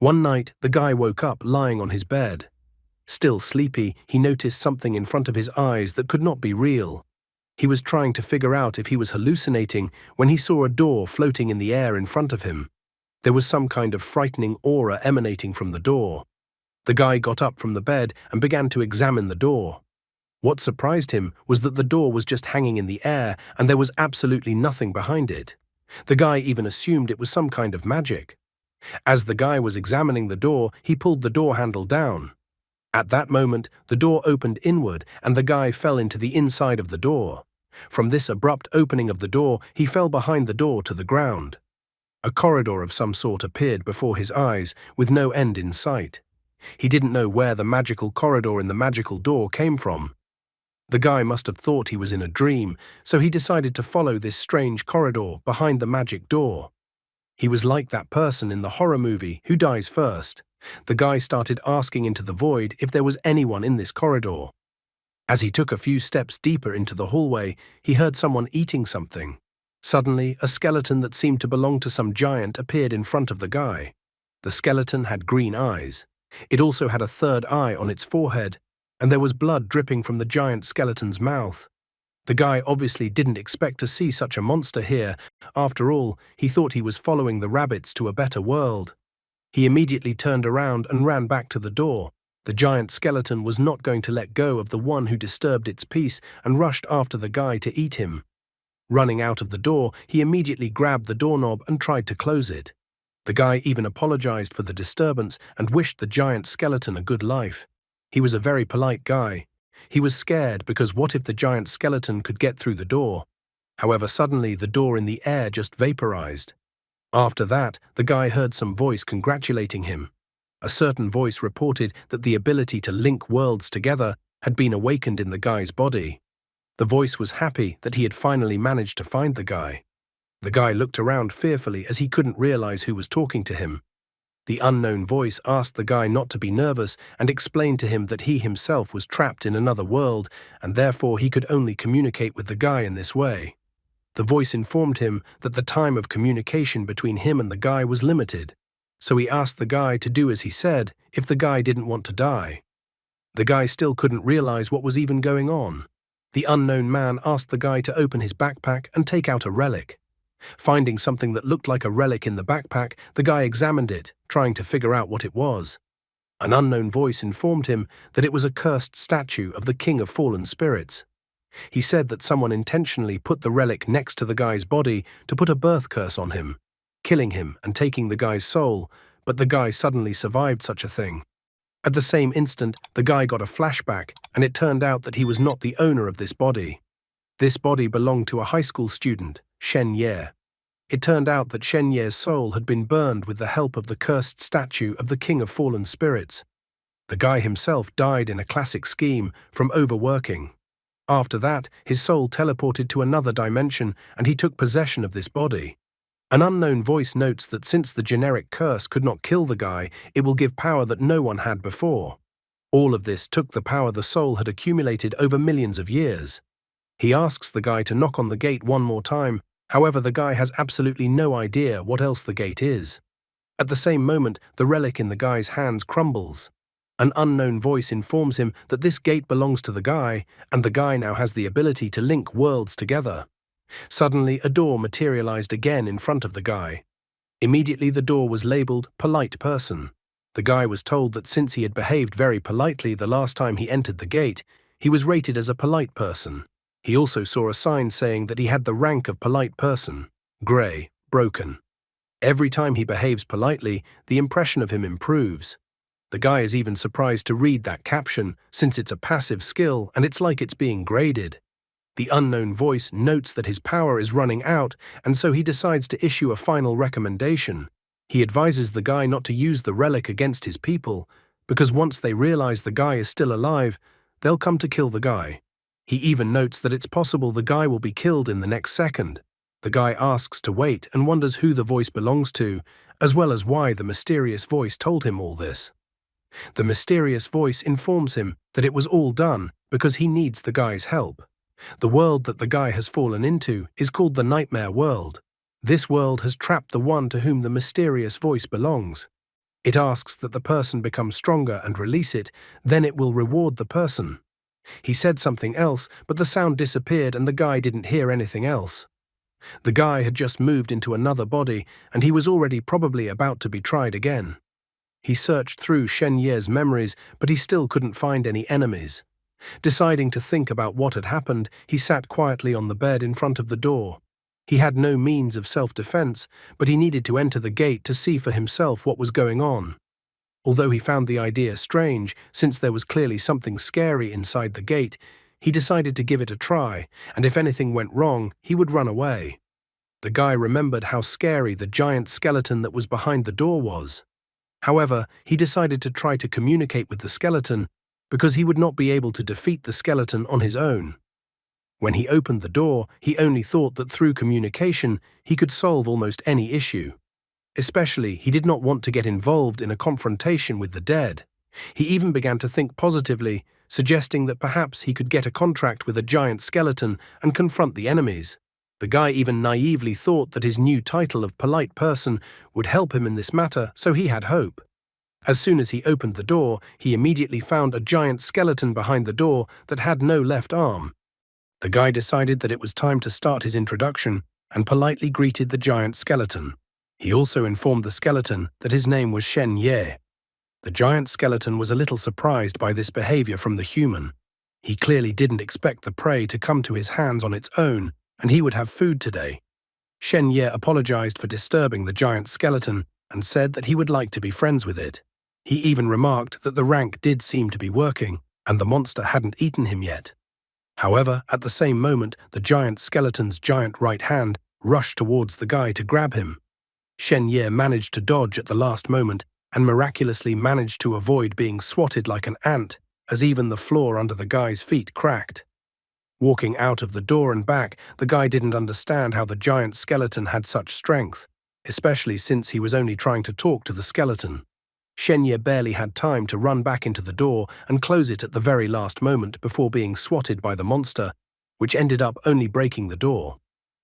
One night, the guy woke up lying on his bed. Still sleepy, he noticed something in front of his eyes that could not be real. He was trying to figure out if he was hallucinating when he saw a door floating in the air in front of him. There was some kind of frightening aura emanating from the door. The guy got up from the bed and began to examine the door. What surprised him was that the door was just hanging in the air and there was absolutely nothing behind it. The guy even assumed it was some kind of magic. As the guy was examining the door, he pulled the door handle down. At that moment, the door opened inward and the guy fell into the inside of the door. From this abrupt opening of the door, he fell behind the door to the ground. A corridor of some sort appeared before his eyes, with no end in sight. He didn't know where the magical corridor in the magical door came from. The guy must have thought he was in a dream, so he decided to follow this strange corridor behind the magic door. He was like that person in the horror movie who dies first. The guy started asking into the void if there was anyone in this corridor. As he took a few steps deeper into the hallway, he heard someone eating something. Suddenly, a skeleton that seemed to belong to some giant appeared in front of the guy. The skeleton had green eyes. It also had a third eye on its forehead, and there was blood dripping from the giant skeleton's mouth. The guy obviously didn't expect to see such a monster here. After all, he thought he was following the rabbits to a better world. He immediately turned around and ran back to the door. The giant skeleton was not going to let go of the one who disturbed its peace and rushed after the guy to eat him. Running out of the door, he immediately grabbed the doorknob and tried to close it. The guy even apologized for the disturbance and wished the giant skeleton a good life. He was a very polite guy. He was scared because what if the giant skeleton could get through the door? However, suddenly the door in the air just vaporized. After that, the guy heard some voice congratulating him. A certain voice reported that the ability to link worlds together had been awakened in the guy's body. The voice was happy that he had finally managed to find the guy. The guy looked around fearfully as he couldn't realize who was talking to him. The unknown voice asked the guy not to be nervous and explained to him that he himself was trapped in another world and therefore he could only communicate with the guy in this way. The voice informed him that the time of communication between him and the guy was limited, so he asked the guy to do as he said if the guy didn't want to die. The guy still couldn't realize what was even going on. The unknown man asked the guy to open his backpack and take out a relic. Finding something that looked like a relic in the backpack, the guy examined it, trying to figure out what it was. An unknown voice informed him that it was a cursed statue of the king of fallen spirits. He said that someone intentionally put the relic next to the guy's body to put a birth curse on him, killing him and taking the guy's soul, but the guy suddenly survived such a thing. At the same instant, the guy got a flashback, and it turned out that he was not the owner of this body. This body belonged to a high school student, Shen Ye. It turned out that Shen Ye's soul had been burned with the help of the cursed statue of the king of fallen spirits. The guy himself died in a classic scheme from overworking. After that, his soul teleported to another dimension and he took possession of this body. An unknown voice notes that since the generic curse could not kill the guy, it will give power that no one had before. All of this took the power the soul had accumulated over millions of years. He asks the guy to knock on the gate one more time, however the guy has absolutely no idea what else the gate is. At the same moment, the relic in the guy's hands crumbles. An unknown voice informs him that this gate belongs to the guy, and the guy now has the ability to link worlds together. Suddenly, a door materialized again in front of the guy. Immediately, the door was labeled "Polite Person." The guy was told that since he had behaved very politely the last time he entered the gate, he was rated as a polite person. He also saw a sign saying that he had the rank of polite person, grey, broken. Every time he behaves politely, the impression of him improves. The guy is even surprised to read that caption, since it's a passive skill and it's like it's being graded. The unknown voice notes that his power is running out, and so he decides to issue a final recommendation. He advises the guy not to use the relic against his people, because once they realize the guy is still alive, they'll come to kill the guy. He even notes that it's possible the guy will be killed in the next second. The guy asks to wait and wonders who the voice belongs to, as well as why the mysterious voice told him all this. The mysterious voice informs him that it was all done because he needs the guy's help. The world that the guy has fallen into is called the Nightmare World. This world has trapped the one to whom the mysterious voice belongs. It asks that the person become stronger and release it, then it will reward the person. He said something else, but the sound disappeared and the guy didn't hear anything else. The guy had just moved into another body, and he was already probably about to be tried again. He searched through Shen Ye's memories, but he still couldn't find any enemies. Deciding to think about what had happened, he sat quietly on the bed in front of the door. He had no means of self-defense, but he needed to enter the gate to see for himself what was going on. Although he found the idea strange, since there was clearly something scary inside the gate, he decided to give it a try, and if anything went wrong, he would run away. The guy remembered how scary the giant skeleton that was behind the door was. However, he decided to try to communicate with the skeleton, because he would not be able to defeat the skeleton on his own. When he opened the door, he only thought that through communication he could solve almost any issue. Especially, he did not want to get involved in a confrontation with the dead. He even began to think positively, suggesting that perhaps he could get a contract with a giant skeleton and confront the enemies. The guy even naively thought that his new title of polite person would help him in this matter, so he had hope. As soon as he opened the door, he immediately found a giant skeleton behind the door that had no left arm. The guy decided that it was time to start his introduction and politely greeted the giant skeleton. He also informed the skeleton that his name was Shen Ye. The giant skeleton was a little surprised by this behavior from the human. He clearly didn't expect the prey to come to his hands on its own, and he would have food today. Shen Ye apologized for disturbing the giant skeleton and said that he would like to be friends with it. He even remarked that the rank did seem to be working, and the monster hadn't eaten him yet. However, at the same moment, the giant skeleton's giant right hand rushed towards the guy to grab him. Shen Ye managed to dodge at the last moment and miraculously managed to avoid being swatted like an ant, as even the floor under the guy's feet cracked. Walking out of the door and back, the guy didn't understand how the giant skeleton had such strength, especially since he was only trying to talk to the skeleton. Shen Ye barely had time to run back into the door and close it at the very last moment before being swatted by the monster, which ended up only breaking the door.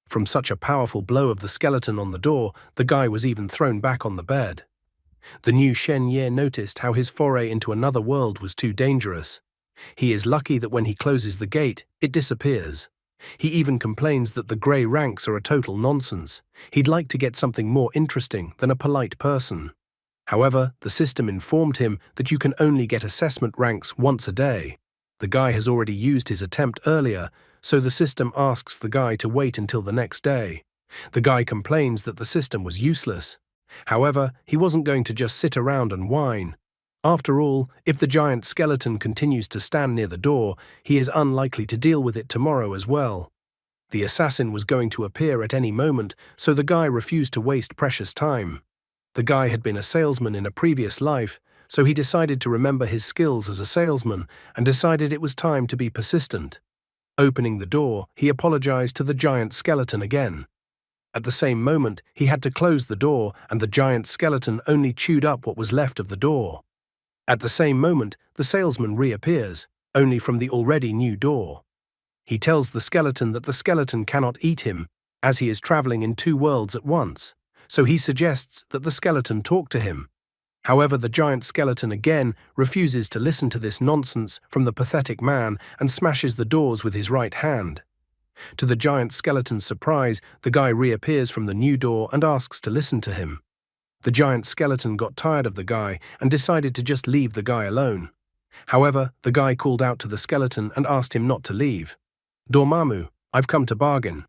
From such a powerful blow of the skeleton on the door, the guy was even thrown back on the bed. The new Shen Ye noticed how his foray into another world was too dangerous. He is lucky that when he closes the gate, it disappears. He even complains that the grey ranks are a total nonsense. He'd like to get something more interesting than a polite person. However, the system informed him that you can only get assessment ranks once a day. The guy has already used his attempt earlier, so the system asks the guy to wait until the next day. The guy complains that the system was useless. However, he wasn't going to just sit around and whine. After all, if the giant skeleton continues to stand near the door, he is unlikely to deal with it tomorrow as well. The assassin was going to appear at any moment, so the guy refused to waste precious time. The guy had been a salesman in a previous life, so he decided to remember his skills as a salesman and decided it was time to be persistent. Opening the door, he apologized to the giant skeleton again. At the same moment, he had to close the door, and the giant skeleton only chewed up what was left of the door. At the same moment, the salesman reappears, only from the already new door. He tells the skeleton that the skeleton cannot eat him, as he is traveling in two worlds at once, so he suggests that the skeleton talk to him. However, the giant skeleton again refuses to listen to this nonsense from the pathetic man and smashes the doors with his right hand. To the giant skeleton's surprise, the guy reappears from the new door and asks to listen to him. The giant skeleton got tired of the guy and decided to just leave the guy alone. However, the guy called out to the skeleton and asked him not to leave. "Dormammu, I've come to bargain."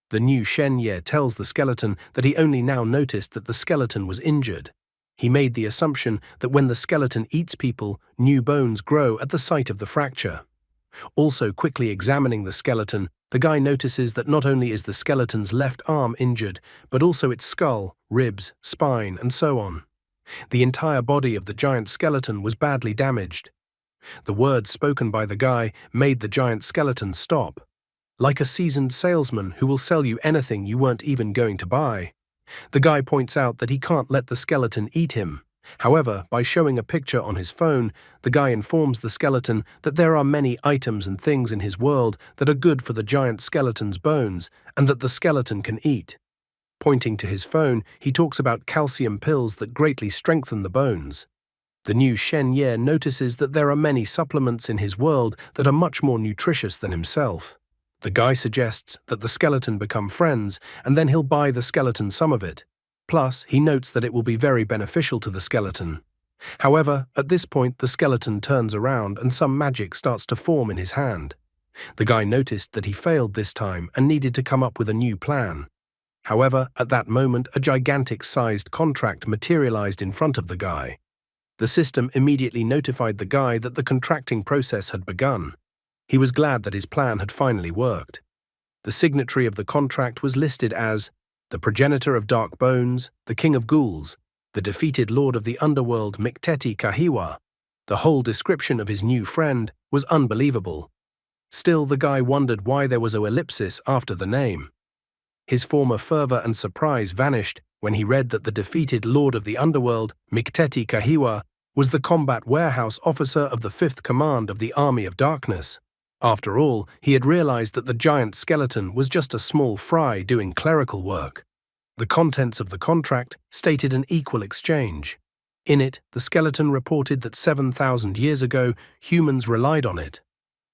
The new Shen Ye tells the skeleton that he only now noticed that the skeleton was injured. He made the assumption that when the skeleton eats people, new bones grow at the site of the fracture. Also quickly examining the skeleton, the guy notices that not only is the skeleton's left arm injured, but also its skull, ribs, spine, and so on. The entire body of the giant skeleton was badly damaged. The words spoken by the guy made the giant skeleton stop. Like a seasoned salesman who will sell you anything you weren't even going to buy. The guy points out that he can't let the skeleton eat him. However, by showing a picture on his phone, the guy informs the skeleton that there are many items and things in his world that are good for the giant skeleton's bones and that the skeleton can eat. Pointing to his phone, he talks about calcium pills that greatly strengthen the bones. The new Shen Ye notices that there are many supplements in his world that are much more nutritious than himself. The guy suggests that the skeleton become friends, and then he'll buy the skeleton some of it. Plus, he notes that it will be very beneficial to the skeleton. However, at this point the skeleton turns around and some magic starts to form in his hand. The guy noticed that he failed this time and needed to come up with a new plan. However, at that moment a gigantic-sized contract materialized in front of the guy. The system immediately notified the guy that the contracting process had begun. He was glad that his plan had finally worked. The signatory of the contract was listed as the progenitor of dark bones, the king of ghouls, the defeated lord of the underworld Mikteti Kahiwa. The whole description of his new friend was unbelievable. Still, the guy wondered why there was an ellipsis after the name. His former fervor and surprise vanished when he read that the defeated lord of the underworld, Mikteti Kahiwa, was the combat warehouse officer of the 5th Command of the Army of Darkness. After all, he had realized that the giant skeleton was just a small fry doing clerical work. The contents of the contract stated an equal exchange. In it, the skeleton reported that 7,000 years ago, humans relied on it.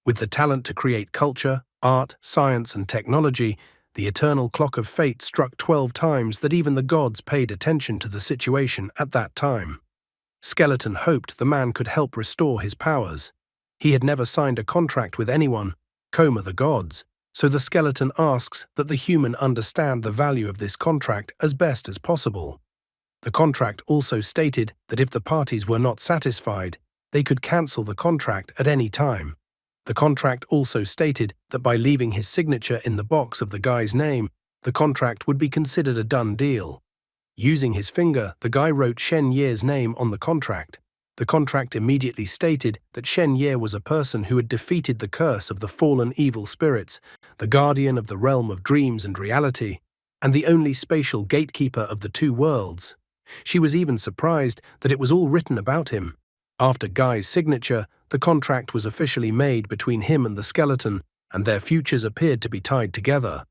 With the talent to create culture, art, science, and technology, the eternal clock of fate struck 12 times that even the gods paid attention to the situation at that time. Skeleton hoped the man could help restore his powers. He had never signed a contract with anyone, Coma the gods, so the skeleton asks that the human understand the value of this contract as best as possible. The contract also stated that if the parties were not satisfied, they could cancel the contract at any time. The contract also stated that by leaving his signature in the box of the guy's name, the contract would be considered a done deal. Using his finger, the guy wrote Shen Ye's name on the contract. The contract immediately stated that Shen Ye was a person who had defeated the curse of the fallen evil spirits, the guardian of the realm of dreams and reality, and the only spatial gatekeeper of the two worlds. She was even surprised that it was all written about him. After Guy's signature, the contract was officially made between him and the skeleton, and their futures appeared to be tied together.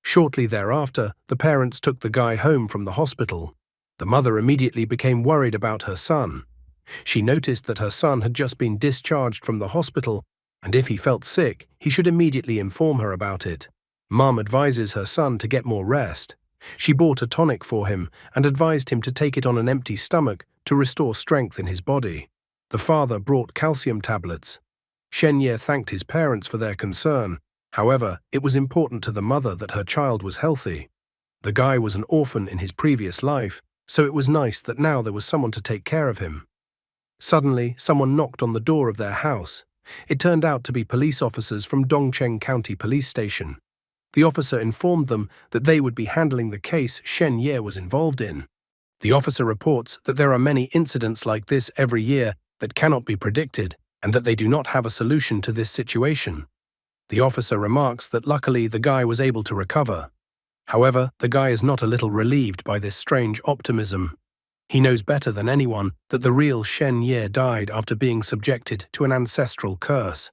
Shortly thereafter, the parents took the guy home from the hospital. The mother immediately became worried about her son. She noticed that her son had just been discharged from the hospital, and if he felt sick, he should immediately inform her about it. Mom advises her son to get more rest. She bought a tonic for him and advised him to take it on an empty stomach to restore strength in his body. The father brought calcium tablets. Shen Ye thanked his parents for their concern. However, it was important to the mother that her child was healthy. The guy was an orphan in his previous life, so it was nice that now there was someone to take care of him. Suddenly, someone knocked on the door of their house. It turned out to be police officers from Dongcheng County Police Station. The officer informed them that they would be handling the case Shen Ye was involved in. The officer reports that there are many incidents like this every year that cannot be predicted and that they do not have a solution to this situation. The officer remarks that luckily the guy was able to recover. However, the guy is not a little relieved by this strange optimism. He knows better than anyone that the real Shen Ye died after being subjected to an ancestral curse.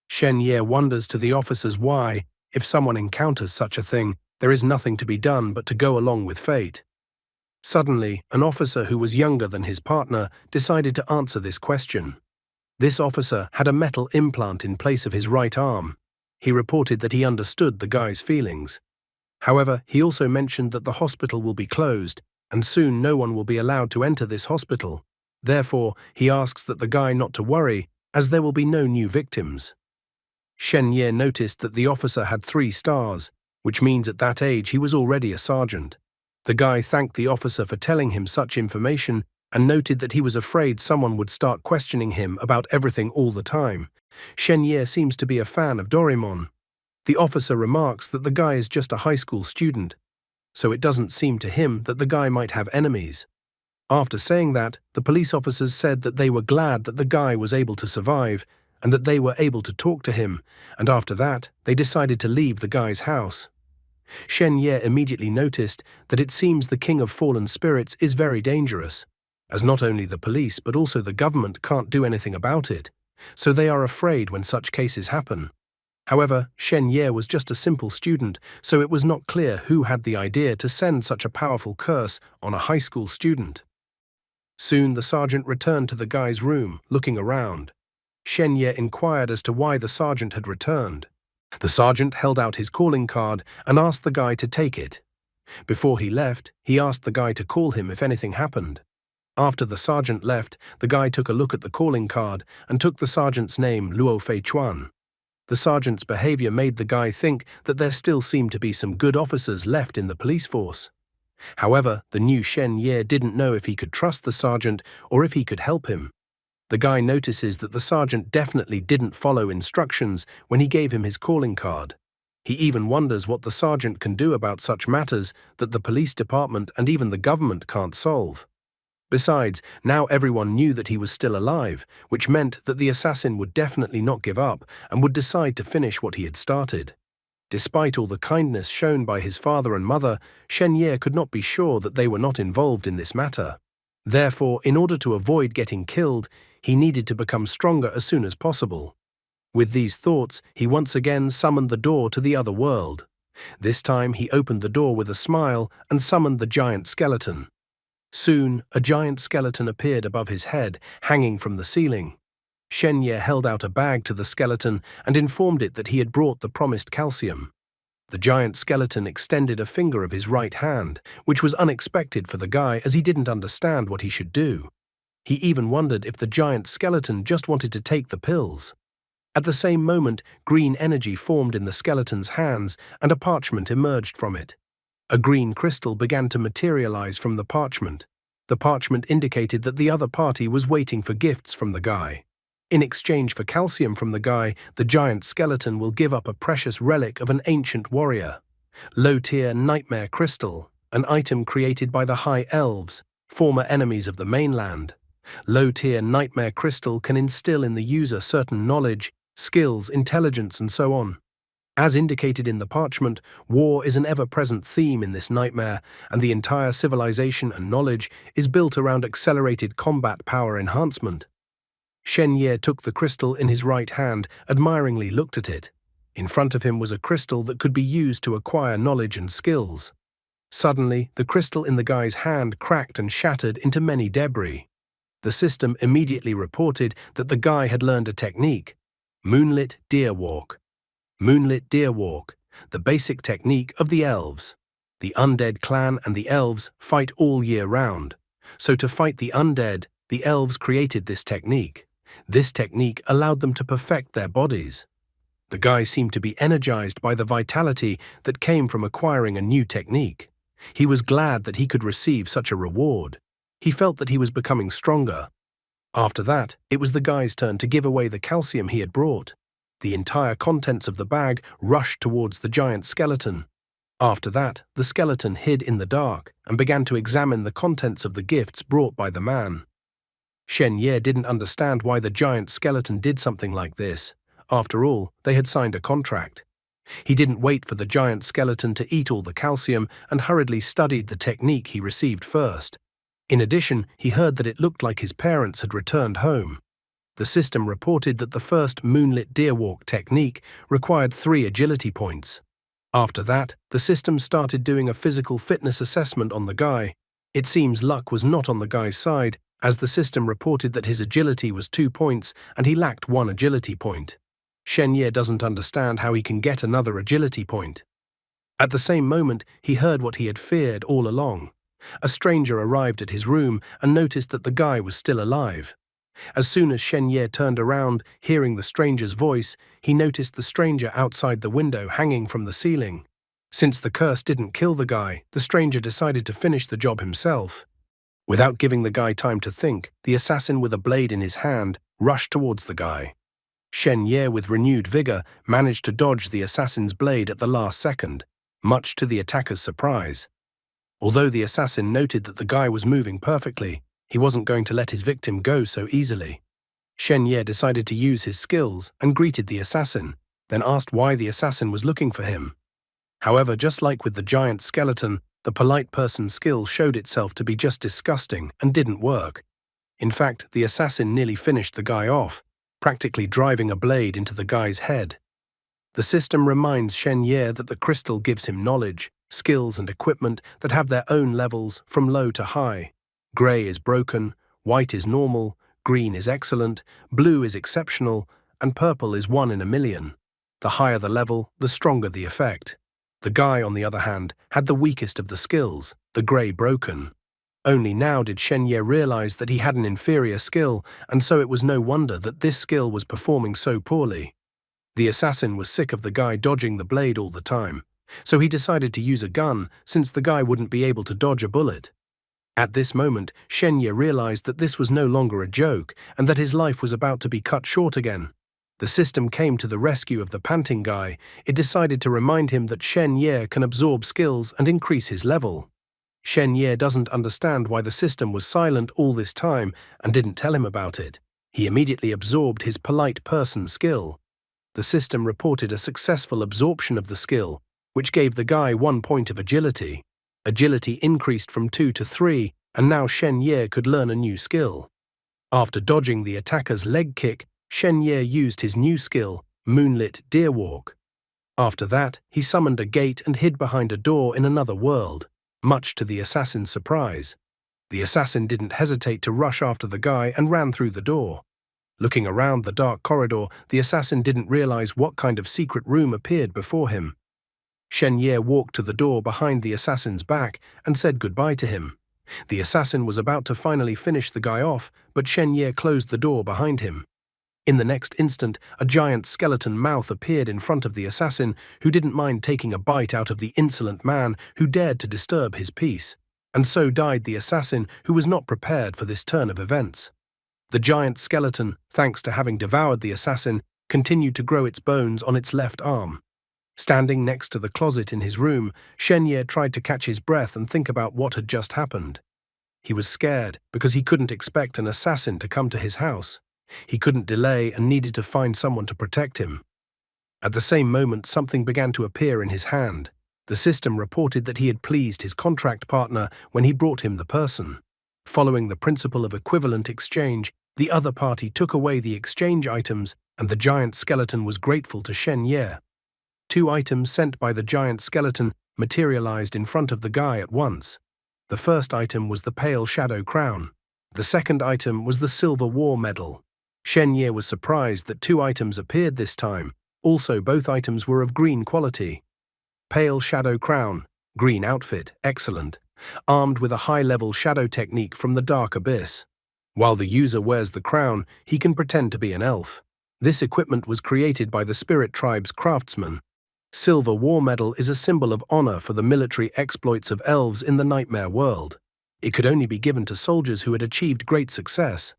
Shen Ye wonders to the officers why, if someone encounters such a thing, there is nothing to be done but to go along with fate. Suddenly, an officer who was younger than his partner decided to answer this question. This officer had a metal implant in place of his right arm. He reported that he understood the guy's feelings. However, he also mentioned that the hospital will be closed, and soon no one will be allowed to enter this hospital. Therefore, he asks that the guy not to worry, as there will be no new victims. Shen Ye noticed that the officer had 3 stars, which means at that age he was already a sergeant. The guy thanked the officer for telling him such information and noted that he was afraid someone would start questioning him about everything all the time. Shen Ye seems to be a fan of Doraemon. The officer remarks that the guy is just a high school student, so it doesn't seem to him that the guy might have enemies. After saying that, the police officers said that they were glad that the guy was able to survive and that they were able to talk to him, and after that, they decided to leave the guy's house. Shen Ye immediately noticed that it seems the king of fallen spirits is very dangerous, as not only the police but also the government can't do anything about it, so they are afraid when such cases happen. However, Shen Ye was just a simple student, so it was not clear who had the idea to send such a powerful curse on a high school student. Soon the sergeant returned to the guy's room, looking around. Shen Ye inquired as to why the sergeant had returned. The sergeant held out his calling card and asked the guy to take it. Before he left, he asked the guy to call him if anything happened. After the sergeant left, the guy took a look at the calling card and took the sergeant's name, Luo Fei Chuan. The sergeant's behavior made the guy think that there still seemed to be some good officers left in the police force. However, the new Shen Ye didn't know if he could trust the sergeant or if he could help him. The guy notices that the sergeant definitely didn't follow instructions when he gave him his calling card. He even wonders what the sergeant can do about such matters that the police department and even the government can't solve. Besides, now everyone knew that he was still alive, which meant that the assassin would definitely not give up and would decide to finish what he had started. Despite all the kindness shown by his father and mother, Shen Ye could not be sure that they were not involved in this matter. Therefore, in order to avoid getting killed, he needed to become stronger as soon as possible. With these thoughts, he once again summoned the door to the other world. This time he opened the door with a smile and summoned the giant skeleton. Soon, a giant skeleton appeared above his head, hanging from the ceiling. Shen Ye held out a bag to the skeleton and informed it that he had brought the promised calcium. The giant skeleton extended a finger of his right hand, which was unexpected for the guy as he didn't understand what he should do. He even wondered if the giant skeleton just wanted to take the pills. At the same moment, green energy formed in the skeleton's hands and a parchment emerged from it. A green crystal began to materialize from the parchment. The parchment indicated that the other party was waiting for gifts from the guy. In exchange for calcium from the guy, the giant skeleton will give up a precious relic of an ancient warrior. Low-tier nightmare crystal, an item created by the High Elves, former enemies of the mainland. Low-tier nightmare crystal can instill in the user certain knowledge, skills, intelligence, and so on. As indicated in the parchment, war is an ever-present theme in this nightmare, and the entire civilization and knowledge is built around accelerated combat power enhancement. Shen Ye took the crystal in his right hand, admiringly looked at it. In front of him was a crystal that could be used to acquire knowledge and skills. Suddenly, the crystal in the guy's hand cracked and shattered into many debris. The system immediately reported that the guy had learned a technique: Moonlit Deer Walk. Moonlit Deer Walk, the basic technique of the elves. The undead clan and the elves fight all year round. So to fight the undead, the elves created this technique. This technique allowed them to perfect their bodies. The guy seemed to be energized by the vitality that came from acquiring a new technique. He was glad that he could receive such a reward. He felt that he was becoming stronger. After that, it was the guy's turn to give away the calcium he had brought. The entire contents of the bag rushed towards the giant skeleton. After that, the skeleton hid in the dark and began to examine the contents of the gifts brought by the man. Shen Ye didn't understand why the giant skeleton did something like this. After all, they had signed a contract. He didn't wait for the giant skeleton to eat all the calcium and hurriedly studied the technique he received first. In addition, he heard that it looked like his parents had returned home. The system reported that the first Moonlit Deer Walk technique required 3 agility points. After that, the system started doing a physical fitness assessment on the guy. It seems luck was not on the guy's side, as the system reported that his agility was 2 points and he lacked 1 agility point. Shen Ye doesn't understand how he can get another agility point. At the same moment, he heard what he had feared all along. A stranger arrived at his room and noticed that the guy was still alive. As soon as Shen Ye turned around, hearing the stranger's voice, he noticed the stranger outside the window hanging from the ceiling. Since the curse didn't kill the guy, the stranger decided to finish the job himself. Without giving the guy time to think, the assassin with a blade in his hand rushed towards the guy. Shen Ye, with renewed vigor, managed to dodge the assassin's blade at the last second, much to the attacker's surprise. Although the assassin noted that the guy was moving perfectly, he wasn't going to let his victim go so easily. Shen Ye decided to use his skills and greeted the assassin, then asked why the assassin was looking for him. However, just like with the giant skeleton, the polite person's skill showed itself to be just disgusting and didn't work. In fact, the assassin nearly finished the guy off, practically driving a blade into the guy's head. The system reminds Shen Ye that the crystal gives him knowledge, skills and equipment that have their own levels from low to high. Grey is broken, white is normal, green is excellent, blue is exceptional, and purple is 1 in a million. The higher the level, the stronger the effect. The guy, on the other hand, had the weakest of the skills, the grey broken. Only now did Shen Ye realize that he had an inferior skill, and so it was no wonder that this skill was performing so poorly. The assassin was sick of the guy dodging the blade all the time, so he decided to use a gun since the guy wouldn't be able to dodge a bullet. At this moment, Shen Ye realized that this was no longer a joke and that his life was about to be cut short again. The system came to the rescue of the panting guy. It decided to remind him that Shen Ye can absorb skills and increase his level. Shen Ye doesn't understand why the system was silent all this time and didn't tell him about it. He immediately absorbed his polite person skill. The system reported a successful absorption of the skill, which gave the guy 1 point of agility. Agility increased from 2 to 3, and now Shen Ye could learn a new skill. After dodging the attacker's leg kick, Shen Ye used his new skill, Moonlit Deer Walk. After that, he summoned a gate and hid behind a door in another world, much to the assassin's surprise. The assassin didn't hesitate to rush after the guy and ran through the door. Looking around the dark corridor, the assassin didn't realize what kind of secret room appeared before him. Shen Ye walked to the door behind the assassin's back and said goodbye to him. The assassin was about to finally finish the guy off, but Shen Ye closed the door behind him. In the next instant, a giant skeleton mouth appeared in front of the assassin, who didn't mind taking a bite out of the insolent man who dared to disturb his peace. And so died the assassin, who was not prepared for this turn of events. The giant skeleton, thanks to having devoured the assassin, continued to grow its bones on its left arm. Standing next to the closet in his room, Shen Ye tried to catch his breath and think about what had just happened. He was scared because he couldn't expect an assassin to come to his house. He couldn't delay and needed to find someone to protect him. At the same moment, something began to appear in his hand. The system reported that he had pleased his contract partner when he brought him the person. Following the principle of equivalent exchange, the other party took away the exchange items, and the giant skeleton was grateful to Shen Ye. 2 items sent by the giant skeleton materialized in front of the guy at once. The first item was the pale shadow crown. The second item was the silver war medal. Shen Ye was surprised that 2 items appeared this time. Also, both items were of green quality. Pale shadow crown, green outfit, excellent. Armed with a high-level shadow technique from the dark abyss. While the user wears the crown, he can pretend to be an elf. This equipment was created by the Spirit Tribe's craftsman. Silver War Medal is a symbol of honor for the military exploits of elves in the nightmare world. It could only be given to soldiers who had achieved great success.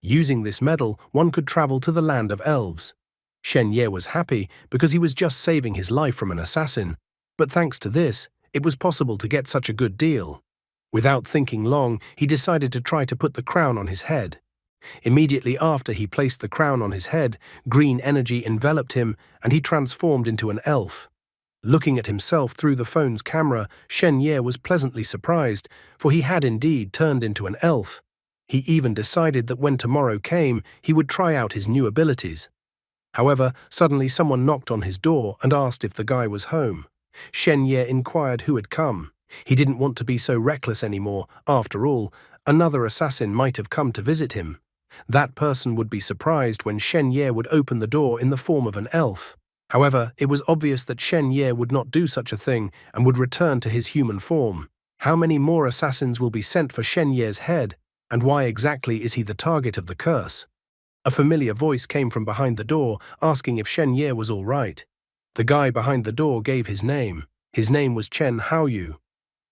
Using this medal, one could travel to the land of elves. Shen Ye was happy because he was just saving his life from an assassin, but thanks to this, it was possible to get such a good deal. Without thinking long, he decided to try to put the crown on his head. Immediately after he placed the crown on his head, green energy enveloped him and he transformed into an elf. Looking at himself through the phone's camera, Shen Ye was pleasantly surprised, for he had indeed turned into an elf. He even decided that when tomorrow came, he would try out his new abilities. However, suddenly someone knocked on his door and asked if the guy was home. Shen Ye inquired who had come. He didn't want to be so reckless anymore. After all, another assassin might have come to visit him. That person would be surprised when Shen Ye would open the door in the form of an elf. However, it was obvious that Shen Ye would not do such a thing and would return to his human form. How many more assassins will be sent for Shen Ye's head, and why exactly is he the target of the curse? A familiar voice came from behind the door, asking if Shen Ye was all right. The guy behind the door gave his name. His name was Chen Haoyu.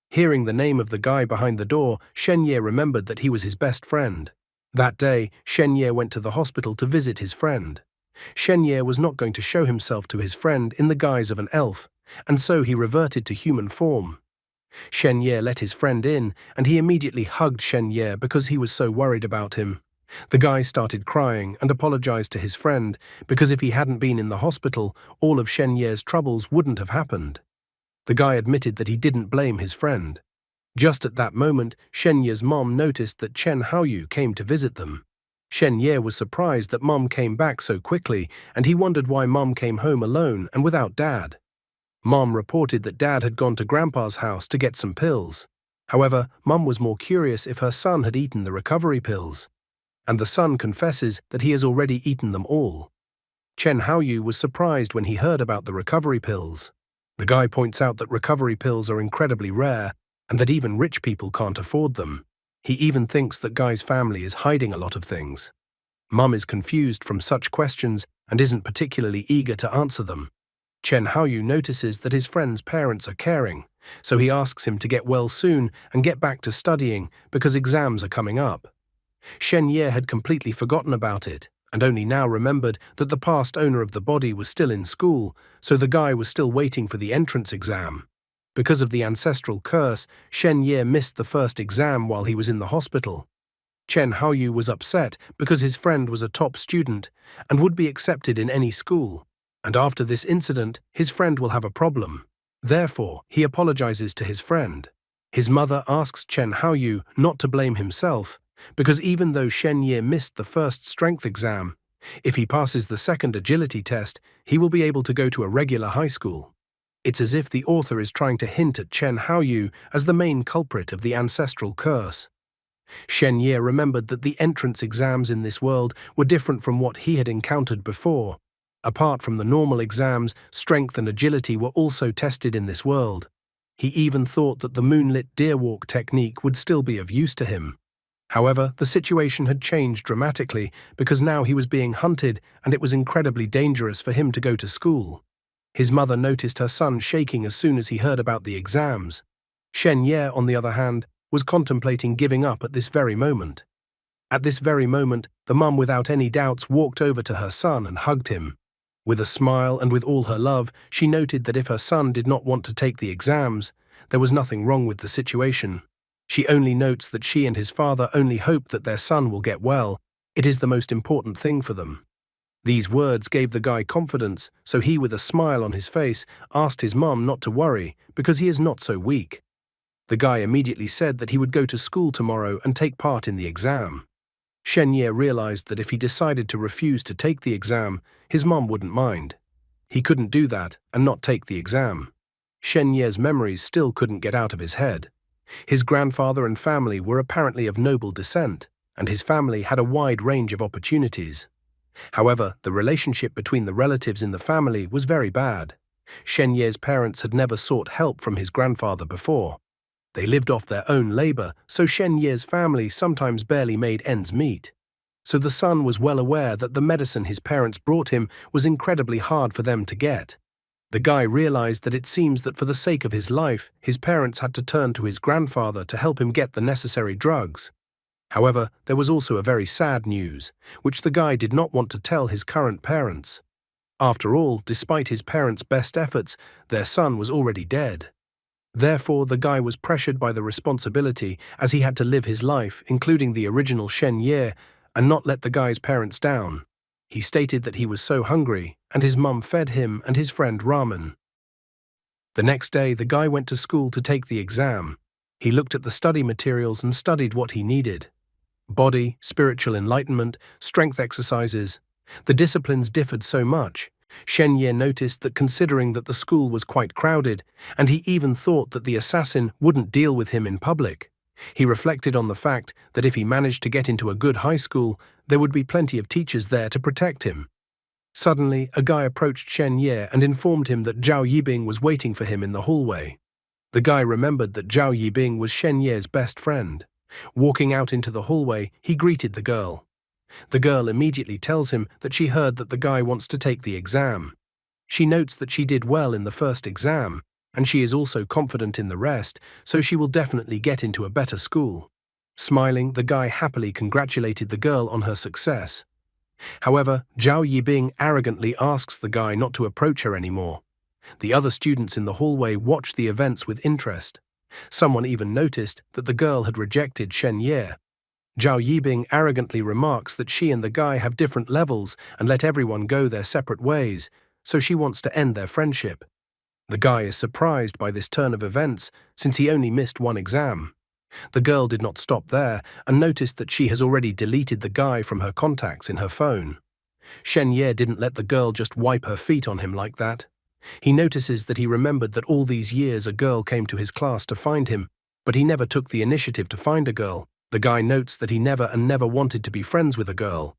Hearing the name of the guy behind the door, Shen Ye remembered that he was his best friend. That day, Shen Ye went to the hospital to visit his friend. Shen Ye was not going to show himself to his friend in the guise of an elf, and so he reverted to human form. Shen Ye let his friend in, and he immediately hugged Shen Ye because he was so worried about him. The guy started crying and apologized to his friend because if he hadn't been in the hospital, all of Shen Ye's troubles wouldn't have happened. The guy admitted that he didn't blame his friend. Just at that moment, Shen Ye's mom noticed that Chen Haoyu came to visit them. Shen Ye was surprised that Mom came back so quickly, and he wondered why Mom came home alone and without Dad. Mom reported that Dad had gone to Grandpa's house to get some pills. However, Mom was more curious if her son had eaten the recovery pills. And the son confesses that he has already eaten them all. Chen Haoyu was surprised when he heard about the recovery pills. The guy points out that recovery pills are incredibly rare and that even rich people can't afford them. He even thinks that Guy's family is hiding a lot of things. Mum is confused from such questions and isn't particularly eager to answer them. Chen Haoyu notices that his friend's parents are caring, so he asks him to get well soon and get back to studying because exams are coming up. Shen Ye had completely forgotten about it, and only now remembered that the past owner of the body was still in school, so the guy was still waiting for the entrance exam. Because of the ancestral curse, Shen Ye missed the first exam while he was in the hospital. Chen Haoyu was upset because his friend was a top student and would be accepted in any school, and after this incident, his friend will have a problem. Therefore, he apologizes to his friend. His mother asks Chen Haoyu not to blame himself, because even though Shen Ye missed the first strength exam, if he passes the second agility test, he will be able to go to a regular high school. It's as if the author is trying to hint at Chen Haoyu as the main culprit of the ancestral curse. Shen Ye remembered that the entrance exams in this world were different from what he had encountered before. Apart from the normal exams, strength and agility were also tested in this world. He even thought that the moonlit deer walk technique would still be of use to him. However, the situation had changed dramatically because now he was being hunted and it was incredibly dangerous for him to go to school. His mother noticed her son shaking as soon as he heard about the exams. Shen Ye, on the other hand, was contemplating giving up at this very moment. At this very moment, the mum without any doubts walked over to her son and hugged him. With a smile and with all her love, she noted that if her son did not want to take the exams, there was nothing wrong with the situation. She only notes that she and his father only hope that their son will get well. It is the most important thing for them. These words gave the guy confidence, so he, with a smile on his face, asked his mum not to worry because he is not so weak. The guy immediately said that he would go to school tomorrow and take part in the exam. Shen Ye realized that if he decided to refuse to take the exam, his mum wouldn't mind. He couldn't do that and not take the exam. Shen Ye's memories still couldn't get out of his head. His grandfather and family were apparently of noble descent, and his family had a wide range of opportunities. However, the relationship between the relatives in the family was very bad. Shen Ye's parents had never sought help from his grandfather before. They lived off their own labor, so Shen Ye's family sometimes barely made ends meet. So the son was well aware that the medicine his parents brought him was incredibly hard for them to get. The guy realized that it seems that for the sake of his life, his parents had to turn to his grandfather to help him get the necessary drugs. However, there was also a very sad news, which the guy did not want to tell his current parents. After all, despite his parents' best efforts, their son was already dead. Therefore, the guy was pressured by the responsibility as he had to live his life, including the original Shen Ye, and not let the guy's parents down. He stated that he was so hungry, and his mum fed him and his friend ramen. The next day, the guy went to school to take the exam. He looked at the study materials and studied what he needed. Body, spiritual enlightenment, strength exercises. The disciplines differed so much. Shen Ye noticed that considering that the school was quite crowded, and he even thought that the assassin wouldn't deal with him in public. He reflected on the fact that if he managed to get into a good high school, there would be plenty of teachers there to protect him. Suddenly, a guy approached Shen Ye and informed him that Zhao Yibing was waiting for him in the hallway. The guy remembered that Zhao Yibing was Shen Ye's best friend. Walking out into the hallway, he greeted the girl. The girl immediately tells him that she heard that the guy wants to take the exam. She notes that she did well in the first exam, and she is also confident in the rest, so she will definitely get into a better school. Smiling, the guy happily congratulated the girl on her success. However, Zhao Yibing arrogantly asks the guy not to approach her anymore. The other students in the hallway watched the events with interest. Someone even noticed that the girl had rejected Shen Ye. Zhao Yibing arrogantly remarks that she and the guy have different levels and let everyone go their separate ways, so she wants to end their friendship. The guy is surprised by this turn of events since he only missed one exam. The girl did not stop there and noticed that she has already deleted the guy from her contacts in her phone. Shen Ye didn't let the girl just wipe her feet on him like that. He notices that he remembered that all these years a girl came to his class to find him, but he never took the initiative to find a girl. The guy notes that he never wanted to be friends with a girl.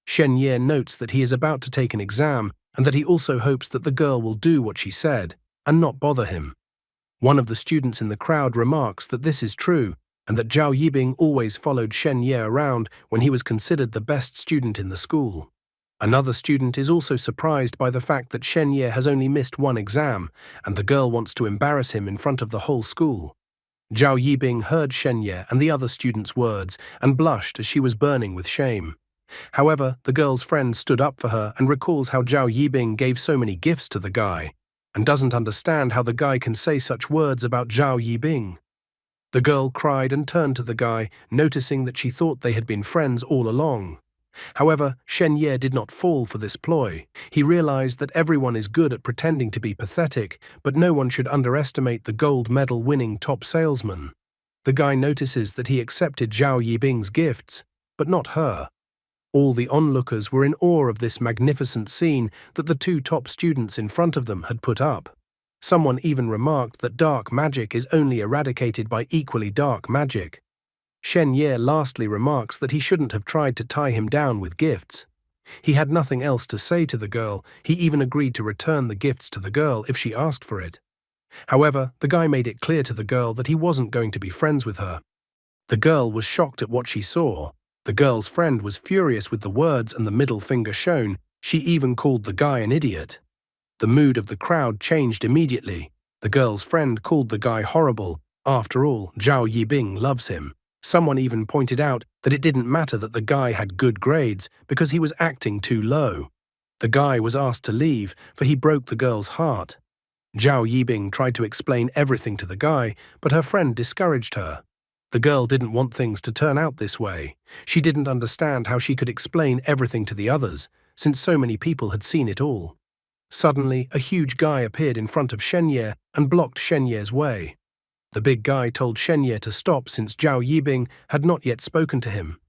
Shen Ye notes that he is about to take an exam and that he also hopes that the girl will do what she said and not bother him. One of the students in the crowd remarks that this is true and that Zhao Yibing always followed Shen Ye around when he was considered the best student in the school. Another student is also surprised by the fact that Shen Ye has only missed one exam and the girl wants to embarrass him in front of the whole school. Zhao Yibing heard Shen Ye and the other students' words and blushed as she was burning with shame. However, the girl's friend stood up for her and recalls how Zhao Yibing gave so many gifts to the guy and doesn't understand how the guy can say such words about Zhao Yibing. The girl cried and turned to the guy, noticing that she thought they had been friends all along. However, Shen Ye did not fall for this ploy. He realized that everyone is good at pretending to be pathetic, but no one should underestimate the gold medal-winning top salesman. The guy notices that he accepted Zhao Yibing's gifts, but not her. All the onlookers were in awe of this magnificent scene that the two top students in front of them had put up. Someone even remarked that dark magic is only eradicated by equally dark magic. Shen Ye lastly remarks that he shouldn't have tried to tie him down with gifts. He had nothing else to say to the girl. He even agreed to return the gifts to the girl if she asked for it. However, the guy made it clear to the girl that he wasn't going to be friends with her. The girl was shocked at what she saw. The girl's friend was furious with the words and the middle finger shown. She even called the guy an idiot. The mood of the crowd changed immediately. The girl's friend called the guy horrible. After all, Zhao Yibing loves him. Someone even pointed out that it didn't matter that the guy had good grades because he was acting too low. The guy was asked to leave, for he broke the girl's heart. Zhao Yibing tried to explain everything to the guy, but her friend discouraged her. The girl didn't want things to turn out this way. She didn't understand how she could explain everything to the others, since so many people had seen it all. Suddenly, a huge guy appeared in front of Shen Ye and blocked Shen Ye's way. The big guy told Shen Ye to stop since Zhao Yibing had not yet spoken to him.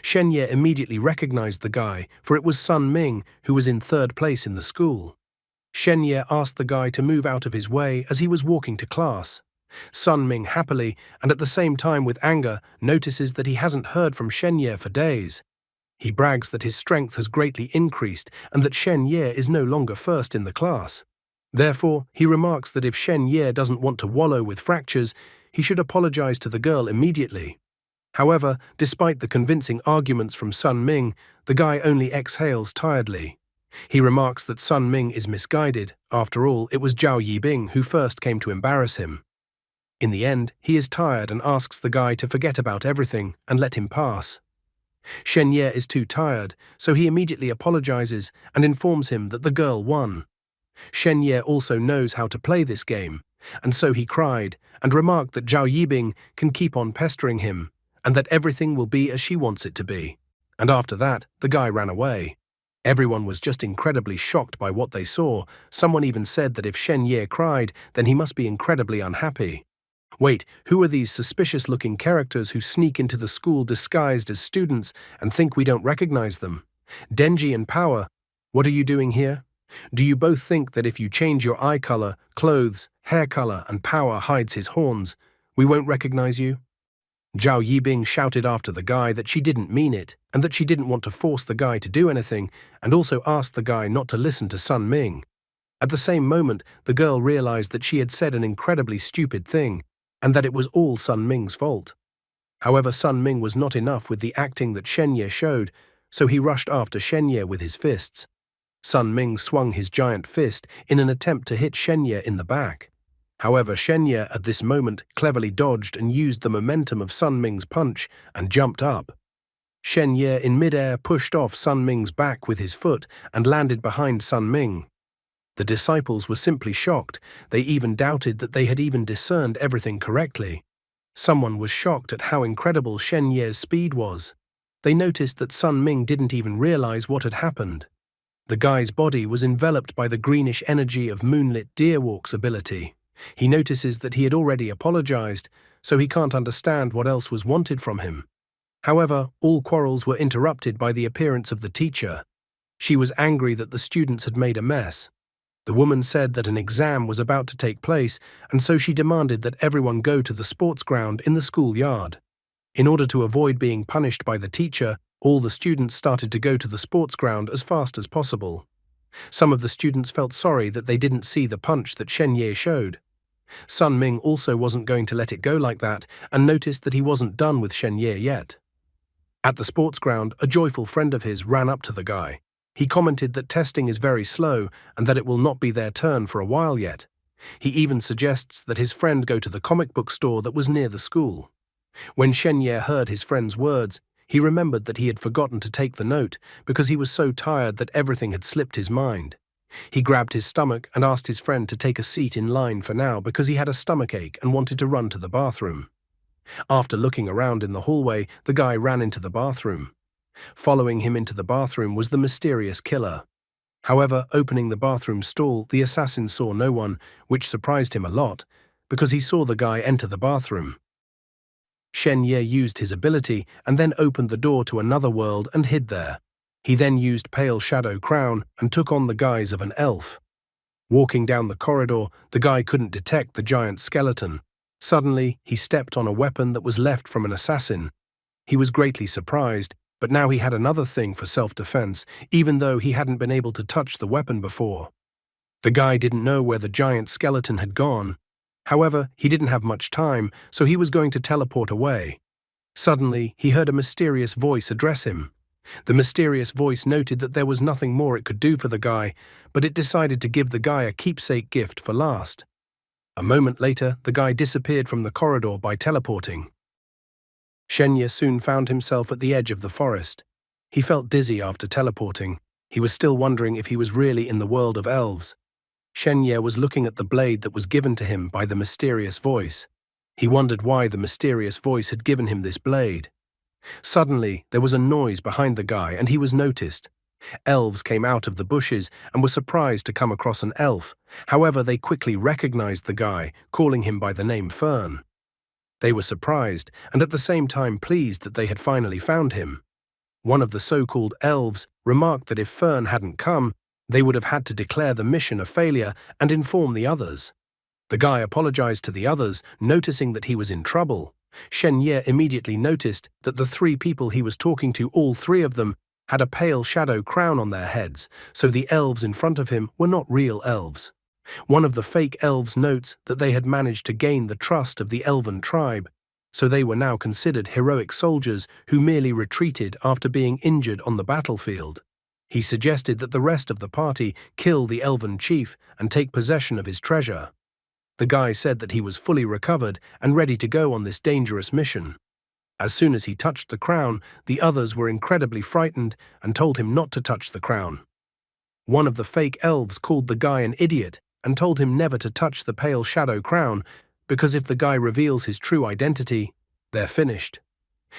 Shen Ye immediately recognized the guy, for it was Sun Ming, who was in third place in the school. Shen Ye asked the guy to move out of his way as he was walking to class. Sun Ming happily, and at the same time with anger, notices that he hasn't heard from Shen Ye for days. He brags that his strength has greatly increased and that Shen Ye is no longer first in the class. Therefore, he remarks that if Shen Ye doesn't want to wallow with fractures, he should apologize to the girl immediately. However, despite the convincing arguments from Sun Ming, the guy only exhales tiredly. He remarks that Sun Ming is misguided. After all, it was Zhao Yibing who first came to embarrass him. In the end, he is tired and asks the guy to forget about everything and let him pass. Shen Ye is too tired, so he immediately apologizes and informs him that the girl won. Shen Ye also knows how to play this game, and so he cried and remarked that Zhao Yibing can keep on pestering him and that everything will be as she wants it to be. And after that, the guy ran away. Everyone was just incredibly shocked by what they saw. Someone even said that if Shen Ye cried, then he must be incredibly unhappy. Wait, who are these suspicious-looking characters who sneak into the school disguised as students and think we don't recognize them? Denji and Power, what are you doing here? Do you both think that if you change your eye color, clothes, hair color, and Power hides his horns, we won't recognize you? Zhao Yibing shouted after the guy that she didn't mean it and that she didn't want to force the guy to do anything, and also asked the guy not to listen to Sun Ming. At the same moment, the girl realized that she had said an incredibly stupid thing, and that it was all Sun Ming's fault. However, Sun Ming was not enough with the acting that Shen Ye showed, so he rushed after Shen Ye with his fists. Sun Ming swung his giant fist in an attempt to hit Shen Ye in the back. However, Shen Ye at this moment cleverly dodged and used the momentum of Sun Ming's punch and jumped up. Shen Ye in midair pushed off Sun Ming's back with his foot and landed behind Sun Ming. The disciples were simply shocked. They even doubted that they had even discerned everything correctly. Someone was shocked at how incredible Shen Ye's speed was. They noticed that Sun Ming didn't even realize what had happened. The guy's body was enveloped by the greenish energy of Moonlit Deerwalk's ability. He notices that he had already apologized, so he can't understand what else was wanted from him. However, all quarrels were interrupted by the appearance of the teacher. She was angry that the students had made a mess. The woman said that an exam was about to take place, and so she demanded that everyone go to the sports ground in the schoolyard. In order to avoid being punished by the teacher, all the students started to go to the sports ground as fast as possible. Some of the students felt sorry that they didn't see the punch that Shen Ye showed. Sun Ming also wasn't going to let it go like that and noticed that he wasn't done with Shen Ye yet. At the sports ground, a joyful friend of his ran up to the guy. He commented that testing is very slow and that it will not be their turn for a while yet. He even suggests that his friend go to the comic book store that was near the school. When Shen Ye heard his friend's words, he remembered that he had forgotten to take the note because he was so tired that everything had slipped his mind. He grabbed his stomach and asked his friend to take a seat in line for now because he had a stomachache and wanted to run to the bathroom. After looking around in the hallway, the guy ran into the bathroom. Following him into the bathroom was the mysterious killer. However, opening the bathroom stall, the assassin saw no one, which surprised him a lot, because he saw the guy enter the bathroom. Shen Ye used his ability and then opened the door to another world and hid there. He then used Pale Shadow Crown and took on the guise of an elf. Walking down the corridor, the guy couldn't detect the giant skeleton. Suddenly, he stepped on a weapon that was left from an assassin. He was greatly surprised, but now he had another thing for self-defense, even though he hadn't been able to touch the weapon before. The guy didn't know where the giant skeleton had gone. However, he didn't have much time, so he was going to teleport away. Suddenly, he heard a mysterious voice address him. The mysterious voice noted that there was nothing more it could do for the guy, but it decided to give the guy a keepsake gift for last. A moment later, the guy disappeared from the corridor by teleporting. Shen Ye soon found himself at the edge of the forest. He felt dizzy after teleporting. He was still wondering if he was really in the world of elves. Shen Ye was looking at the blade that was given to him by the mysterious voice. He wondered why the mysterious voice had given him this blade. Suddenly, there was a noise behind the guy and he was noticed. Elves came out of the bushes and were surprised to come across an elf. However, they quickly recognized the guy, calling him by the name Fern. They were surprised and at the same time pleased that they had finally found him. One of the so-called elves remarked that if Fern hadn't come, they would have had to declare the mission a failure and inform the others. The guy apologized to the others, noticing that he was in trouble. Shen Ye immediately noticed that the three people he was talking to, all three of them, had a pale shadow crown on their heads, so the elves in front of him were not real elves. One of the fake elves notes that they had managed to gain the trust of the elven tribe, so they were now considered heroic soldiers who merely retreated after being injured on the battlefield. He suggested that the rest of the party kill the elven chief and take possession of his treasure. The guy said that he was fully recovered and ready to go on this dangerous mission. As soon as he touched the crown, the others were incredibly frightened and told him not to touch the crown. One of the fake elves called the guy an idiot and told him never to touch the pale shadow crown because if the guy reveals his true identity, they're finished.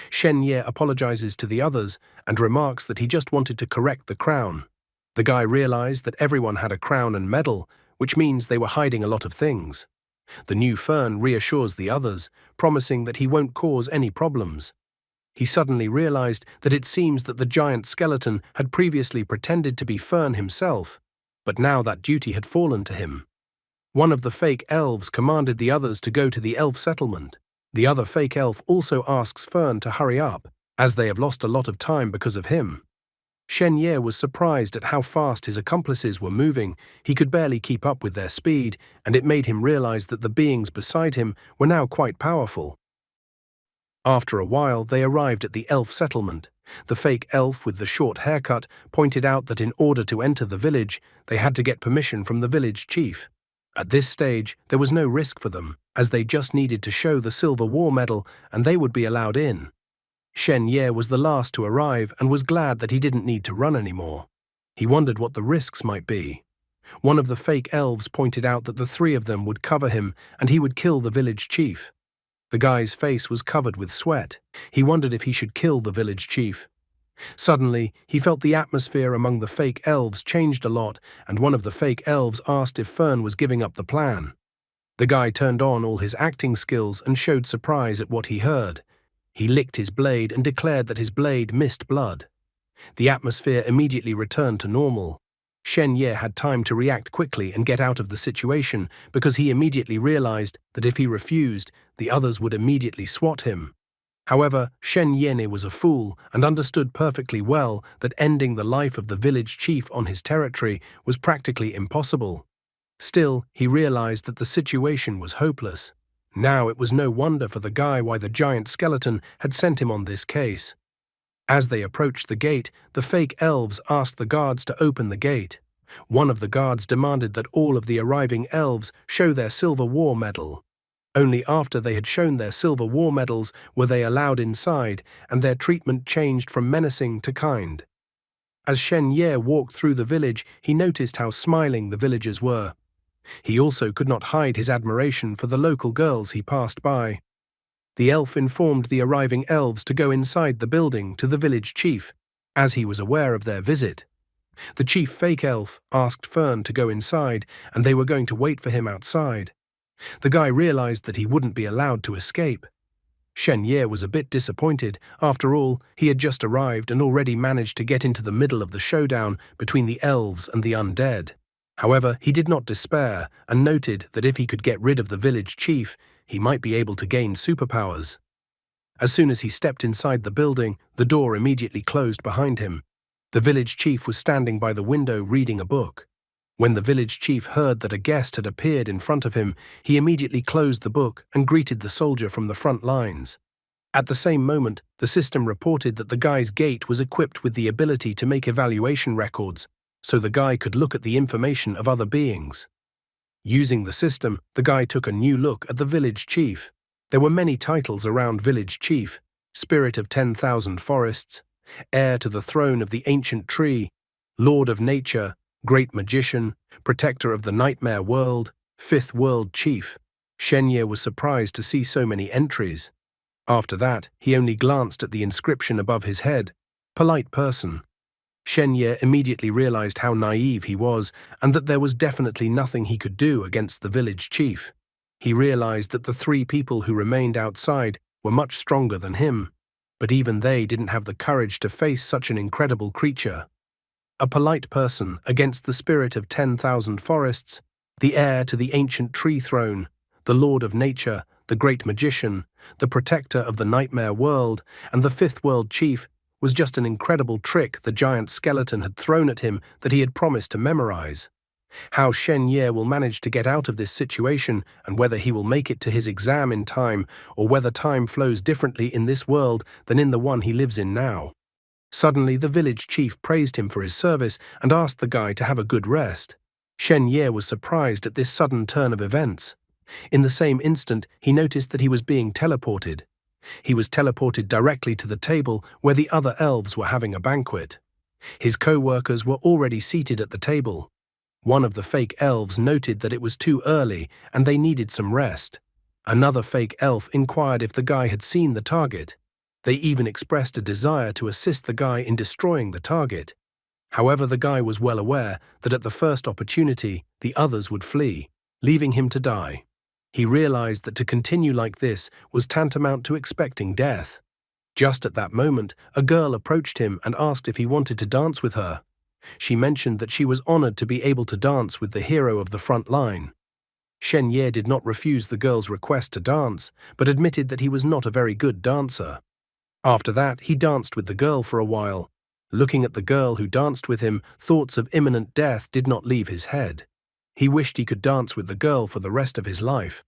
Shen Ye apologizes to the others and remarks that he just wanted to correct the crown. The guy realized that everyone had a crown and medal, which means they were hiding a lot of things. The new Fern reassures the others, promising that he won't cause any problems. He suddenly realized that it seems that the giant skeleton had previously pretended to be Fern himself, but now that duty had fallen to him. One of the fake elves commanded the others to go to the elf settlement. The other fake elf also asks Fern to hurry up, as they have lost a lot of time because of him. Shen Ye was surprised at how fast his accomplices were moving. He could barely keep up with their speed, and it made him realize that the beings beside him were now quite powerful. After a while, they arrived at the elf settlement. The fake elf with the short haircut pointed out that in order to enter the village, they had to get permission from the village chief. At this stage, there was no risk for them, as they just needed to show the silver war medal and they would be allowed in. Shen Ye was the last to arrive and was glad that he didn't need to run anymore. He wondered what the risks might be. One of the fake elves pointed out that the three of them would cover him and he would kill the village chief. The guy's face was covered with sweat. He wondered if he should kill the village chief. Suddenly, he felt the atmosphere among the fake elves changed a lot, and one of the fake elves asked if Fern was giving up the plan. The guy turned on all his acting skills and showed surprise at what he heard. He licked his blade and declared that his blade missed blood. The atmosphere immediately returned to normal. Shen Ye had time to react quickly and get out of the situation because he immediately realized that if he refused, the others would immediately swat him. However, Shen Yene was a fool and understood perfectly well that ending the life of the village chief on his territory was practically impossible. Still, he realized that the situation was hopeless. Now it was no wonder for the guy why the giant skeleton had sent him on this case. As they approached the gate, the fake elves asked the guards to open the gate. One of the guards demanded that all of the arriving elves show their silver war medal. Only after they had shown their silver war medals were they allowed inside, and their treatment changed from menacing to kind. As Shen Ye walked through the village, he noticed how smiling the villagers were. He also could not hide his admiration for the local girls he passed by. The elf informed the arriving elves to go inside the building to the village chief, as he was aware of their visit. The chief fake elf asked Fern to go inside, and they were going to wait for him outside. The guy realized that he wouldn't be allowed to escape. Shen Ye was a bit disappointed. After all, he had just arrived and already managed to get into the middle of the showdown between the elves and the undead. However, he did not despair and noted that if he could get rid of the village chief, he might be able to gain superpowers. As soon as he stepped inside the building, the door immediately closed behind him. The village chief was standing by the window reading a book. When the village chief heard that a guest had appeared in front of him, he immediately closed the book and greeted the soldier from the front lines. At the same moment, the system reported that the guy's gate was equipped with the ability to make evaluation records, so the guy could look at the information of other beings. Using the system, the guy took a new look at the village chief. There were many titles around village chief: Spirit of 10,000 Forests, Heir to the Throne of the Ancient Tree, Lord of Nature, Great Magician, Protector of the Nightmare World, Fifth World Chief. Shen Ye was surprised to see so many entries. After that, he only glanced at the inscription above his head: Polite Person. Shen Ye immediately realized how naive he was and that there was definitely nothing he could do against the village chief. He realized that the three people who remained outside were much stronger than him, but even they didn't have the courage to face such an incredible creature. A polite person against the spirit of 10,000 forests, the heir to the ancient tree throne, the Lord of Nature, the Great Magician, the Protector of the Nightmare World, and the Fifth World Chief was just an incredible trick the giant skeleton had thrown at him that he had promised to memorize. How Shen Ye will manage to get out of this situation, and whether he will make it to his exam in time, or whether time flows differently in this world than in the one he lives in now. Suddenly, the village chief praised him for his service and asked the guy to have a good rest. Shen Ye was surprised at this sudden turn of events. In the same instant, he noticed that he was being teleported. He was teleported directly to the table where the other elves were having a banquet. His co-workers were already seated at the table. One of the fake elves noted that it was too early and they needed some rest. Another fake elf inquired if the guy had seen the target. They even expressed a desire to assist the guy in destroying the target. However, the guy was well aware that at the first opportunity, the others would flee, leaving him to die. He realized that to continue like this was tantamount to expecting death. Just at that moment, a girl approached him and asked if he wanted to dance with her. She mentioned that she was honored to be able to dance with the hero of the front line. Shen Ye did not refuse the girl's request to dance, but admitted that he was not a very good dancer. After that, he danced with the girl for a while. Looking at the girl who danced with him, thoughts of imminent death did not leave his head. He wished he could dance with the girl for the rest of his life.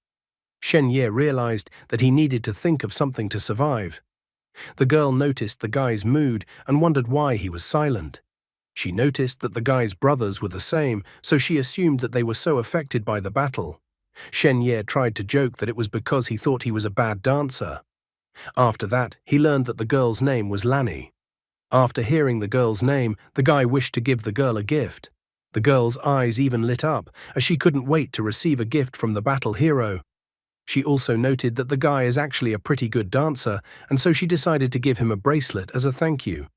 Shen Ye realized that he needed to think of something to survive. The girl noticed the guy's mood and wondered why he was silent. She noticed that the guy's brothers were the same, so she assumed that they were so affected by the battle. Shen Ye tried to joke that it was because he thought he was a bad dancer. After that, he learned that the girl's name was Lanny. After hearing the girl's name, the guy wished to give the girl a gift. The girl's eyes even lit up, as she couldn't wait to receive a gift from the battle hero. She also noted that the guy is actually a pretty good dancer, and so she decided to give him a bracelet as a thank you.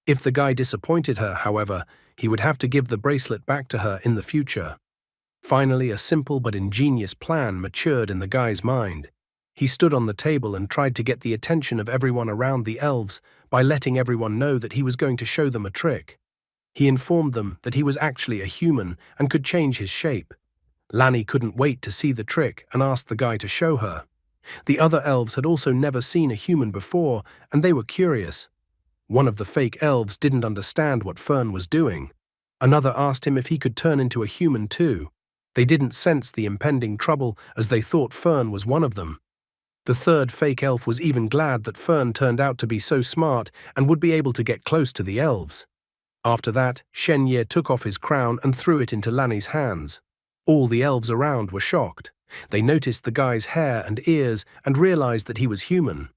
If the guy disappointed her, however, he would have to give the bracelet back to her in the future. Finally, a simple but ingenious plan matured in the guy's mind. He stood on the table and tried to get the attention of everyone around the elves by letting everyone know that he was going to show them a trick. He informed them that he was actually a human and could change his shape. Lanny couldn't wait to see the trick and asked the guy to show her. The other elves had also never seen a human before, and they were curious. One of the fake elves didn't understand what Fern was doing. Another asked him if he could turn into a human too. They didn't sense the impending trouble as they thought Fern was one of them. The third fake elf was even glad that Fern turned out to be so smart and would be able to get close to the elves. After that, Shen Ye took off his crown and threw it into Lanny's hands. All the elves around were shocked. They noticed the guy's hair and ears and realized that he was human.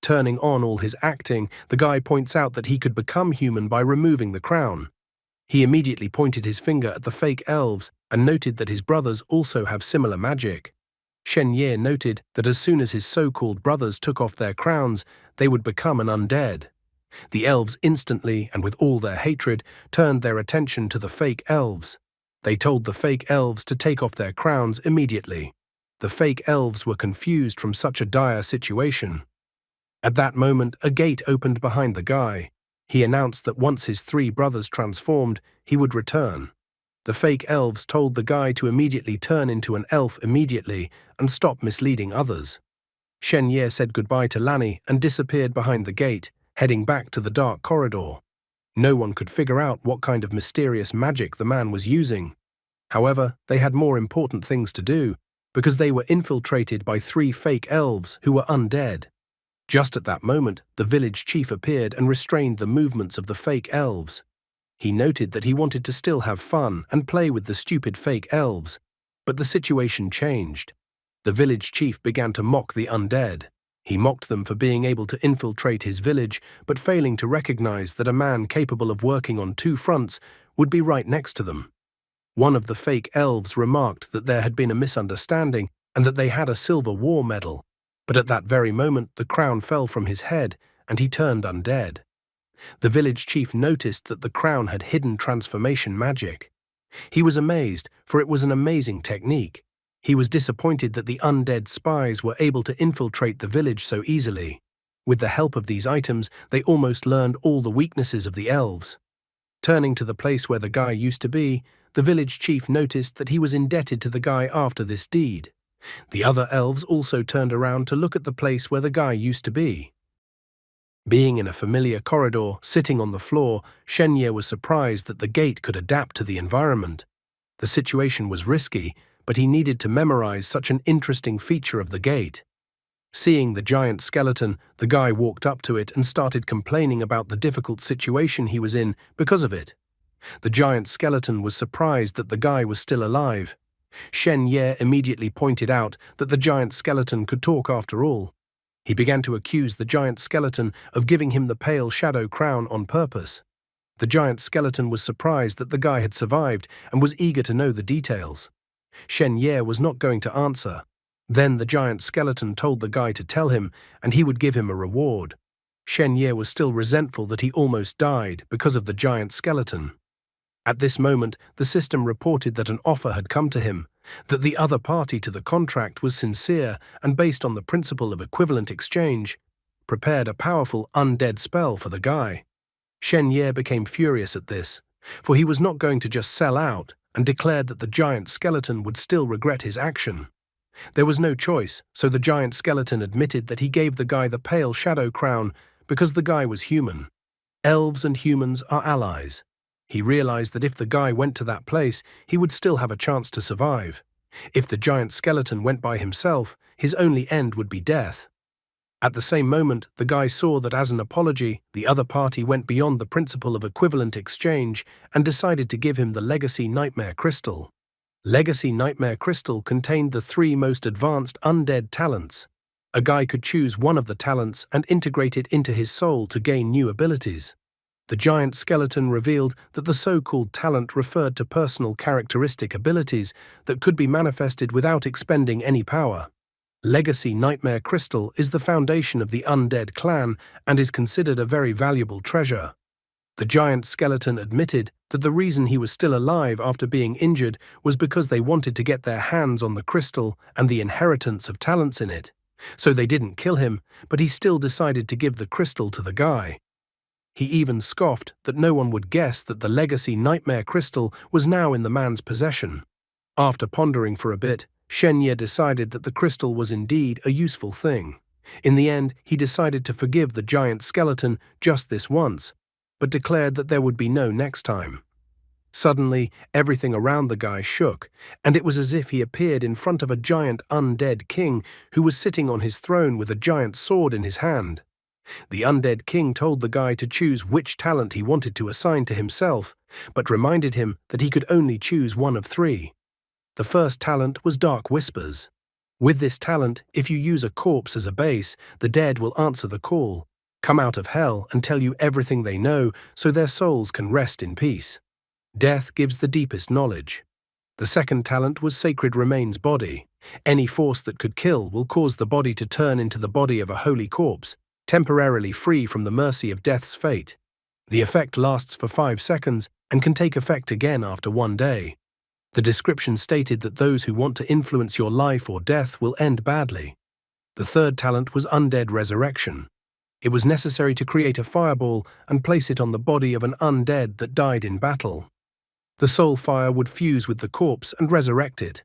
Turning on all his acting, the guy points out that he could become human by removing the crown. He immediately pointed his finger at the fake elves and noted that his brothers also have similar magic. Shen Ye noted that as soon as his so-called brothers took off their crowns, they would become an undead. The elves instantly, and with all their hatred, turned their attention to the fake elves. They told the fake elves to take off their crowns immediately. The fake elves were confused from such a dire situation. At that moment, a gate opened behind the guy. He announced that once his three brothers transformed, he would return. The fake elves told the guy to immediately turn into an elf immediately and stop misleading others. Shen Ye said goodbye to Lanny and disappeared behind the gate, heading back to the dark corridor. No one could figure out what kind of mysterious magic the man was using. However, they had more important things to do, because they were infiltrated by three fake elves who were undead. Just at that moment, the village chief appeared and restrained the movements of the fake elves. He noted that he wanted to still have fun and play with the stupid fake elves, but the situation changed. The village chief began to mock the undead. He mocked them for being able to infiltrate his village, but failing to recognize that a man capable of working on two fronts would be right next to them. One of the fake elves remarked that there had been a misunderstanding and that they had a silver war medal, but at that very moment the crown fell from his head and he turned undead. The village chief noticed that the crown had hidden transformation magic. He was amazed, for it was an amazing technique. He was disappointed that the undead spies were able to infiltrate the village so easily. With the help of these items, they almost learned all the weaknesses of the elves. Turning to the place where the guy used to be, the village chief noticed that he was indebted to the guy after this deed. The other elves also turned around to look at the place where the guy used to be. Being in a familiar corridor, sitting on the floor, Shen Ye was surprised that the gate could adapt to the environment. The situation was risky, but he needed to memorize such an interesting feature of the gate. Seeing the giant skeleton, the guy walked up to it and started complaining about the difficult situation he was in because of it. The giant skeleton was surprised that the guy was still alive. Shen Ye immediately pointed out that the giant skeleton could talk after all. He began to accuse the giant skeleton of giving him the pale shadow crown on purpose. The giant skeleton was surprised that the guy had survived and was eager to know the details. Shen Ye was not going to answer. Then the giant skeleton told the guy to tell him, and he would give him a reward. Shen Ye was still resentful that he almost died because of the giant skeleton. At this moment, the system reported that an offer had come to him, that the other party to the contract was sincere and based on the principle of equivalent exchange, prepared a powerful undead spell for the guy. Shen Ye became furious at this, for he was not going to just sell out, and declared that the giant skeleton would still regret his action. There was no choice, so the giant skeleton admitted that he gave the guy the pale shadow crown because the guy was human. Elves and humans are allies. He realized that if the guy went to that place, he would still have a chance to survive. If the giant skeleton went by himself, his only end would be death. At the same moment, the guy saw that as an apology, the other party went beyond the principle of equivalent exchange and decided to give him the Legacy Nightmare Crystal. Legacy Nightmare Crystal contained the three most advanced undead talents. A guy could choose one of the talents and integrate it into his soul to gain new abilities. The giant skeleton revealed that the so-called talent referred to personal characteristic abilities that could be manifested without expending any power. Legacy Nightmare Crystal is the foundation of the undead clan and is considered a very valuable treasure. The giant skeleton admitted that the reason he was still alive after being injured was because they wanted to get their hands on the crystal and the inheritance of talents in it. So they didn't kill him, but he still decided to give the crystal to the guy. He even scoffed that no one would guess that the legacy nightmare crystal was now in the man's possession. After pondering for a bit, Shen Ye decided that the crystal was indeed a useful thing. In the end, he decided to forgive the giant skeleton just this once, but declared that there would be no next time. Suddenly, everything around the guy shook, and it was as if he appeared in front of a giant undead king who was sitting on his throne with a giant sword in his hand. The undead king told the guy to choose which talent he wanted to assign to himself, but reminded him that he could only choose one of three. The first talent was Dark Whispers. With this talent, if you use a corpse as a base, the dead will answer the call, come out of hell and tell you everything they know so their souls can rest in peace. Death gives the deepest knowledge. The second talent was Sacred Remains Body. Any force that could kill will cause the body to turn into the body of a holy corpse, temporarily free from the mercy of death's fate. The effect lasts for 5 seconds and can take effect again after 1 day. The description stated that those who want to influence your life or death will end badly. The third talent was Undead Resurrection. It was necessary to create a fireball and place it on the body of an undead that died in battle. The soul fire would fuse with the corpse and resurrect it.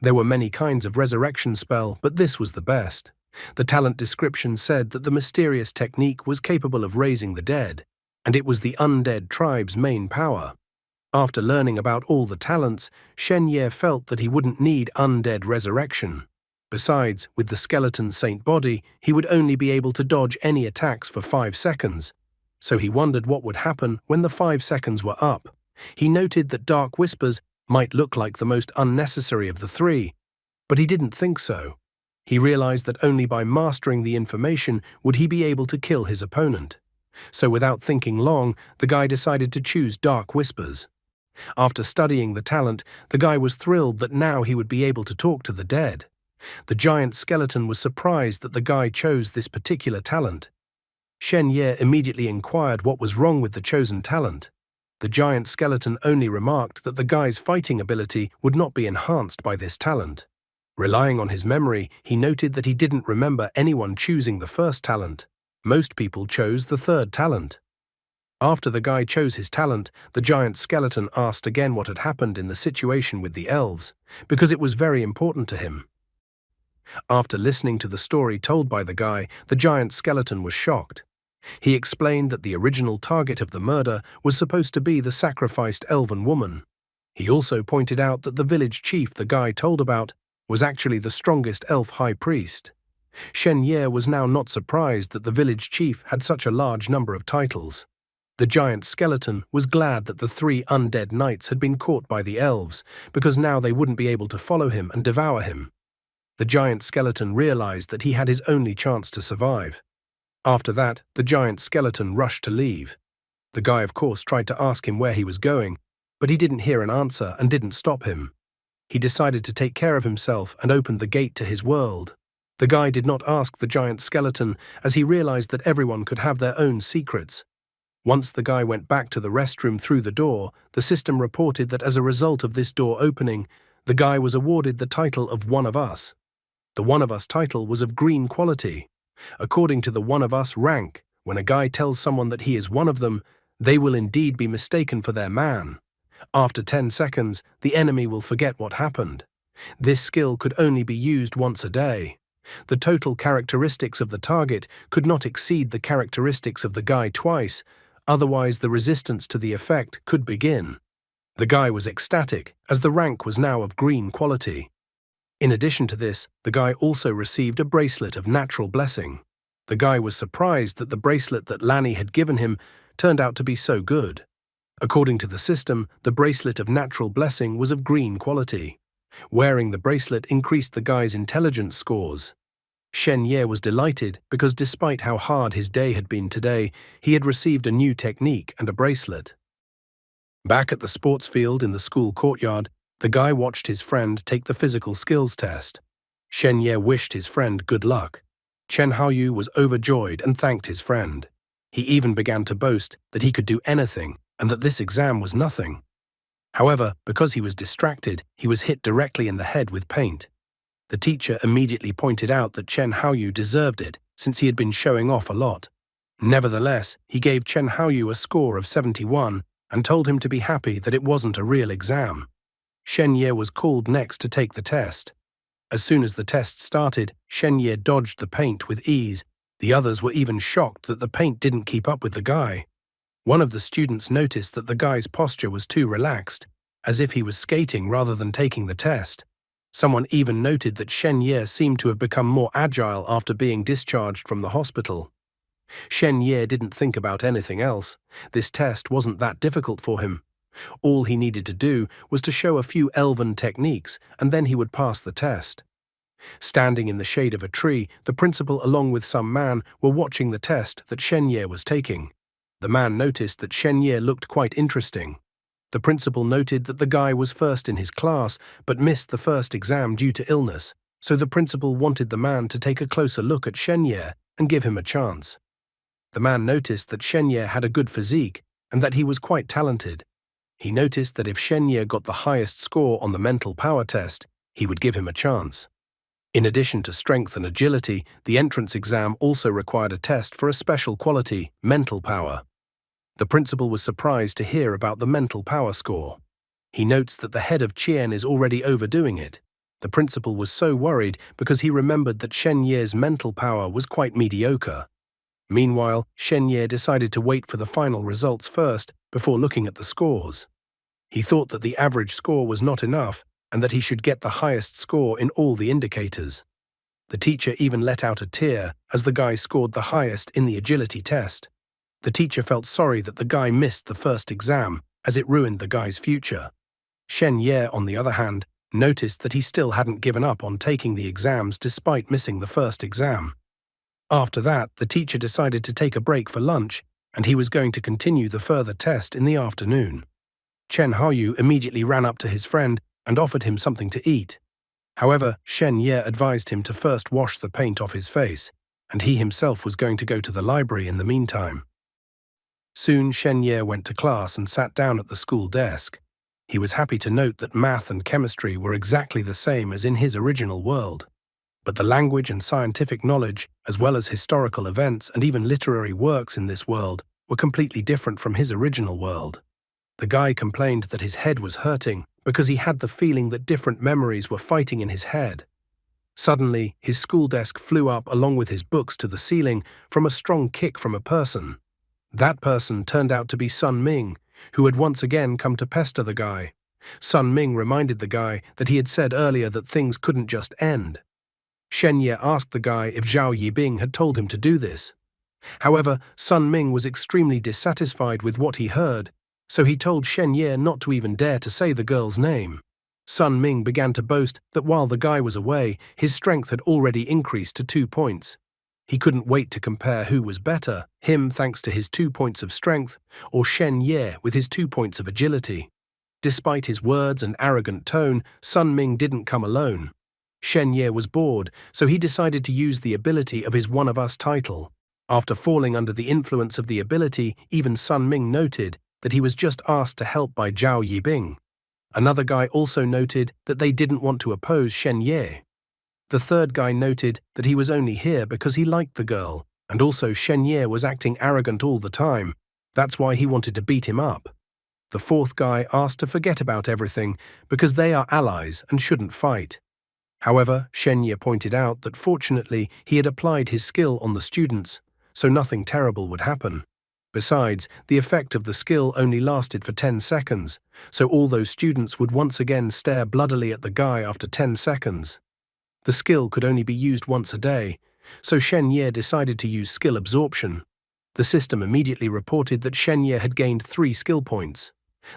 There were many kinds of resurrection spell, but this was the best. The talent description said that the mysterious technique was capable of raising the dead, and it was the undead tribe's main power. After learning about all the talents, Shen Ye felt that he wouldn't need undead resurrection. Besides, with the skeleton saint body, he would only be able to dodge any attacks for 5 seconds. So he wondered what would happen when the 5 seconds were up. He noted that Dark Whispers might look like the most unnecessary of the three, but he didn't think so. He realized that only by mastering the information would he be able to kill his opponent. So without thinking long, the guy decided to choose Dark Whispers. After studying the talent, the guy was thrilled that now he would be able to talk to the dead. The giant skeleton was surprised that the guy chose this particular talent. Shen Ye immediately inquired what was wrong with the chosen talent. The giant skeleton only remarked that the guy's fighting ability would not be enhanced by this talent. Relying on his memory, he noted that he didn't remember anyone choosing the first talent. Most people chose the third talent. After the guy chose his talent, the giant skeleton asked again what had happened in the situation with the elves, because it was very important to him. After listening to the story told by the guy, the giant skeleton was shocked. He explained that the original target of the murder was supposed to be the sacrificed elven woman. He also pointed out that the village chief the guy told about was actually the strongest elf high priest. Shen Ye was now not surprised that the village chief had such a large number of titles. The giant skeleton was glad that the 3 undead knights had been caught by the elves, because now they wouldn't be able to follow him and devour him. The giant skeleton realized that he had his only chance to survive. After that, the giant skeleton rushed to leave. The guy, of course, tried to ask him where he was going, but he didn't hear an answer and didn't stop him. He decided to take care of himself and opened the gate to his world. The guy did not ask the giant skeleton, as he realized that everyone could have their own secrets. Once the guy went back to the restroom through the door, the system reported that as a result of this door opening, the guy was awarded the title of One of Us. The One of Us title was of green quality. According to the One of Us rank, when a guy tells someone that he is one of them, they will indeed be mistaken for their man. After 10 seconds, the enemy will forget what happened. This skill could only be used once a day. The total characteristics of the target could not exceed the characteristics of the guy twice, otherwise the resistance to the effect could begin. The guy was ecstatic, as the rank was now of green quality. In addition to this, the guy also received a bracelet of natural blessing. The guy was surprised that the bracelet that Lanny had given him turned out to be so good. According to the system, the bracelet of natural blessing was of green quality. Wearing the bracelet increased the guy's intelligence scores. Shen Ye was delighted because despite how hard his day had been today, he had received a new technique and a bracelet. Back at the sports field in the school courtyard, the guy watched his friend take the physical skills test. Shen Ye wished his friend good luck. Chen Haoyu was overjoyed and thanked his friend. He even began to boast that he could do anything, and that this exam was nothing. However, because he was distracted, he was hit directly in the head with paint. The teacher immediately pointed out that Chen Haoyu deserved it, since he had been showing off a lot. Nevertheless, he gave Chen Haoyu a score of 71 and told him to be happy that it wasn't a real exam. Shen Ye was called next to take the test. As soon as the test started, Shen Ye dodged the paint with ease. The others were even shocked that the paint didn't keep up with the guy. One of the students noticed that the guy's posture was too relaxed, as if he was skating rather than taking the test. Someone even noted that Shen Ye seemed to have become more agile after being discharged from the hospital. Shen Ye didn't think about anything else. This test wasn't that difficult for him. All he needed to do was to show a few elven techniques, and then he would pass the test. Standing in the shade of a tree, the principal along with some man were watching the test that Shen Ye was taking. The man noticed that Shen Ye looked quite interesting. The principal noted that the guy was first in his class but missed the first exam due to illness, so the principal wanted the man to take a closer look at Shen Ye and give him a chance. The man noticed that Shen Ye had a good physique and that he was quite talented. He noticed that if Shen Ye got the highest score on the mental power test, he would give him a chance. In addition to strength and agility, the entrance exam also required a test for a special quality, mental power. The principal was surprised to hear about the mental power score. He notes that the head of Qian is already overdoing it. The principal was so worried because he remembered that Shen Ye's mental power was quite mediocre. Meanwhile, Shen Ye decided to wait for the final results first before looking at the scores. He thought that the average score was not enough and that he should get the highest score in all the indicators. The teacher even let out a tear as the guy scored the highest in the agility test. The teacher felt sorry that the guy missed the first exam, as it ruined the guy's future. Shen Ye, on the other hand, noticed that he still hadn't given up on taking the exams despite missing the first exam. After that, the teacher decided to take a break for lunch, and he was going to continue the further test in the afternoon. Chen Haoyu immediately ran up to his friend and offered him something to eat. However, Shen Ye advised him to first wash the paint off his face, and he himself was going to go to the library in the meantime. Soon Shen Ye went to class and sat down at the school desk. He was happy to note that math and chemistry were exactly the same as in his original world. But the language and scientific knowledge, as well as historical events and even literary works in this world, were completely different from his original world. The guy complained that his head was hurting because he had the feeling that different memories were fighting in his head. Suddenly, his school desk flew up along with his books to the ceiling from a strong kick from a person. That person turned out to be Sun Ming, who had once again come to pester the guy. Sun Ming reminded the guy that he had said earlier that things couldn't just end. Shen Ye asked the guy if Zhao Yibing had told him to do this. However, Sun Ming was extremely dissatisfied with what he heard, so he told Shen Ye not to even dare to say the girl's name. Sun Ming began to boast that while the guy was away, his strength had already increased to 2 points. He couldn't wait to compare who was better, him thanks to his 2 points of strength, or Shen Ye with his 2 points of agility. Despite his words and arrogant tone, Sun Ming didn't come alone. Shen Ye was bored, so he decided to use the ability of his One of Us title. After falling under the influence of the ability, even Sun Ming noted that he was just asked to help by Zhao Yibing. Another guy also noted that they didn't want to oppose Shen Ye. The third guy noted that he was only here because he liked the girl, and also Shen Ye was acting arrogant all the time. That's why he wanted to beat him up. The fourth guy asked to forget about everything because they are allies and shouldn't fight. However, Shen Ye pointed out that fortunately he had applied his skill on the students, so nothing terrible would happen. Besides, the effect of the skill only lasted for 10 seconds, so all those students would once again stare bloodily at the guy after 10 seconds. The skill could only be used once a day, so Shen Ye decided to use skill absorption. The system immediately reported that Shen Ye had gained 3 skill points.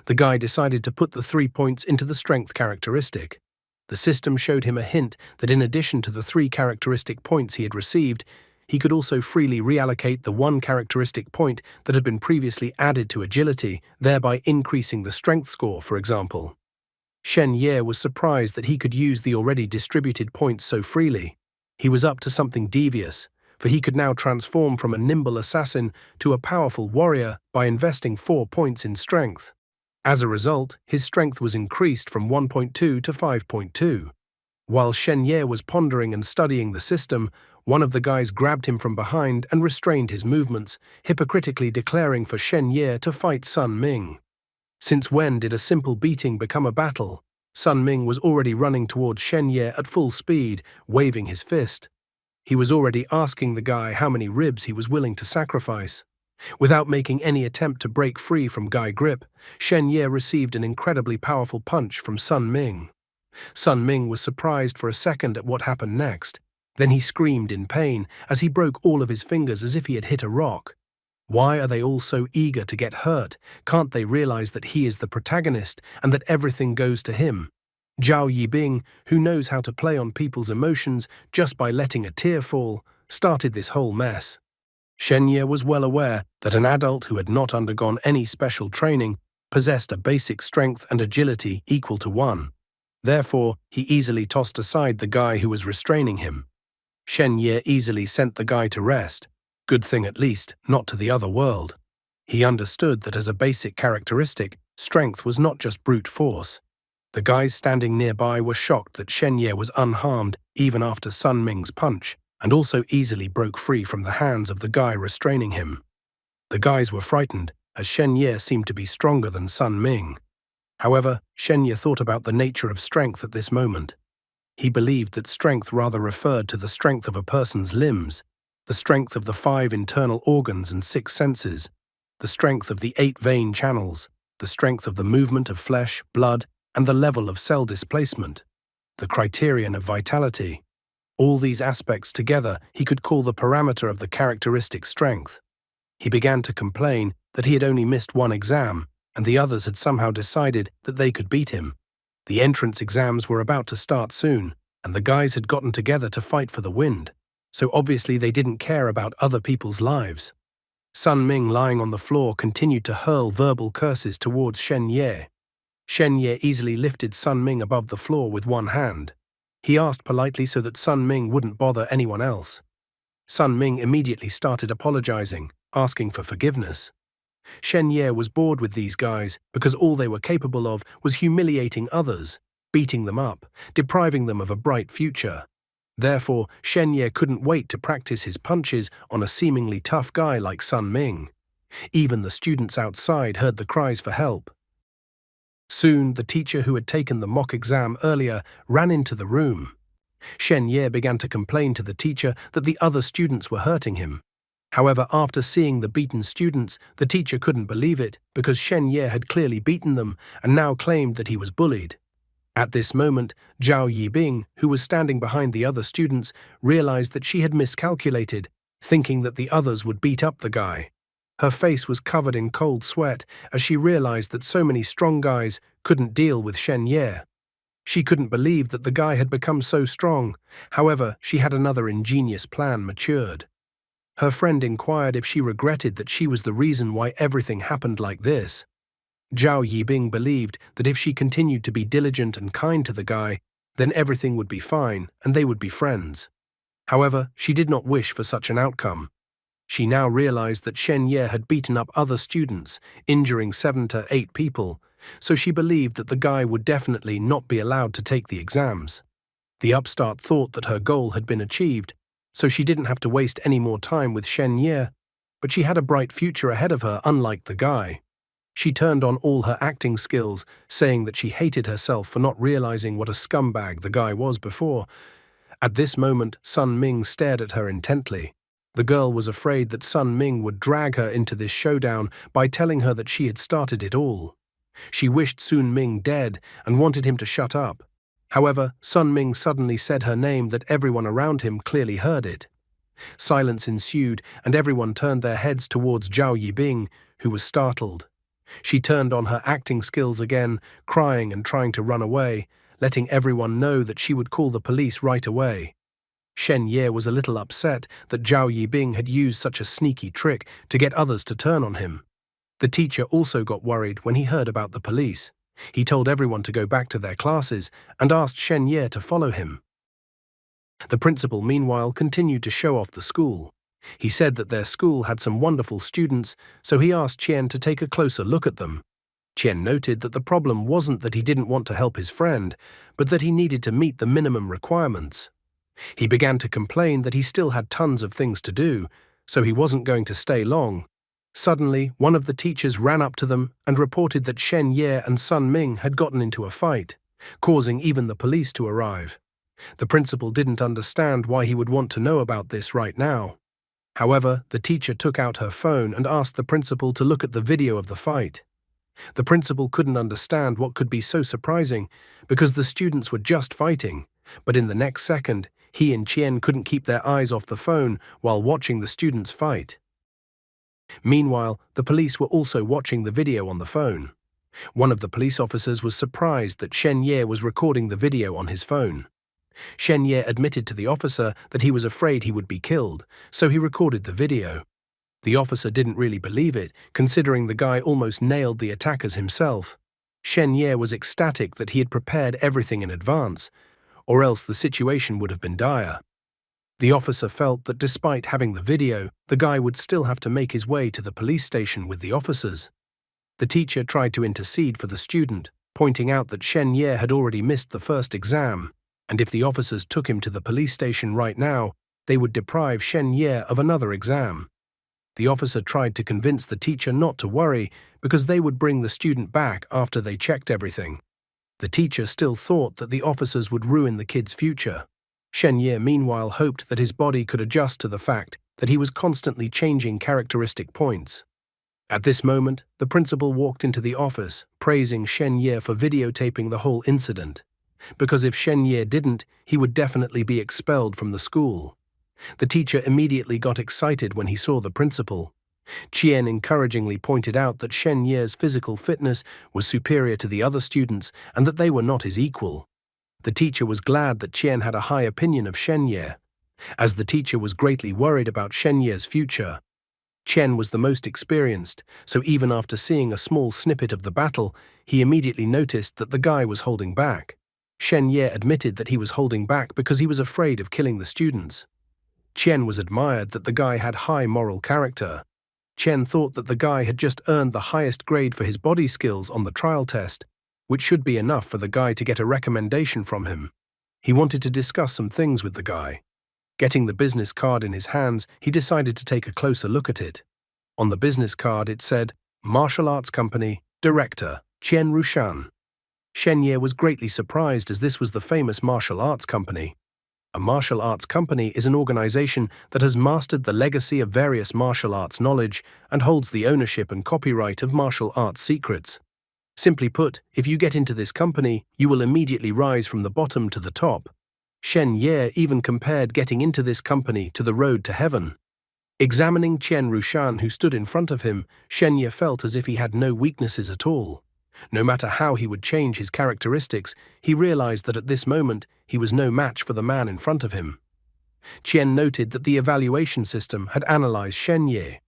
The guy decided to put the 3 points into the strength characteristic. The system showed him a hint that in addition to the 3 characteristic points he had received, he could also freely reallocate the 1 characteristic point that had been previously added to agility, thereby increasing the strength score, for example. Shen Ye was surprised that he could use the already distributed points so freely. He was up to something devious, for he could now transform from a nimble assassin to a powerful warrior by investing 4 points in strength. As a result, his strength was increased from 1.2 to 5.2. While Shen Ye was pondering and studying the system, one of the guys grabbed him from behind and restrained his movements, hypocritically declaring for Shen Ye to fight Sun Ming. Since when did a simple beating become a battle? Sun Ming was already running towards Shen Ye at full speed, waving his fist. He was already asking the guy how many ribs he was willing to sacrifice. Without making any attempt to break free from Guy grip, Shen Ye received an incredibly powerful punch from Sun Ming. Sun Ming was surprised for a second at what happened next. Then he screamed in pain as he broke all of his fingers as if he had hit a rock. Why are they all so eager to get hurt? Can't they realize that he is the protagonist and that everything goes to him? Zhao Yibing, who knows how to play on people's emotions just by letting a tear fall, started this whole mess. Shen Ye was well aware that an adult who had not undergone any special training possessed a basic strength and agility equal to 1. Therefore, he easily tossed aside the guy who was restraining him. Shen Ye easily sent the guy to rest. Good thing at least, not to the other world. He understood that as a basic characteristic, strength was not just brute force. The guys standing nearby were shocked that Shen Ye was unharmed even after Sun Ming's punch, and also easily broke free from the hands of the guy restraining him. The guys were frightened, as Shen Ye seemed to be stronger than Sun Ming. However, Shen Ye thought about the nature of strength at this moment. He believed that strength rather referred to the strength of a person's limbs, the strength of the 5 internal organs and 6 senses, the strength of the 8 vein channels, the strength of the movement of flesh, blood, and the level of cell displacement, the criterion of vitality. All these aspects together he could call the parameter of the characteristic strength. He began to complain that he had only missed 1 exam, and the others had somehow decided that they could beat him. The entrance exams were about to start soon, and the guys had gotten together to fight for the wind, so obviously they didn't care about other people's lives. Sun Ming, lying on the floor, continued to hurl verbal curses towards Shen Ye. Shen Ye easily lifted Sun Ming above the floor with 1 hand. He asked politely so that Sun Ming wouldn't bother anyone else. Sun Ming immediately started apologizing, asking for forgiveness. Shen Ye was bored with these guys because all they were capable of was humiliating others, beating them up, depriving them of a bright future. Therefore, Shen Ye couldn't wait to practice his punches on a seemingly tough guy like Sun Ming. Even the students outside heard the cries for help. Soon, the teacher who had taken the mock exam earlier ran into the room. Shen Ye began to complain to the teacher that the other students were hurting him. However, after seeing the beaten students, the teacher couldn't believe it because Shen Ye had clearly beaten them and now claimed that he was bullied. At this moment, Zhao Yibing, who was standing behind the other students, realized that she had miscalculated, thinking that the others would beat up the guy. Her face was covered in cold sweat as she realized that so many strong guys couldn't deal with Shen Ye. She couldn't believe that the guy had become so strong. However, she had another ingenious plan matured. Her friend inquired if she regretted that she was the reason why everything happened like this. Zhao Yibing believed that if she continued to be diligent and kind to the guy, then everything would be fine and they would be friends. However, she did not wish for such an outcome. She now realized that Shen Ye had beaten up other students, injuring 7 to 8 people, so she believed that the guy would definitely not be allowed to take the exams. The upstart thought that her goal had been achieved, so she didn't have to waste any more time with Shen Ye, but she had a bright future ahead of her, unlike the guy. She turned on all her acting skills, saying that she hated herself for not realizing what a scumbag the guy was before. At this moment, Sun Ming stared at her intently. The girl was afraid that Sun Ming would drag her into this showdown by telling her that she had started it all. She wished Sun Ming dead and wanted him to shut up. However, Sun Ming suddenly said her name that everyone around him clearly heard it. Silence ensued, and everyone turned their heads towards Zhao Yibing, who was startled. She turned on her acting skills again, crying and trying to run away, letting everyone know that she would call the police right away. Shen Ye was a little upset that Zhao Yibing had used such a sneaky trick to get others to turn on him. The teacher also got worried when he heard about the police. He told everyone to go back to their classes and asked Shen Ye to follow him. The principal, meanwhile, continued to show off the school. He said that their school had some wonderful students, so he asked Chien to take a closer look at them. Chien noted that the problem wasn't that he didn't want to help his friend, but that he needed to meet the minimum requirements. He began to complain that he still had tons of things to do, so he wasn't going to stay long. Suddenly, one of the teachers ran up to them and reported that Shen Ye and Sun Ming had gotten into a fight, causing even the police to arrive. The principal didn't understand why he would want to know about this right now. However, the teacher took out her phone and asked the principal to look at the video of the fight. The principal couldn't understand what could be so surprising because the students were just fighting, but in the next second, he and Chien couldn't keep their eyes off the phone while watching the students fight. Meanwhile, the police were also watching the video on the phone. One of the police officers was surprised that Shen Ye was recording the video on his phone. Shen Ye admitted to the officer that he was afraid he would be killed, so he recorded the video. The officer didn't really believe it, considering the guy almost nailed the attackers himself. Shen Ye was ecstatic that he had prepared everything in advance, or else the situation would have been dire. The officer felt that despite having the video, the guy would still have to make his way to the police station with the officers. The teacher tried to intercede for the student, pointing out that Shen Ye had already missed the first exam, and if the officers took him to the police station right now, they would deprive Shen Ye of another exam. The officer tried to convince the teacher not to worry because they would bring the student back after they checked everything. The teacher still thought that the officers would ruin the kid's future. Shen Ye meanwhile hoped that his body could adjust to the fact that he was constantly changing characteristic points. At this moment, the principal walked into the office, praising Shen Ye for videotaping the whole incident. Because if Shen Ye didn't, he would definitely be expelled from the school. The teacher immediately got excited when he saw the principal. Chien encouragingly pointed out that Shen Ye's physical fitness was superior to the other students and that they were not his equal. The teacher was glad that Chien had a high opinion of Shen Ye, as the teacher was greatly worried about Shen Ye's future. Chen was the most experienced, so even after seeing a small snippet of the battle, he immediately noticed that the guy was holding back. Shen Ye admitted that he was holding back because he was afraid of killing the students. Chen was admired that the guy had high moral character. Chen thought that the guy had just earned the highest grade for his body skills on the trial test, which should be enough for the guy to get a recommendation from him. He wanted to discuss some things with the guy. Getting the business card in his hands, he decided to take a closer look at it. On the business card it said, Martial Arts Company, Director, Chen Rushan. Shen Ye was greatly surprised as this was the famous martial arts company. A martial arts company is an organization that has mastered the legacy of various martial arts knowledge and holds the ownership and copyright of martial arts secrets. Simply put, if you get into this company, you will immediately rise from the bottom to the top. Shen Ye even compared getting into this company to the road to heaven. Examining Chen Rushan, who stood in front of him, Shen Ye felt as if he had no weaknesses at all. No matter how he would change his characteristics, he realized that at this moment he was no match for the man in front of him. Chen noted that the evaluation system had analyzed Shen Ye,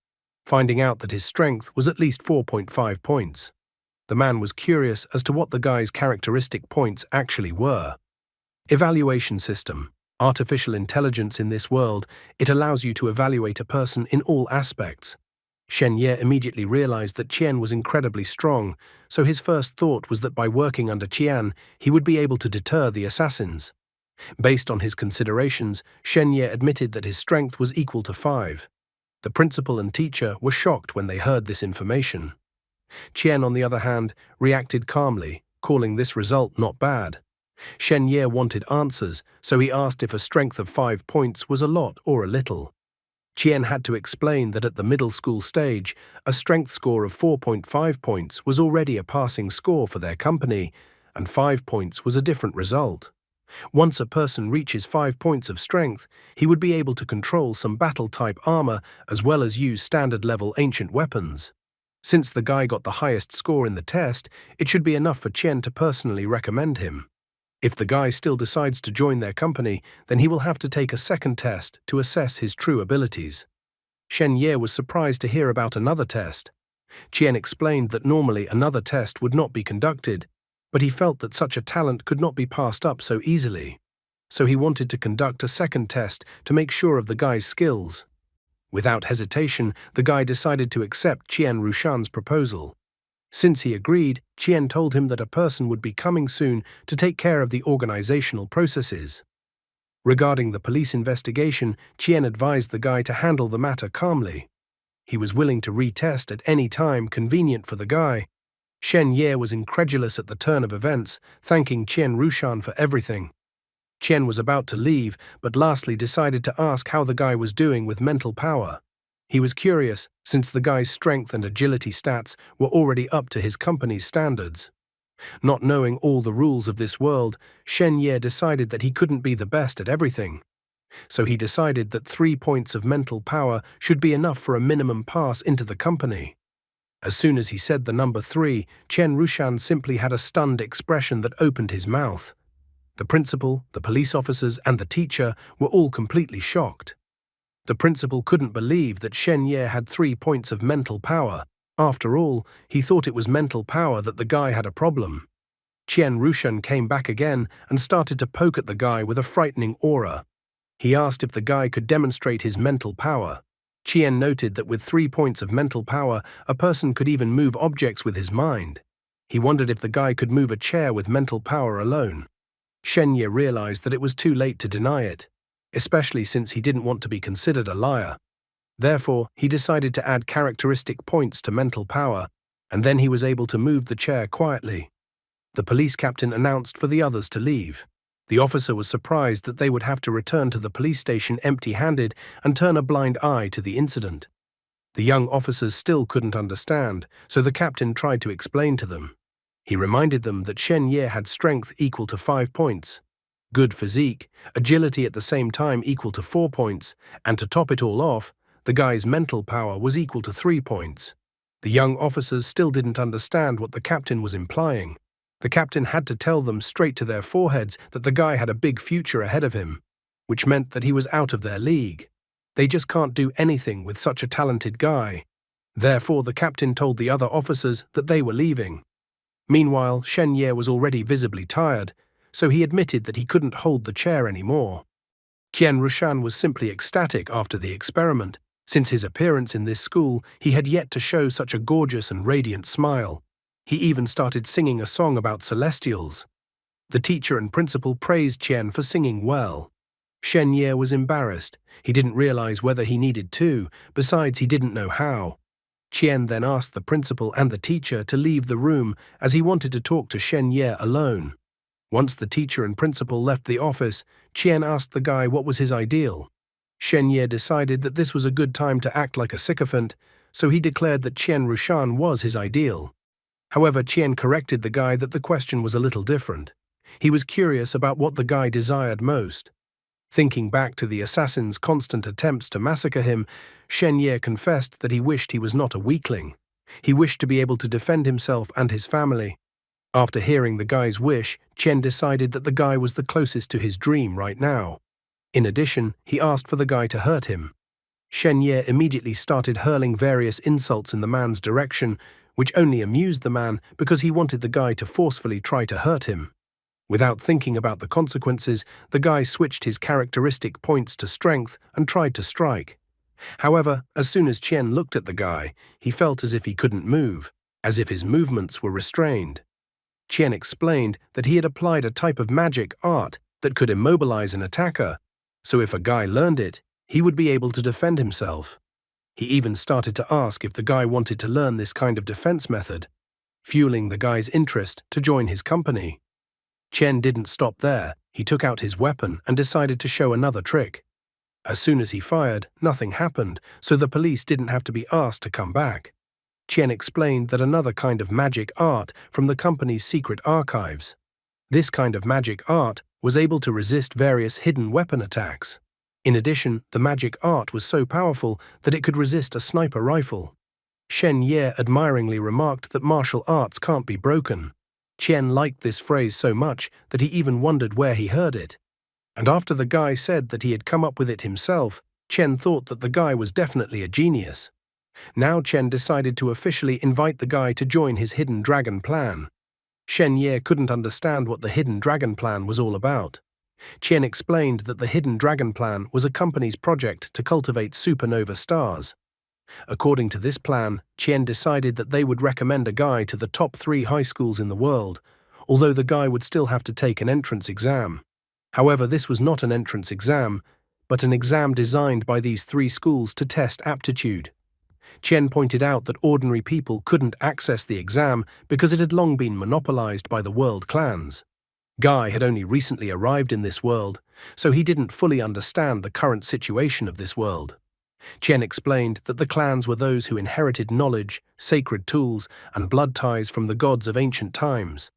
finding out that his strength was at least 4.5 points. The man was curious as to what the guy's characteristic points actually were. Evaluation system. Artificial intelligence in this world, it allows you to evaluate a person in all aspects. Shen Ye immediately realized that Qian was incredibly strong, so his first thought was that by working under Qian, he would be able to deter the assassins. Based on his considerations, Shen Ye admitted that his strength was equal to 5. The principal and teacher were shocked when they heard this information. Qian, on the other hand, reacted calmly, calling this result not bad. Shen Ye wanted answers, so he asked if a strength of 5 points was a lot or a little. Qian had to explain that at the middle school stage, a strength score of 4.5 points was already a passing score for their company, and 5 points was a different result. Once a person reaches 5 points of strength, he would be able to control some battle-type armor as well as use standard-level ancient weapons. Since the guy got the highest score in the test, it should be enough for Qian to personally recommend him. If the guy still decides to join their company, then he will have to take a second test to assess his true abilities. Shen Ye was surprised to hear about another test. Qian explained that normally another test would not be conducted, but he felt that such a talent could not be passed up so easily. so he wanted to conduct a second test to make sure of the guy's skills. Without hesitation, the guy decided to accept Qian Rushan's proposal. Since he agreed, Qian told him that a person would be coming soon to take care of the organizational processes. Regarding the police investigation, Qian advised the guy to handle the matter calmly. He was willing to retest at any time convenient for the guy. Shen Ye was incredulous at the turn of events, thanking Qian Rushan for everything. Qian was about to leave, but lastly decided to ask how the guy was doing with mental power. He was curious, since the guy's strength and agility stats were already up to his company's standards. Not knowing all the rules of this world, Shen Ye decided that he couldn't be the best at everything. So he decided that 3 points of mental power should be enough for a minimum pass into the company. As soon as he said the number 3, Qian Rushan simply had a stunned expression that opened his mouth. The principal, the police officers, and the teacher were all completely shocked. The principal couldn't believe that Shen Ye had 3 points of mental power. After all, he thought it was mental power that the guy had a problem. Qian Rushan came back again and started to poke at the guy with a frightening aura. He asked if the guy could demonstrate his mental power. Qian noted that with 3 points of mental power, a person could even move objects with his mind. He wondered if the guy could move a chair with mental power alone. Shen Ye realized that it was too late to deny it, especially since he didn't want to be considered a liar. Therefore, he decided to add characteristic points to mental power, and then he was able to move the chair quietly. The police captain announced for the others to leave. The officer was surprised that they would have to return to the police station empty-handed and turn a blind eye to the incident. The young officers still couldn't understand, so the captain tried to explain to them. He reminded them that Shen Ye had strength equal to 5 points, good physique, agility at the same time equal to 4 points, and to top it all off, the guy's mental power was equal to 3 points. The young officers still didn't understand what the captain was implying. The captain had to tell them straight to their foreheads that the guy had a big future ahead of him, which meant that he was out of their league. They just can't do anything with such a talented guy. Therefore, the captain told the other officers that they were leaving. Meanwhile, Shen Ye was already visibly tired, so he admitted that he couldn't hold the chair anymore. Qian Rushan was simply ecstatic after the experiment. Since his appearance in this school, he had yet to show such a gorgeous and radiant smile. He even started singing a song about celestials. The teacher and principal praised Qian for singing well. Shen Ye was embarrassed. He didn't realize whether he needed to, besides he didn't know how. Qian then asked the principal and the teacher to leave the room as he wanted to talk to Shen Ye alone. Once the teacher and principal left the office, Qian asked the guy what was his ideal. Shen Ye decided that this was a good time to act like a sycophant, so he declared that Qian Rushan was his ideal. However, Qian corrected the guy that the question was a little different. He was curious about what the guy desired most. Thinking back to the assassin's constant attempts to massacre him, Shen Ye confessed that he wished he was not a weakling. He wished to be able to defend himself and his family. After hearing the guy's wish, Qian decided that the guy was the closest to his dream right now. In addition, he asked for the guy to hurt him. Shen Ye immediately started hurling various insults in the man's direction, which only amused the man because he wanted the guy to forcefully try to hurt him. Without thinking about the consequences, the guy switched his characteristic points to strength and tried to strike. However, as soon as Qian looked at the guy, he felt as if he couldn't move, as if his movements were restrained. Qian explained that he had applied a type of magic art that could immobilize an attacker, so if a guy learned it, he would be able to defend himself. He even started to ask if the guy wanted to learn this kind of defense method, fueling the guy's interest to join his company. Qian didn't stop there. He took out his weapon and decided to show another trick. As soon as he fired, nothing happened, so the police didn't have to be asked to come back. Qian explained that another kind of magic art from the company's secret archives. This kind of magic art was able to resist various hidden weapon attacks. In addition, the magic art was so powerful that it could resist a sniper rifle. Shen Ye admiringly remarked that martial arts can't be broken. Qian liked this phrase so much that he even wondered where he heard it. And after the guy said that he had come up with it himself, Qian thought that the guy was definitely a genius. Now Qian decided to officially invite the guy to join his hidden dragon plan. Shen Ye couldn't understand what the hidden dragon plan was all about. Qian explained that the Hidden Dragon Plan was a company's project to cultivate supernova stars. According to this plan, Qian decided that they would recommend a guy to the top 3 high schools in the world, although the guy would still have to take an entrance exam. However, this was not an entrance exam, but an exam designed by these 3 schools to test aptitude. Qian pointed out that ordinary people couldn't access the exam because it had long been monopolized by the world clans. Guy had only recently arrived in this world, so he didn't fully understand the current situation of this world. Qian explained that the clans were those who inherited knowledge, sacred tools, and blood ties from the gods of ancient times.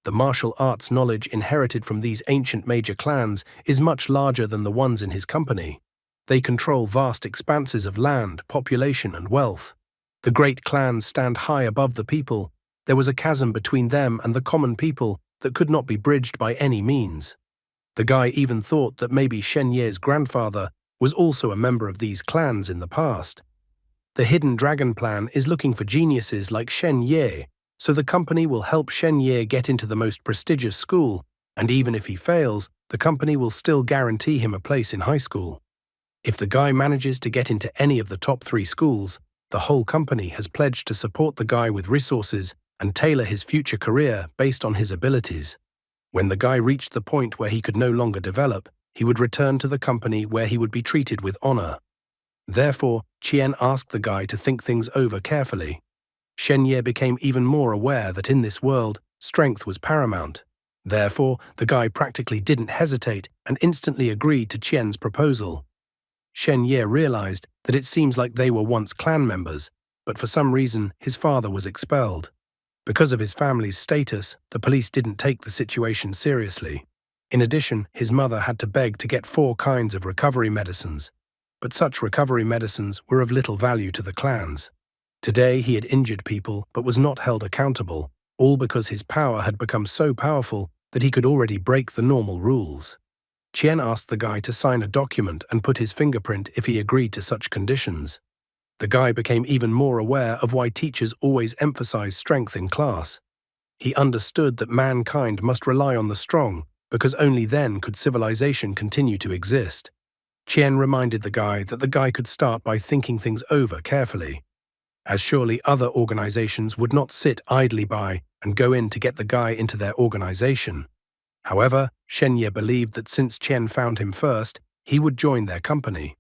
The martial arts knowledge inherited from these ancient major clans is much larger than the ones in his company. They control vast expanses of land, population, and wealth. The great clans stand high above the people. There was a chasm between them and the common people that could not be bridged by any means. The guy even thought that maybe Shen Ye's grandfather was also a member of these clans in the past. The Hidden Dragon Plan is looking for geniuses like Shen Ye, so the company will help Shen Ye get into the most prestigious school, and even if he fails, the company will still guarantee him a place in high school. If the guy manages to get into any of the top 3 schools, the whole company has pledged to support the guy with resources and tailor his future career based on his abilities. When the guy reached the point where he could no longer develop, he would return to the company where he would be treated with honor. Therefore, Qian asked the guy to think things over carefully. Shen Ye became even more aware that in this world, strength was paramount. Therefore, the guy practically didn't hesitate and instantly agreed to Qian's proposal. Shen Ye realized that it seems like they were once clan members, but for some reason his father was expelled. Because of his family's status, the police didn't take the situation seriously. In addition, his mother had to beg to get 4 kinds of recovery medicines, but such recovery medicines were of little value to the clans. Today he had injured people but was not held accountable, all because his power had become so powerful that he could already break the normal rules. Qian asked the guy to sign a document and put his fingerprint if he agreed to such conditions. The guy became even more aware of why teachers always emphasize strength in class. He understood that mankind must rely on the strong, because only then could civilization continue to exist. Qian reminded the guy that the guy could start by thinking things over carefully, as surely other organizations would not sit idly by and go in to get the guy into their organization. However, Shen Ye believed that since Qian found him first, he would join their company.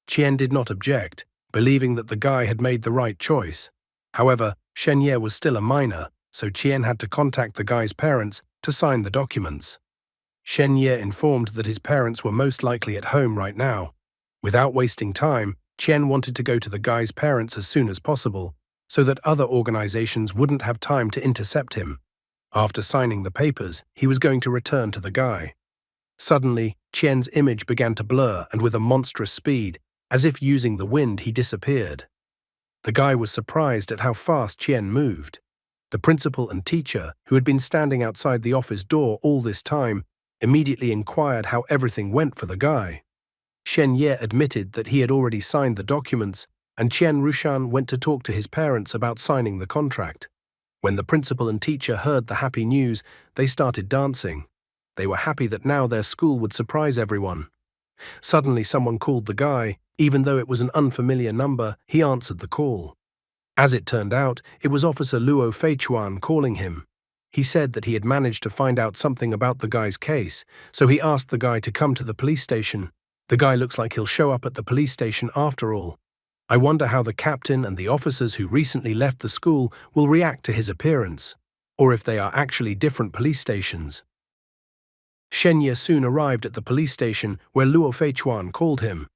Qian did not object, believing that the guy had made the right choice. However, Shen Ye was still a minor, so Qian had to contact the guy's parents to sign the documents. Shen Ye informed that his parents were most likely at home right now. Without wasting time, Qian wanted to go to the guy's parents as soon as possible, so that other organizations wouldn't have time to intercept him. After signing the papers, he was going to return to the guy. Suddenly, Qian's image began to blur, and with a monstrous speed, as if using the wind, he disappeared. The guy was surprised at how fast Qian moved. The principal and teacher, who had been standing outside the office door all this time, immediately inquired how everything went for the guy. Shen Ye admitted that he had already signed the documents, and Qian Rushan went to talk to his parents about signing the contract. When the principal and teacher heard the happy news, they started dancing. They were happy that now their school would surprise everyone. Suddenly someone called the guy. Even though it was an unfamiliar number, he answered the call. As it turned out, it was Officer Luo Feichuan calling him. He said that he had managed to find out something about the guy's case, so he asked the guy to come to the police station. The guy looks like he'll show up at the police station after all. I wonder how the captain and the officers who recently left the school will react to his appearance, or if they are actually different police stations. Shen Ye soon arrived at the police station where Luo Feichuan called him.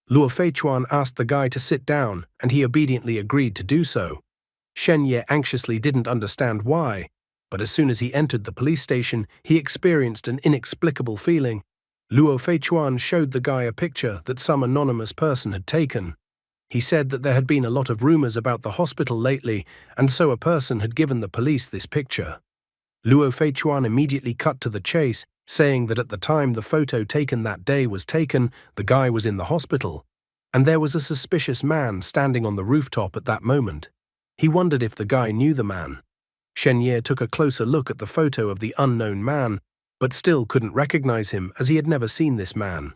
Luo Feichuan asked the guy to sit down, and he obediently agreed to do so. Shen Ye anxiously didn't understand why, but as soon as he entered the police station, he experienced an inexplicable feeling. Luo Feichuan showed the guy a picture that some anonymous person had taken. He said that there had been a lot of rumors about the hospital lately, and so a person had given the police this picture. Luo Feichuan immediately cut to the chase, saying that at the time the photo taken that day was taken, the guy was in the hospital, and there was a suspicious man standing on the rooftop at that moment. He wondered if the guy knew the man. Shen Ye took a closer look at the photo of the unknown man, but still couldn't recognize him as he had never seen this man.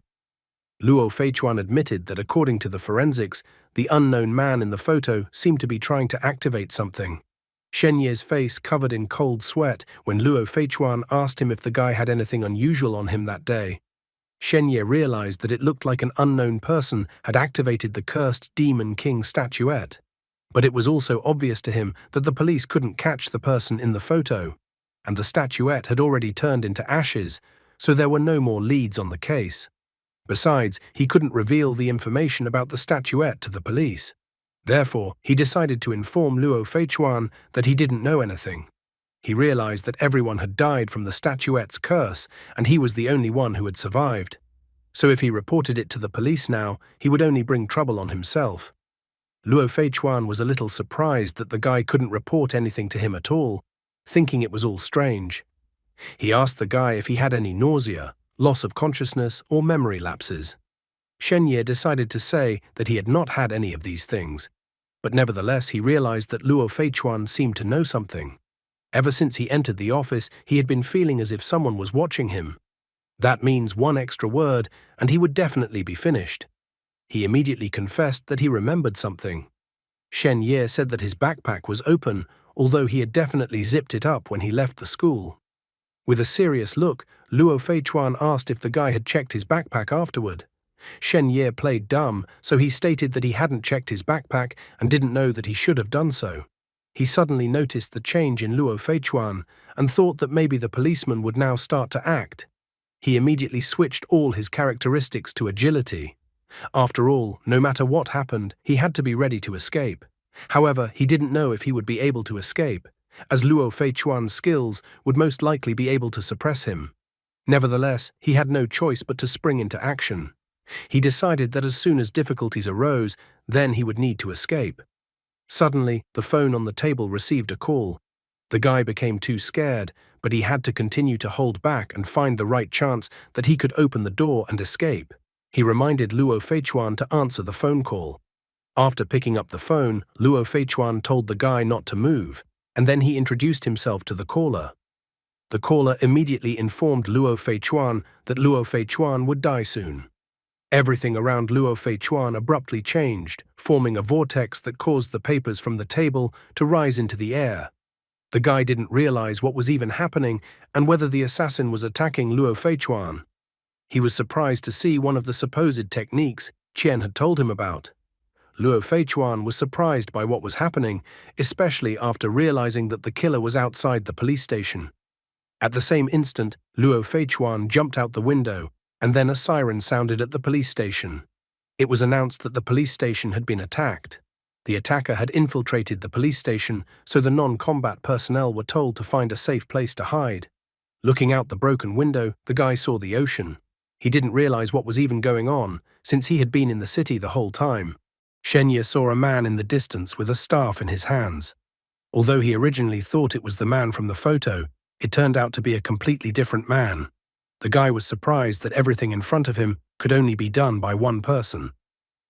Luo Feichuan admitted that according to the forensics, the unknown man in the photo seemed to be trying to activate something. Shen Ye's face covered in cold sweat when Luo Feichuan asked him if the guy had anything unusual on him that day. Shen Ye realized that it looked like an unknown person had activated the cursed Demon King statuette. But it was also obvious to him that the police couldn't catch the person in the photo, and the statuette had already turned into ashes, so there were no more leads on the case. Besides, he couldn't reveal the information about the statuette to the police. Therefore, he decided to inform Luo Feichuan that he didn't know anything. He realized that everyone had died from the statuette's curse, and he was the only one who had survived. So if he reported it to the police now, he would only bring trouble on himself. Luo Feichuan was a little surprised that the guy couldn't report anything to him at all, thinking it was all strange. He asked the guy if he had any nausea, loss of consciousness, or memory lapses. Shen Ye decided to say that he had not had any of these things, but nevertheless he realized that Luo Feichuan seemed to know something. Ever since he entered the office, he had been feeling as if someone was watching him. That means one extra word, and he would definitely be finished. He immediately confessed that he remembered something. Shen Ye said that his backpack was open, although he had definitely zipped it up when he left the school. With a serious look, Luo Feichuan asked if the guy had checked his backpack afterward. Shen Ye played dumb, so he stated that he hadn't checked his backpack and didn't know that he should have done so. He suddenly noticed the change in Luo Feichuan and thought that maybe the policeman would now start to act. He immediately switched all his characteristics to agility. After all, no matter what happened, he had to be ready to escape. However, he didn't know if he would be able to escape, as Luo Feichuan's skills would most likely be able to suppress him. Nevertheless, he had no choice but to spring into action. He decided that as soon as difficulties arose, then he would need to escape. Suddenly, the phone on the table received a call. The guy became too scared, but he had to continue to hold back and find the right chance that he could open the door and escape. He reminded Luo Feichuan to answer the phone call. After picking up the phone, Luo Feichuan told the guy not to move, and then he introduced himself to the caller. The caller immediately informed Luo Feichuan that Luo Feichuan would die soon. Everything around Luo Feichuan abruptly changed, forming a vortex that caused the papers from the table to rise into the air. The guy didn't realize what was even happening and whether the assassin was attacking Luo Feichuan. He was surprised to see one of the supposed techniques Qian had told him about. Luo Feichuan was surprised by what was happening, especially after realizing that the killer was outside the police station. At the same instant, Luo Feichuan jumped out the window, and then a siren sounded at the police station. It was announced that the police station had been attacked. The attacker had infiltrated the police station, so the non-combat personnel were told to find a safe place to hide. Looking out the broken window, the guy saw the ocean. He didn't realize what was even going on, since he had been in the city the whole time. Shen Ye saw a man in the distance with a staff in his hands. Although he originally thought it was the man from the photo, it turned out to be a completely different man. The guy was surprised that everything in front of him could only be done by one person.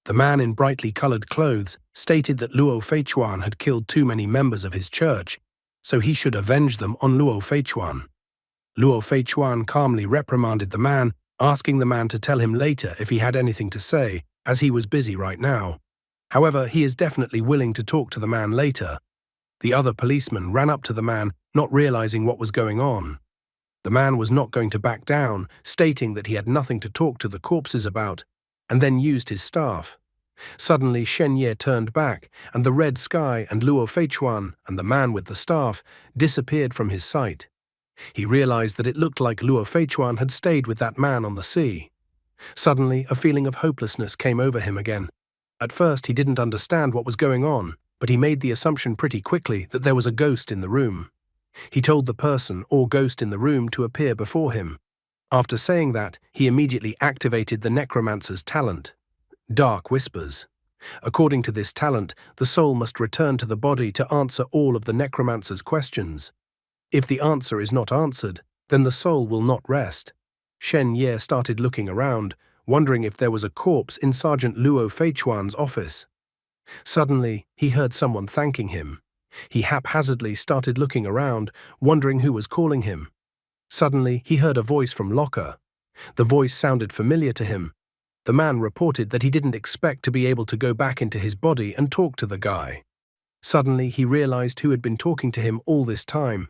The man in brightly colored clothes stated that Luo Feichuan had killed too many members of his church, so he should avenge them on Luo Feichuan. Luo Feichuan calmly reprimanded the man, asking the man to tell him later if he had anything to say, as he was busy right now. However, he is definitely willing to talk to the man later. The other policeman ran up to the man, not realizing what was going on. The man was not going to back down, stating that he had nothing to talk to the corpses about, and then used his staff. Suddenly, Shen Ye turned back, and the red sky and Luo Feichuan and the man with the staff disappeared from his sight. He realized that it looked like Luo Feichuan had stayed with that man on the sea. Suddenly, a feeling of hopelessness came over him again. At first, he didn't understand what was going on, but he made the assumption pretty quickly that there was a ghost in the room. He told the person or ghost in the room to appear before him. After saying that, he immediately activated the necromancer's talent, Dark Whispers. According to this talent, the soul must return to the body to answer all of the necromancer's questions. If the answer is not answered, then the soul will not rest. Shen Ye started looking around, wondering if there was a corpse in Sergeant Luo Feichuan's office. Suddenly, he heard someone thanking him. He haphazardly started looking around, wondering who was calling him. Suddenly, he heard a voice from locker. The voice sounded familiar to him. The man reported that he didn't expect to be able to go back into his body and talk to the guy. Suddenly, he realized who had been talking to him all this time.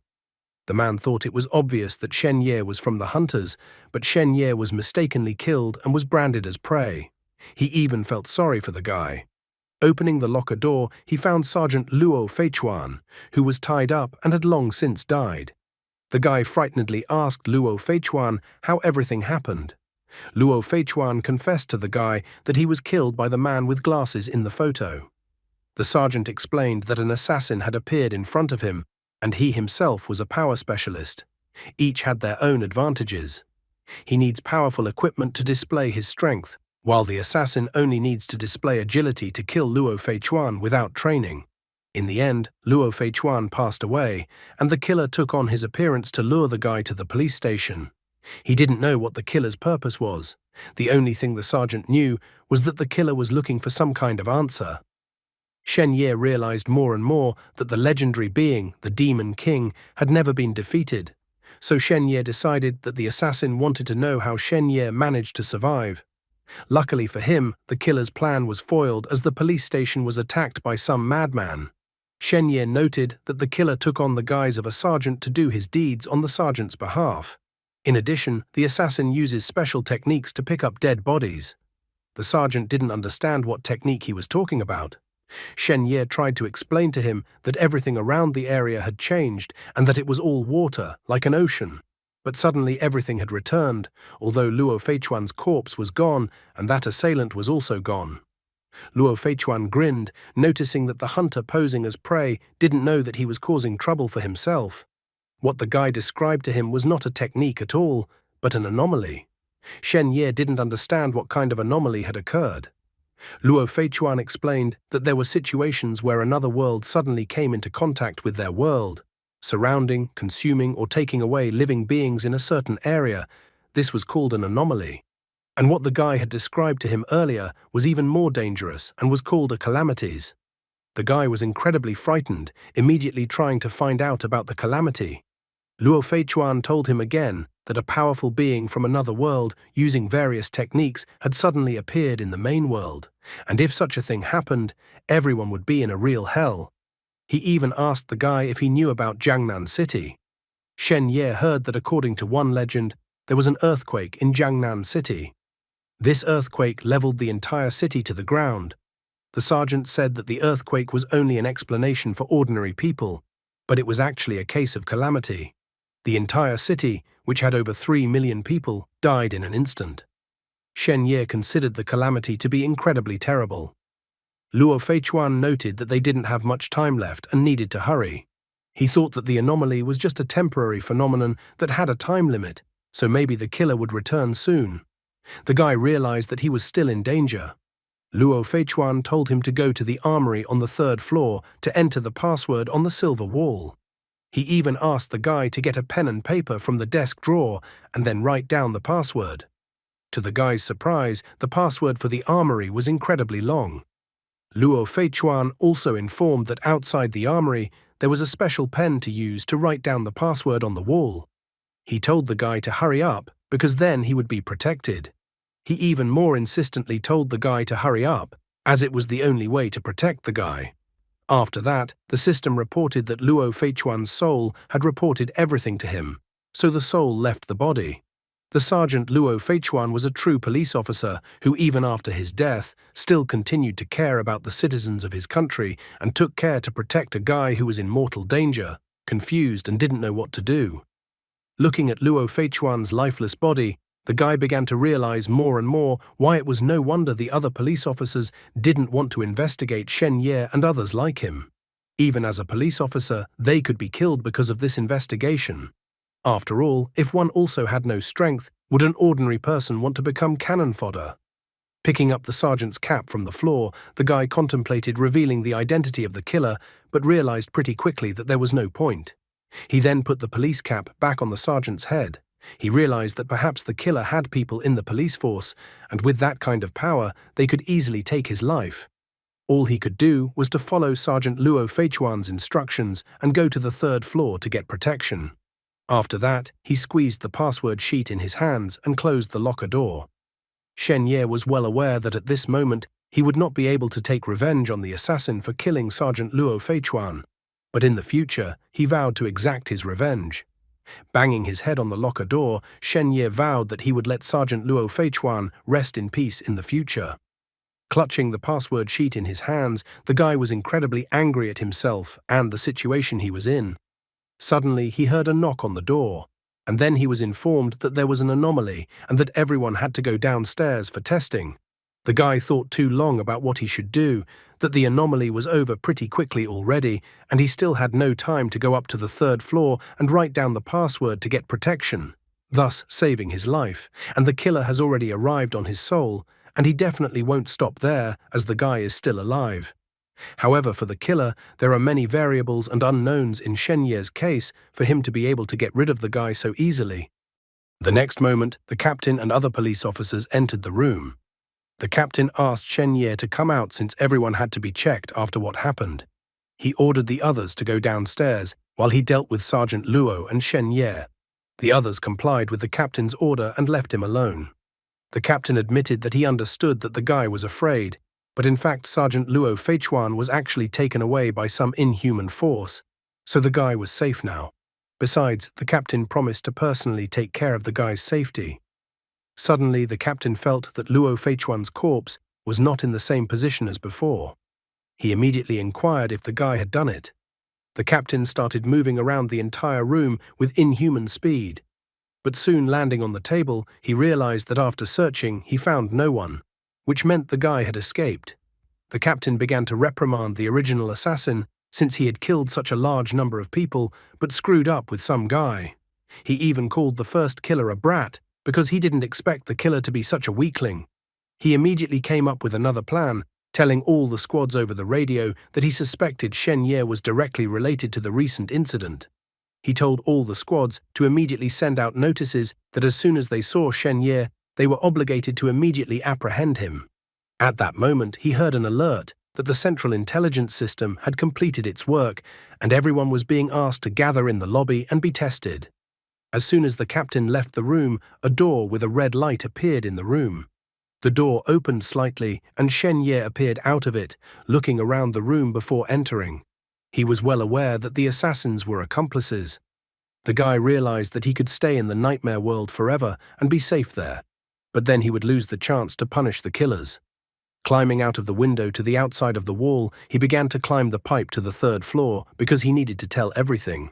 The man thought it was obvious that Shen Ye was from the hunters, but Shen Ye was mistakenly killed and was branded as prey. He even felt sorry for the guy. Opening the locker door, he found Sergeant Luo Feichuan, who was tied up and had long since died. The guy frightenedly asked Luo Feichuan how everything happened. Luo Feichuan confessed to the guy that he was killed by the man with glasses in the photo. The sergeant explained that an assassin had appeared in front of him, and he himself was a power specialist. Each had their own advantages. He needs powerful equipment to display his strength, while the assassin only needs to display agility to kill Luo Feichuan without training. In the end, Luo Feichuan passed away, and the killer took on his appearance to lure the guy to the police station. He didn't know what the killer's purpose was. The only thing the sergeant knew was that the killer was looking for some kind of answer. Shen Ye realized more and more that the legendary being, the Demon King, had never been defeated. So Shen Ye decided that the assassin wanted to know how Shen Ye managed to survive. Luckily for him, the killer's plan was foiled as the police station was attacked by some madman. Shen Ye noted that the killer took on the guise of a sergeant to do his deeds on the sergeant's behalf. In addition, the assassin uses special techniques to pick up dead bodies. The sergeant didn't understand what technique he was talking about. Shen Ye tried to explain to him that everything around the area had changed and that it was all water, like an ocean. But suddenly everything had returned, although Luo Feichuan's corpse was gone and that assailant was also gone. Luo Feichuan grinned, noticing that the hunter posing as prey didn't know that he was causing trouble for himself. What the guy described to him was not a technique at all, but an anomaly. Shen Ye didn't understand what kind of anomaly had occurred. Luo Feichuan explained that there were situations where another world suddenly came into contact with their world, surrounding, consuming, or taking away living beings in a certain area. This was called an anomaly. And what the guy had described to him earlier was even more dangerous and was called a calamities. The guy was incredibly frightened, immediately trying to find out about the calamity. Luo Feichuan told him again that a powerful being from another world using various techniques had suddenly appeared in the main world, and if such a thing happened, everyone would be in a real hell. He even asked the guy if he knew about Jiangnan City. Shen Ye heard that according to one legend, there was an earthquake in Jiangnan City. This earthquake leveled the entire city to the ground. The sergeant said that the earthquake was only an explanation for ordinary people, but it was actually a case of calamity. The entire city, which had over 3 million people, died in an instant. Shen Ye considered the calamity to be incredibly terrible. Luo Feichuan noted that they didn't have much time left and needed to hurry. He thought that the anomaly was just a temporary phenomenon that had a time limit, so maybe the killer would return soon. The guy realized that he was still in danger. Luo Feichuan told him to go to the armory on the 3rd floor to enter the password on the silver wall. He even asked the guy to get a pen and paper from the desk drawer and then write down the password. To the guy's surprise, the password for the armory was incredibly long. Luo Feichuan also informed that outside the armory, there was a special pen to use to write down the password on the wall. He told the guy to hurry up because then he would be protected. He even more insistently told the guy to hurry up, as it was the only way to protect the guy. After that, the system reported that Luo Feichuan's soul had reported everything to him, so the soul left the body. The Sergeant Luo Feichuan was a true police officer who, even after his death, still continued to care about the citizens of his country and took care to protect a guy who was in mortal danger, confused and didn't know what to do. Looking at Luo Feichuan's lifeless body, the guy began to realize more and more why it was no wonder the other police officers didn't want to investigate Shen Ye and others like him. Even as a police officer, they could be killed because of this investigation. After all, if one also had no strength, would an ordinary person want to become cannon fodder? Picking up the sergeant's cap from the floor, the guy contemplated revealing the identity of the killer, but realized pretty quickly that there was no point. He then put the police cap back on the sergeant's head. He realized that perhaps the killer had people in the police force, and with that kind of power, they could easily take his life. All he could do was to follow Sergeant Luo Feichuan's instructions and go to the 3rd floor to get protection. After that, he squeezed the password sheet in his hands and closed the locker door. Shen Ye was well aware that at this moment he would not be able to take revenge on the assassin for killing Sergeant Luo Feichuan, but in the future he vowed to exact his revenge. Banging his head on the locker door, Shen Ye vowed that he would let Sergeant Luo Feichuan rest in peace in the future. Clutching the password sheet in his hands, the guy was incredibly angry at himself and the situation he was in. Suddenly, he heard a knock on the door, and then he was informed that there was an anomaly and that everyone had to go downstairs for testing. The guy thought too long about what he should do, that the anomaly was over pretty quickly already, and he still had no time to go up to the third floor and write down the password to get protection, thus saving his life, and the killer has already arrived on his soul, and he definitely won't stop there as the guy is still alive. However, for the killer, there are many variables and unknowns in Shen Ye's case for him to be able to get rid of the guy so easily. The next moment, the captain and other police officers entered the room. The captain asked Shen Ye to come out since everyone had to be checked after what happened. He ordered the others to go downstairs while he dealt with Sergeant Luo and Shen Ye. The others complied with the captain's order and left him alone. The captain admitted that he understood that the guy was afraid, but in fact Sergeant Luo Feichuan was actually taken away by some inhuman force, so the guy was safe now. Besides, the captain promised to personally take care of the guy's safety. Suddenly, the captain felt that Luo Feichuan's corpse was not in the same position as before. He immediately inquired if the guy had done it. The captain started moving around the entire room with inhuman speed, but soon landing on the table, he realized that after searching, he found no one, which meant the guy had escaped. The captain began to reprimand the original assassin since he had killed such a large number of people but screwed up with some guy. He even called the first killer a brat because he didn't expect the killer to be such a weakling. He immediately came up with another plan, telling all the squads over the radio that he suspected Shen Ye was directly related to the recent incident. He told all the squads to immediately send out notices that as soon as they saw Shen Ye, they were obligated to immediately apprehend him. At that moment, he heard an alert that the Central Intelligence System had completed its work and everyone was being asked to gather in the lobby and be tested. As soon as the captain left the room, a door with a red light appeared in the room. The door opened slightly and Shen Ye appeared out of it, looking around the room before entering. He was well aware that the assassins were accomplices. The guy realized that he could stay in the nightmare world forever and be safe there, but then he would lose the chance to punish the killers. Climbing out of the window to the outside of the wall, he began to climb the pipe to the third floor because he needed to tell everything.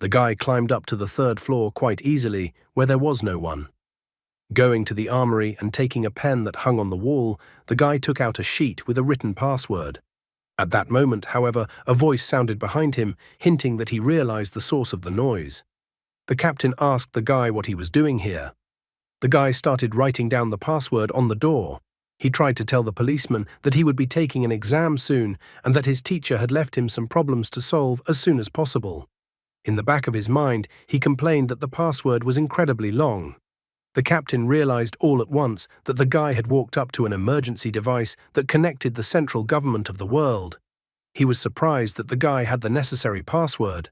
The guy climbed up to the third floor quite easily, where there was no one. Going to the armory and taking a pen that hung on the wall, the guy took out a sheet with a written password. At that moment, however, a voice sounded behind him, hinting that he realized the source of the noise. The captain asked the guy what he was doing here. The guy started writing down the password on the door. He tried to tell the policeman that he would be taking an exam soon and that his teacher had left him some problems to solve as soon as possible. In the back of his mind, he complained that the password was incredibly long. The captain realized all at once that the guy had walked up to an emergency device that connected the central government of the world. He was surprised that the guy had the necessary password.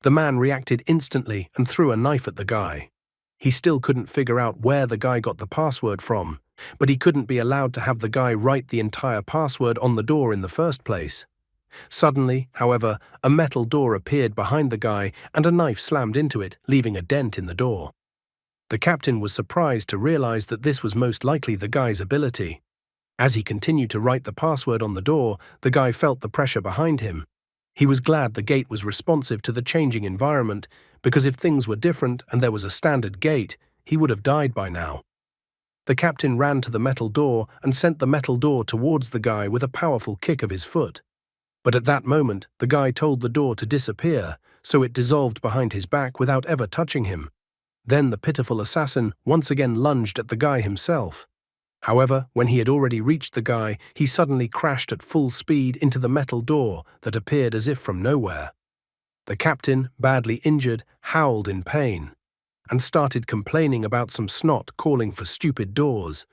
The man reacted instantly and threw a knife at the guy. He still couldn't figure out where the guy got the password from, but he couldn't be allowed to have the guy write the entire password on the door in the first place. Suddenly, however, a metal door appeared behind the guy and a knife slammed into it, leaving a dent in the door. The captain was surprised to realize that this was most likely the guy's ability. As he continued to write the password on the door, the guy felt the pressure behind him. He was glad the gate was responsive to the changing environment, because if things were different and there was a standard gate, he would have died by now. The captain ran to the metal door and sent the metal door towards the guy with a powerful kick of his foot. But at that moment, the guy told the door to disappear, so it dissolved behind his back without ever touching him. Then the pitiful assassin once again lunged at the guy himself. However, when he had already reached the guy, he suddenly crashed at full speed into the metal door that appeared as if from nowhere. The captain, badly injured, howled in pain and started complaining about some snot calling for stupid doors.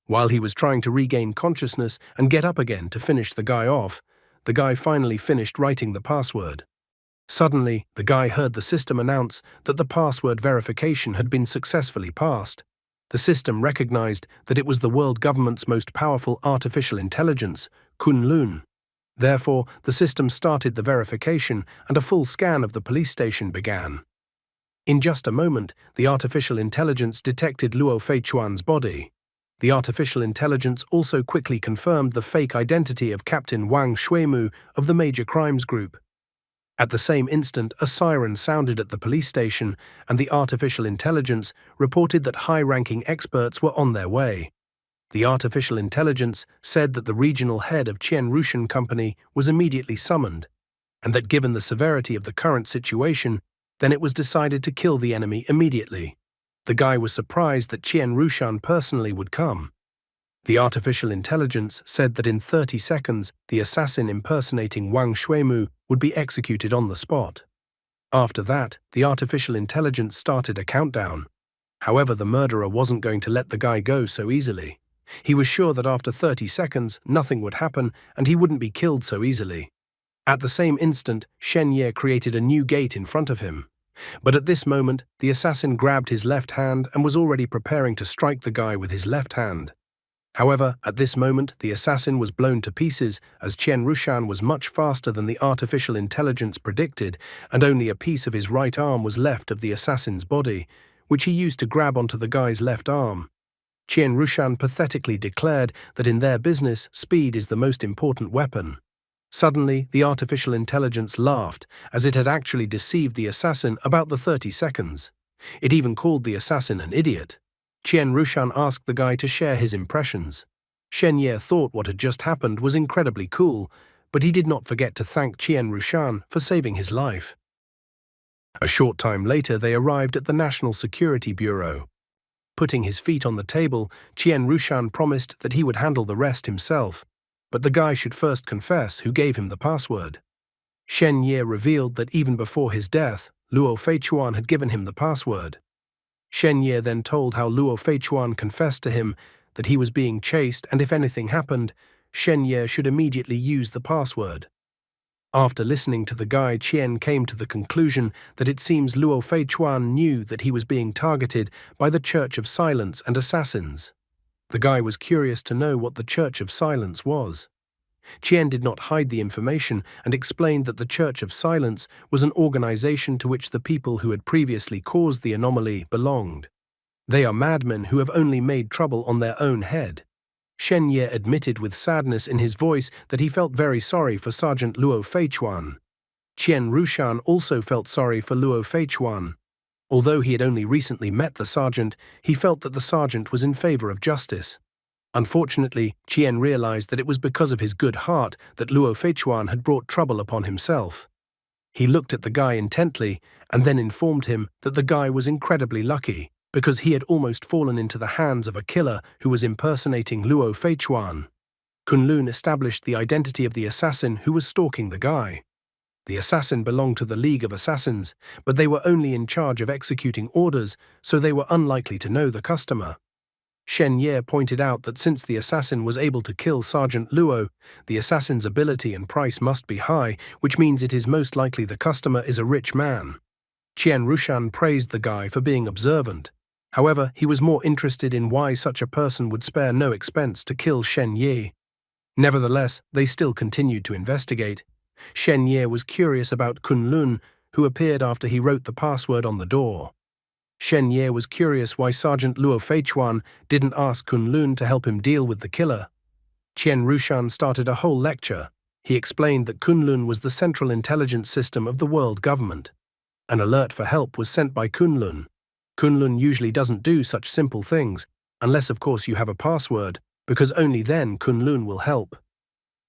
While he was trying to regain consciousness and get up again to finish the guy off, the guy finally finished writing the password. Suddenly, the guy heard the system announce that the password verification had been successfully passed. The system recognized that it was the world government's most powerful artificial intelligence, Kunlun. Therefore, the system started the verification and a full scan of the police station began. In just a moment, the artificial intelligence detected Luo Feichuan's body. The artificial intelligence also quickly confirmed the fake identity of Captain Wang Shuimu of the Major Crimes Group. At the same instant, a siren sounded at the police station, and the artificial intelligence reported that high-ranking experts were on their way. The artificial intelligence said that the regional head of Qian Rushan Company was immediately summoned, and that given the severity of the current situation, then it was decided to kill the enemy immediately. The guy was surprised that Qian Rushan personally would come. The artificial intelligence said that in 30 seconds, the assassin impersonating Wang Shuimu would be executed on the spot. After that, the artificial intelligence started a countdown. However, the murderer wasn't going to let the guy go so easily. He was sure that after 30 seconds, nothing would happen and he wouldn't be killed so easily. At the same instant, Shen Ye created a new gate in front of him. But at this moment, the assassin grabbed his left hand and was already preparing to strike the guy with his left hand. However, at this moment, the assassin was blown to pieces as Qian Rushan was much faster than the artificial intelligence predicted, and only a piece of his right arm was left of the assassin's body, which he used to grab onto the guy's left arm. Qian Rushan pathetically declared that in their business, speed is the most important weapon. Suddenly, the artificial intelligence laughed, as it had actually deceived the assassin about the 30 seconds. It even called the assassin an idiot. Qian Rushan asked the guy to share his impressions. Shen Ye thought what had just happened was incredibly cool, but he did not forget to thank Qian Rushan for saving his life. A short time later, they arrived at the National Security Bureau. Putting his feet on the table, Qian Rushan promised that he would handle the rest himself, but the guy should first confess who gave him the password. Shen Ye revealed that even before his death, Luo Feichuan had given him the password. Shen Ye then told how Luo Feichuan confessed to him that he was being chased and if anything happened, Shen Ye should immediately use the password. After listening to the guy, Qian came to the conclusion that it seems Luo Feichuan knew that he was being targeted by the Church of Silence and assassins. The guy was curious to know what the Church of Silence was. Qian did not hide the information and explained that the Church of Silence was an organization to which the people who had previously caused the anomaly belonged. They are madmen who have only made trouble on their own head. Shen Ye admitted with sadness in his voice that he felt very sorry for Sergeant Luo Feichuan. Qian Rushan also felt sorry for Luo Feichuan. Although he had only recently met the sergeant, he felt that the sergeant was in favor of justice. Unfortunately, Qian realized that it was because of his good heart that Luo Feichuan had brought trouble upon himself. He looked at the guy intently and then informed him that the guy was incredibly lucky because he had almost fallen into the hands of a killer who was impersonating Luo Feichuan. Kunlun established the identity of the assassin who was stalking the guy. The assassin belonged to the League of Assassins, but they were only in charge of executing orders, so they were unlikely to know the customer. Shen Ye pointed out that since the assassin was able to kill Sergeant Luo, the assassin's ability and price must be high, which means it is most likely the customer is a rich man. Qian Rushan praised the guy for being observant. However, he was more interested in why such a person would spare no expense to kill Shen Ye. Nevertheless, they still continued to investigate. Shen Ye was curious about Kunlun, who appeared after he wrote the password on the door. Shen Ye was curious why Sergeant Luo Feichuan didn't ask Kunlun to help him deal with the killer. Qian Rushan started a whole lecture. He explained that Kunlun was the central intelligence system of the world government. An alert for help was sent by Kunlun. Kunlun usually doesn't do such simple things, unless of course you have a password, because only then Kunlun will help.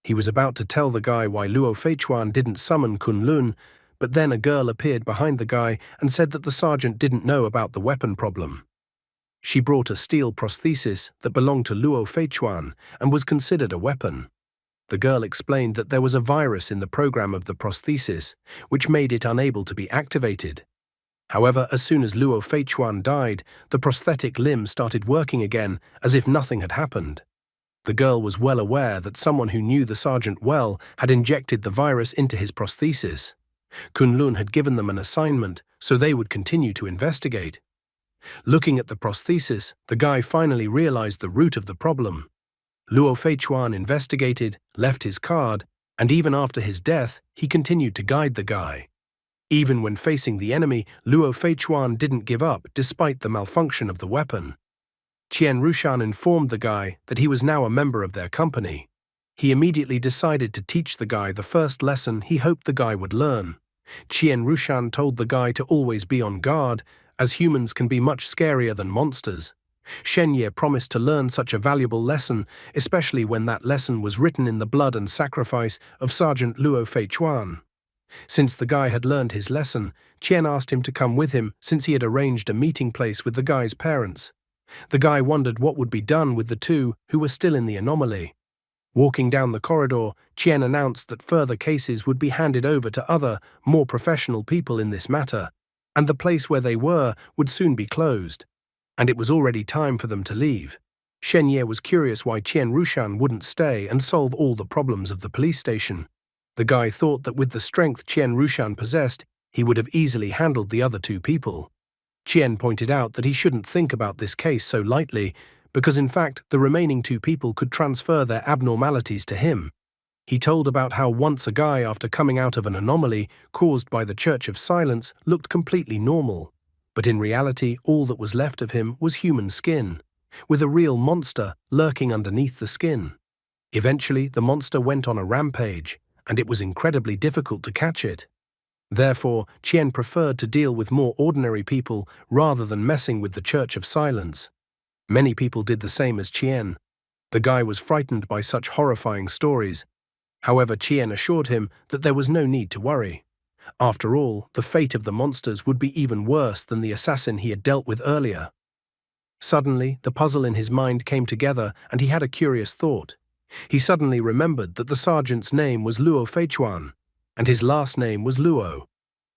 He was about to tell the guy why Luo Feichuan didn't summon Kunlun, but then a girl appeared behind the guy and said that the sergeant didn't know about the weapon problem. She brought a steel prosthesis that belonged to Luo Feichuan and was considered a weapon. The girl explained that there was a virus in the program of the prosthesis, which made it unable to be activated. However, as soon as Luo Feichuan died, the prosthetic limb started working again as if nothing had happened. The girl was well aware that someone who knew the sergeant well had injected the virus into his prosthesis. Kunlun had given them an assignment, so they would continue to investigate. Looking at the prosthesis, the guy finally realized the root of the problem. Luo Feichuan investigated, left his card, and even after his death, he continued to guide the guy. Even when facing the enemy, Luo Feichuan didn't give up despite the malfunction of the weapon. Qian Rushan informed the guy that he was now a member of their company. He immediately decided to teach the guy the first lesson he hoped the guy would learn. Qian Rushan told the guy to always be on guard, as humans can be much scarier than monsters. Shen Ye promised to learn such a valuable lesson, especially when that lesson was written in the blood and sacrifice of Sergeant Luo Feichuan. Since the guy had learned his lesson, Qian asked him to come with him since he had arranged a meeting place with the guy's parents. The guy wondered what would be done with the two who were still in the anomaly. Walking down the corridor, Qian announced that further cases would be handed over to other, more professional people in this matter, and the place where they were would soon be closed. And it was already time for them to leave. Shen Ye was curious why Qian Rushan wouldn't stay and solve all the problems of the police station. The guy thought that with the strength Qian Rushan possessed, he would have easily handled the other two people. Qian pointed out that he shouldn't think about this case so lightly, because in fact the remaining two people could transfer their abnormalities to him. He told about how once a guy, after coming out of an anomaly caused by the Church of Silence, looked completely normal. But in reality, all that was left of him was human skin, with a real monster lurking underneath the skin. Eventually, the monster went on a rampage, and it was incredibly difficult to catch it. Therefore, Qian preferred to deal with more ordinary people rather than messing with the Church of Silence. Many people did the same as Qian. The guy was frightened by such horrifying stories. However, Qian assured him that there was no need to worry. After all, the fate of the monsters would be even worse than the assassin he had dealt with earlier. Suddenly, the puzzle in his mind came together and he had a curious thought. He suddenly remembered that the sergeant's name was Luo Feichuan, and his last name was Luo.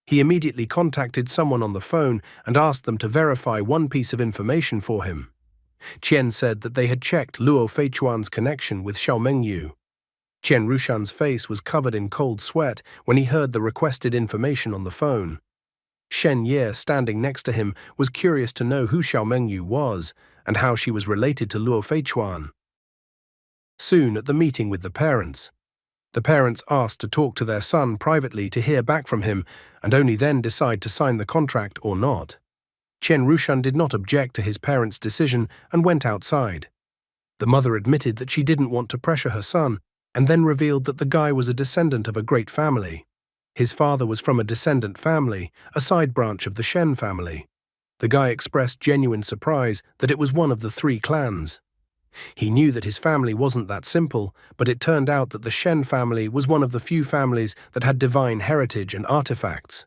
He immediately contacted someone on the phone and asked them to verify one piece of information for him. Qian said that they had checked Luo Feichuan's connection with Xiaomengyu. Qian Rushan's face was covered in cold sweat when he heard the requested information on the phone. Shen Ye, standing next to him, was curious to know who Xiaomengyu was and how she was related to Luo Feichuan. Soon, at the meeting with the parents asked to talk to their son privately to hear back from him and only then decide to sign the contract or not. Qian Rushan did not object to his parents' decision and went outside. The mother admitted that she didn't want to pressure her son, and then revealed that the guy was a descendant of a great family. His father was from a descendant family, a side branch of the Shen family. The guy expressed genuine surprise that it was one of the 3 clans. He knew that his family wasn't that simple, but it turned out that the Shen family was one of the few families that had divine heritage and artifacts.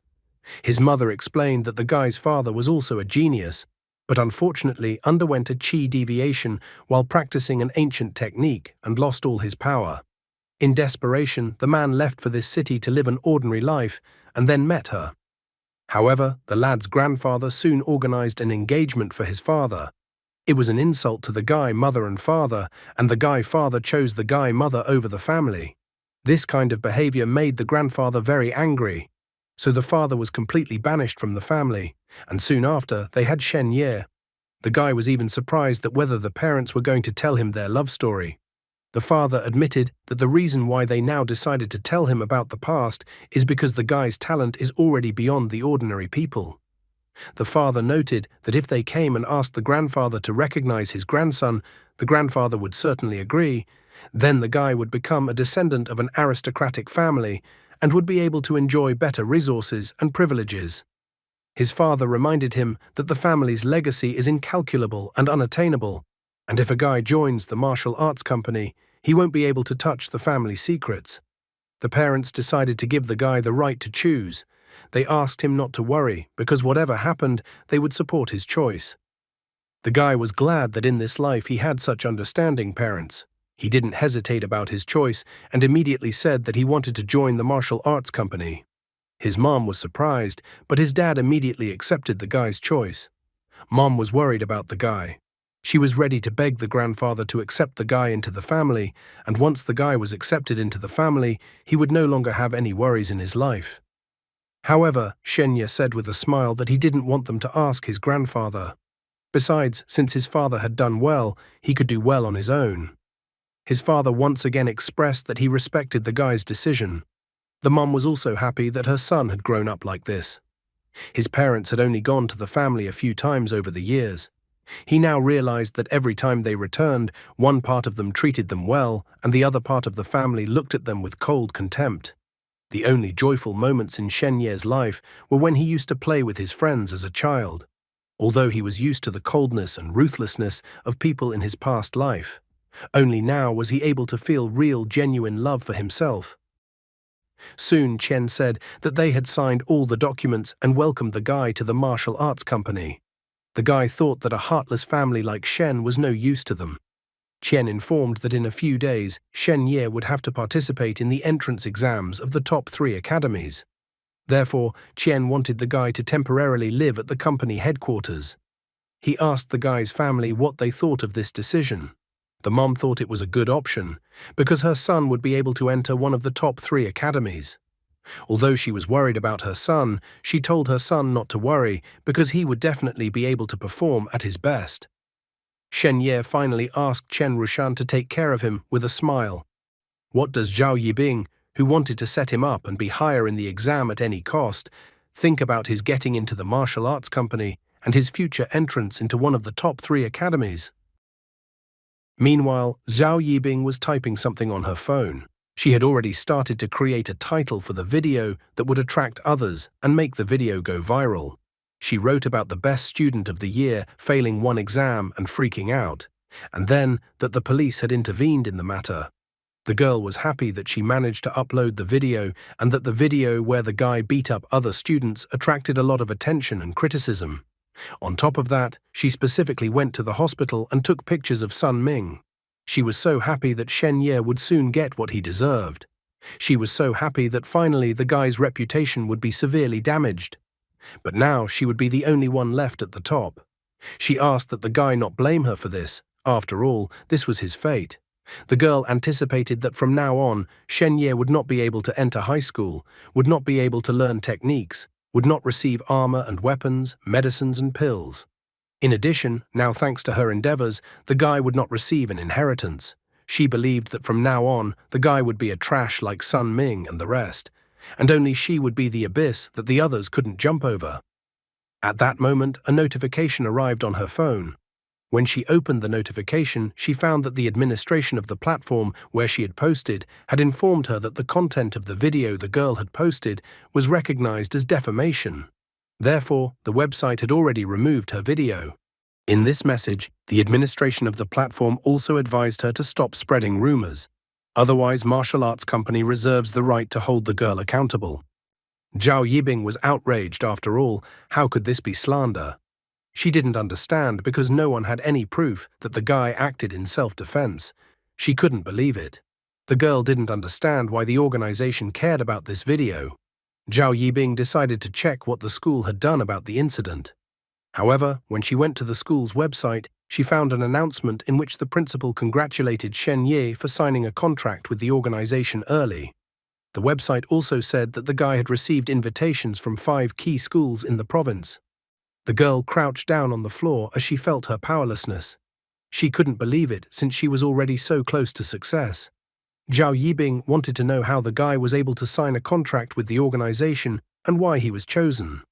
His mother explained that the guy's father was also a genius, but unfortunately underwent a qi deviation while practicing an ancient technique and lost all his power. In desperation, the man left for this city to live an ordinary life and then met her. However, the lad's grandfather soon organized an engagement for his father. It was an insult to the guy mother and father, and the guy father chose the guy mother over the family. This kind of behavior made the grandfather very angry, so the father was completely banished from the family, and soon after they had Shen Ye. The guy was even surprised that whether the parents were going to tell him their love story. The father admitted that the reason why they now decided to tell him about the past is because the guy's talent is already beyond the ordinary people. The father noted that if they came and asked the grandfather to recognize his grandson, the grandfather would certainly agree. Then the guy would become a descendant of an aristocratic family and would be able to enjoy better resources and privileges. His father reminded him that the family's legacy is incalculable and unattainable, and if a guy joins the martial arts company, he won't be able to touch the family secrets. The parents decided to give the guy the right to choose. They asked him not to worry, because whatever happened, they would support his choice. The guy was glad that in this life he had such understanding parents. He didn't hesitate about his choice and immediately said that he wanted to join the martial arts company. His mom was surprised, but his dad immediately accepted the guy's choice. Mom was worried about the guy. She was ready to beg the grandfather to accept the guy into the family, and once the guy was accepted into the family, he would no longer have any worries in his life. However, Shenya said with a smile that he didn't want them to ask his grandfather. Besides, since his father had done well, he could do well on his own. His father once again expressed that he respected the guy's decision. The mum was also happy that her son had grown up like this. His parents had only gone to the family a few times over the years. He now realized that every time they returned, one part of them treated them well, and the other part of the family looked at them with cold contempt. The only joyful moments in Shenye's life were when he used to play with his friends as a child. Although he was used to the coldness and ruthlessness of people in his past life, only now was he able to feel real, genuine love for himself. Soon Chen said that they had signed all the documents and welcomed the guy to the martial arts company. The guy thought that a heartless family like Shen was no use to them. Chen informed that in a few days, Shen Ye would have to participate in the entrance exams of the top 3 academies. Therefore, Chen wanted the guy to temporarily live at the company headquarters. He asked the guy's family what they thought of this decision. The mom thought it was a good option, because her son would be able to enter one of the top 3 academies. Although she was worried about her son, she told her son not to worry because he would definitely be able to perform at his best. Shen Ye finally asked Chen Rushan to take care of him with a smile. What does Zhao Yibing, who wanted to set him up and be higher in the exam at any cost, think about his getting into the martial arts company and his future entrance into one of the top 3 academies? Meanwhile, Zhao Yibing was typing something on her phone. She had already started to create a title for the video that would attract others and make the video go viral. She wrote about the best student of the year failing one exam and freaking out, and then that the police had intervened in the matter. The girl was happy that she managed to upload the video and that the video where the guy beat up other students attracted a lot of attention and criticism. On top of that, she specifically went to the hospital and took pictures of Sun Ming. She was so happy that Shen Ye would soon get what he deserved. She was so happy that finally the guy's reputation would be severely damaged. But now she would be the only one left at the top. She asked that the guy not blame her for this. After all, this was his fate. The girl anticipated that from now on, Shen Ye would not be able to enter high school, would not be able to learn techniques, would not receive armor and weapons, medicines and pills. In addition, now thanks to her endeavors, the guy would not receive an inheritance. She believed that from now on, the guy would be a trash like Sun Ming and the rest, and only she would be the abyss that the others couldn't jump over. At that moment, a notification arrived on her phone. When she opened the notification, she found that the administration of the platform where she had posted had informed her that the content of the video the girl had posted was recognized as defamation. Therefore, the website had already removed her video. In this message, the administration of the platform also advised her to stop spreading rumors. Otherwise, martial arts company reserves the right to hold the girl accountable. Zhao Yibing was outraged. After all, how could this be slander? She didn't understand because no one had any proof that the guy acted in self-defense. She couldn't believe it. The girl didn't understand why the organization cared about this video. Zhao Yibing decided to check what the school had done about the incident. However, when she went to the school's website, she found an announcement in which the principal congratulated Shen Ye for signing a contract with the organization early. The website also said that the guy had received invitations from 5 key schools in the province. The girl crouched down on the floor as she felt her powerlessness. She couldn't believe it since she was already so close to success. Zhao Yibing wanted to know how the guy was able to sign a contract with the organization and why he was chosen.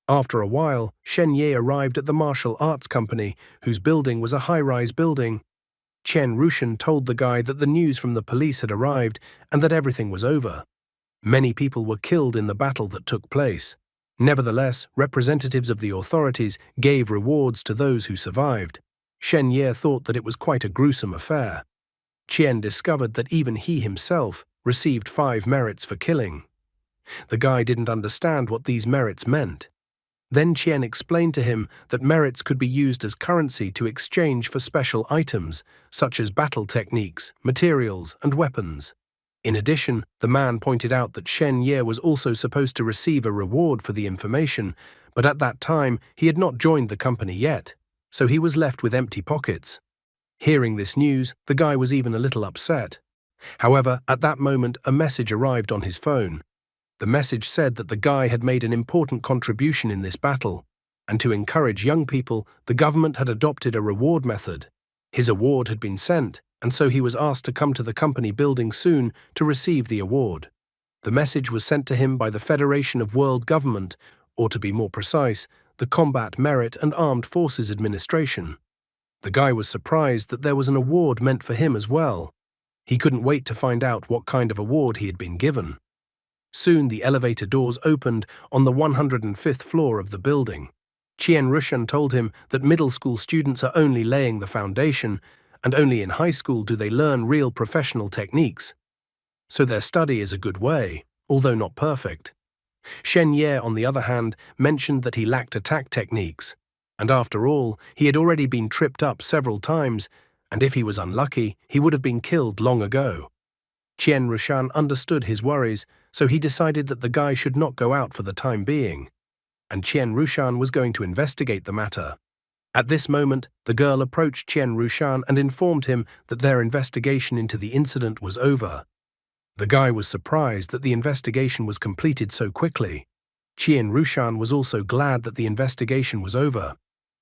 After a while, Shen Ye arrived at the martial arts company, whose building was a high-rise building. Chen Rushan told the guy that the news from the police had arrived and that everything was over. Many people were killed in the battle that took place. Nevertheless, representatives of the authorities gave rewards to those who survived. Shen Ye thought that it was quite a gruesome affair. Qian discovered that even he himself received 5 merits for killing. The guy didn't understand what these merits meant. Then Qian explained to him that merits could be used as currency to exchange for special items, such as battle techniques, materials, and weapons. In addition, the man pointed out that Shen Ye was also supposed to receive a reward for the information, but at that time he had not joined the company yet, so he was left with empty pockets. Hearing this news, the guy was even a little upset. However, at that moment, a message arrived on his phone. The message said that the guy had made an important contribution in this battle, and to encourage young people, the government had adopted a reward method. His award had been sent, and so he was asked to come to the company building soon to receive the award. The message was sent to him by the Federation of World Government, or to be more precise, the Combat Merit and Armed Forces Administration. The guy was surprised that there was an award meant for him as well. He couldn't wait to find out what kind of award he had been given. Soon the elevator doors opened on the 105th floor of the building. Qian Rushan told him that middle school students are only laying the foundation, and only in high school do they learn real professional techniques. So their study is a good way, although not perfect. Shen Ye, on the other hand, mentioned that he lacked attack techniques, and after all, he had already been tripped up several times, and if he was unlucky, he would have been killed long ago. Qian Rushan understood his worries, so he decided that the guy should not go out for the time being, and Qian Rushan was going to investigate the matter. At this moment, the girl approached Qian Rushan and informed him that their investigation into the incident was over. The guy was surprised that the investigation was completed so quickly. Qian Rushan was also glad that the investigation was over.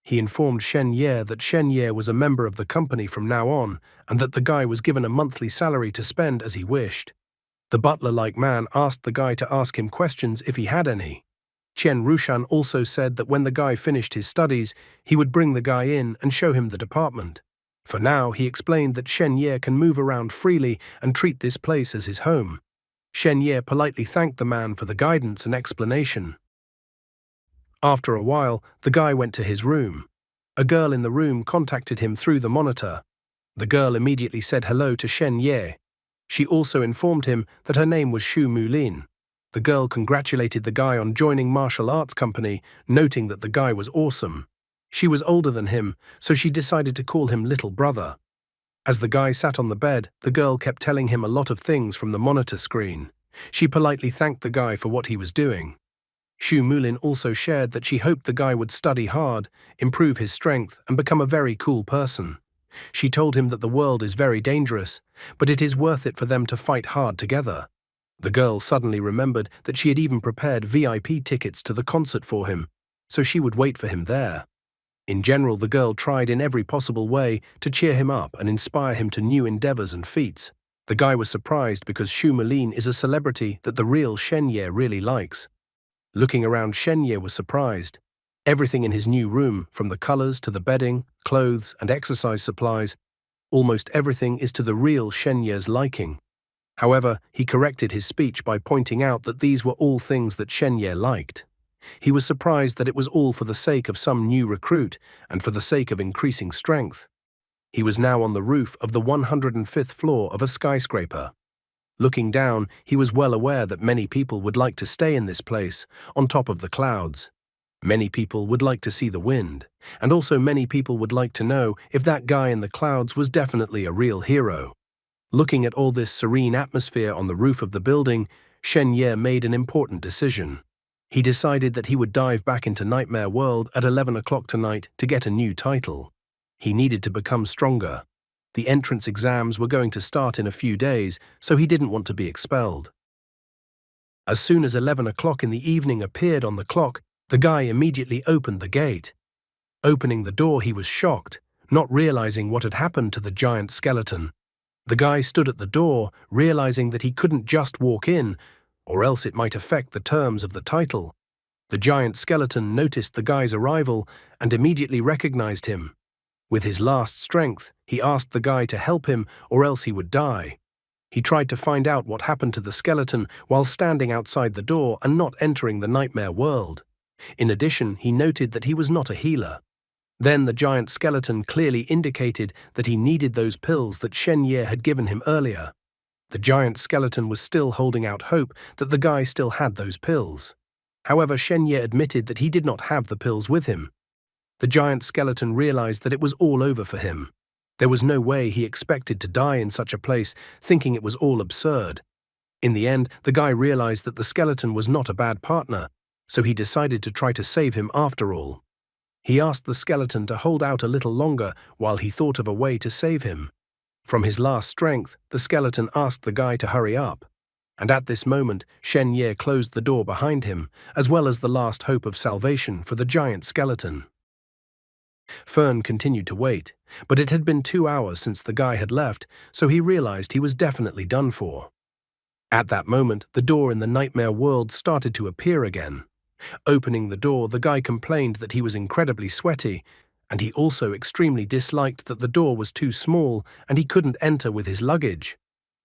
He informed Shen Ye that Shen Ye was a member of the company from now on, and that the guy was given a monthly salary to spend as he wished. The butler-like man asked the guy to ask him questions if he had any. Qian Rushan also said that when the guy finished his studies, he would bring the guy in and show him the department. For now, he explained that Shen Ye can move around freely and treat this place as his home. Shen Ye politely thanked the man for the guidance and explanation. After a while, the guy went to his room. A girl in the room contacted him through the monitor. The girl immediately said hello to Shen Ye. She also informed him that her name was Xu Mulin. The girl congratulated the guy on joining martial arts company, noting that the guy was awesome. She was older than him, so she decided to call him little brother. As the guy sat on the bed, the girl kept telling him a lot of things from the monitor screen. She politely thanked the guy for what he was doing. Xu Mulin also shared that she hoped the guy would study hard, improve his strength, and become a very cool person. She told him that the world is very dangerous, but it is worth it for them to fight hard together. The girl suddenly remembered that she had even prepared VIP tickets to the concert for him, so she would wait for him there. In general, the girl tried in every possible way to cheer him up and inspire him to new endeavors and feats. The guy was surprised because Xu Mulin is a celebrity that the real Shen Ye really likes. Looking around, Shen Ye was surprised. Everything in his new room, from the colors to the bedding, clothes, and exercise supplies, almost everything is to the real Shen Ye's liking. However, he corrected his speech by pointing out that these were all things that Shen Ye liked. He was surprised that it was all for the sake of some new recruit and for the sake of increasing strength. He was now on the roof of the 105th floor of a skyscraper. Looking down, he was well aware that many people would like to stay in this place, on top of the clouds. Many people would like to see the wind, and also many people would like to know if that guy in the clouds was definitely a real hero. Looking at all this serene atmosphere on the roof of the building, Shen Ye made an important decision. He decided that he would dive back into Nightmare World at 11 o'clock tonight to get a new title. He needed to become stronger. The entrance exams were going to start in a few days, so he didn't want to be expelled. As soon as 11 o'clock in the evening appeared on the clock, the guy immediately opened the gate. Opening the door, he was shocked, not realizing what had happened to the giant skeleton. The guy stood at the door, realizing that he couldn't just walk in, or else it might affect the terms of the title. The giant skeleton noticed the guy's arrival and immediately recognized him. With his last strength, he asked the guy to help him or else he would die. He tried to find out what happened to the skeleton while standing outside the door and not entering the Nightmare World. In addition, he noted that he was not a healer. Then the giant skeleton clearly indicated that he needed those pills that Shen Ye had given him earlier. The giant skeleton was still holding out hope that the guy still had those pills. However, Shen Ye admitted that he did not have the pills with him. The giant skeleton realized that it was all over for him. There was no way he expected to die in such a place, thinking it was all absurd. In the end, the guy realized that the skeleton was not a bad partner, so he decided to try to save him after all. He asked the skeleton to hold out a little longer while he thought of a way to save him. From his last strength, the skeleton asked the guy to hurry up. And at this moment, Shen Ye closed the door behind him, as well as the last hope of salvation for the giant skeleton. Fern continued to wait, but it had been 2 hours since the guy had left, so he realized he was definitely done for. At that moment, the door in the nightmare world started to appear again. Opening the door, the guy complained that he was incredibly sweaty, and he also extremely disliked that the door was too small and he couldn't enter with his luggage.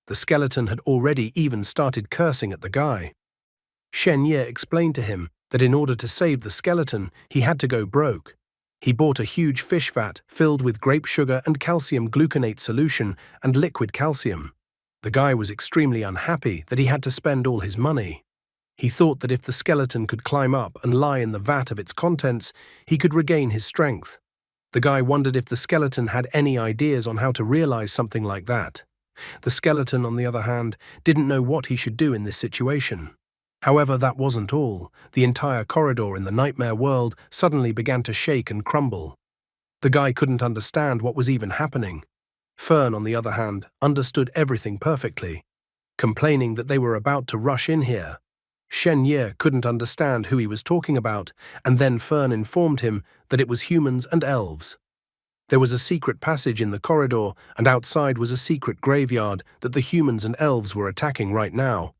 The skeleton had already even started cursing at the guy. Shen Ye explained to him that in order to save the skeleton, he had to go broke. He bought a huge fish vat filled with grape sugar and calcium gluconate solution and liquid calcium. The guy was extremely unhappy that he had to spend all his money. He thought that if the skeleton could climb up and lie in the vat of its contents, he could regain his strength. The guy wondered if the skeleton had any ideas on how to realize something like that. The skeleton, on the other hand, didn't know what he should do in this situation. However, that wasn't all. The entire corridor in the nightmare world suddenly began to shake and crumble. The guy couldn't understand what was even happening. Fern, on the other hand, understood everything perfectly, complaining that they were about to rush in here. Shen Ye couldn't understand who he was talking about, and then Fern informed him that it was humans and elves. There was a secret passage in the corridor, and outside was a secret graveyard that the humans and elves were attacking right now.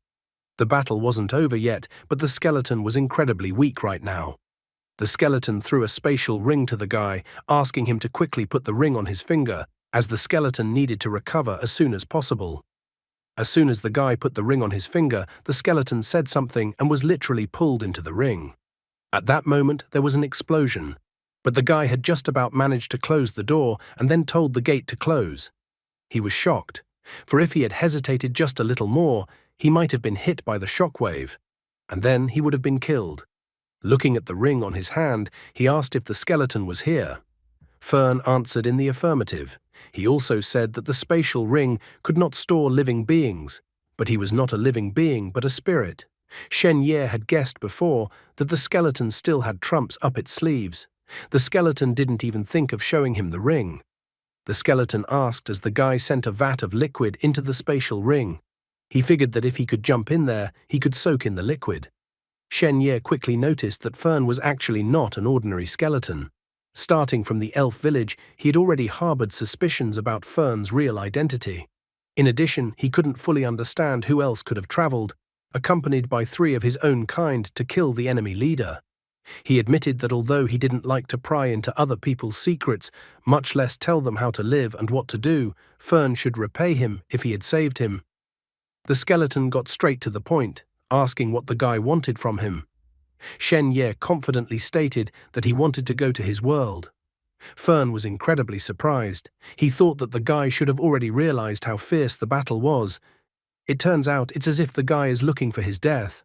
The battle wasn't over yet, but the skeleton was incredibly weak right now. The skeleton threw a spatial ring to the guy, asking him to quickly put the ring on his finger, as the skeleton needed to recover as soon as possible. As soon as the guy put the ring on his finger, the skeleton said something and was literally pulled into the ring. At that moment, there was an explosion, but the guy had just about managed to close the door and then told the gate to close. He was shocked, for if he had hesitated just a little more, he might have been hit by the shockwave, and then he would have been killed. Looking at the ring on his hand, he asked if the skeleton was here. Fern answered in the affirmative. He also said that the spatial ring could not store living beings, but he was not a living being but a spirit. Shen Ye had guessed before that the skeleton still had trumps up its sleeves. The skeleton didn't even think of showing him the ring. The skeleton asked as the guy sent a vat of liquid into the spatial ring. He figured that if he could jump in there, he could soak in the liquid. Shen Ye quickly noticed that Fern was actually not an ordinary skeleton. Starting from the elf village, he had already harbored suspicions about Fern's real identity. In addition, he couldn't fully understand who else could have traveled, accompanied by 3 of his own kind to kill the enemy leader. He admitted that although he didn't like to pry into other people's secrets, much less tell them how to live and what to do, Fern should repay him if he had saved him. The skeleton got straight to the point, asking what the guy wanted from him. Shen Ye confidently stated that he wanted to go to his world. Fern was incredibly surprised. He thought that the guy should have already realized how fierce the battle was. It turns out it's as if the guy is looking for his death.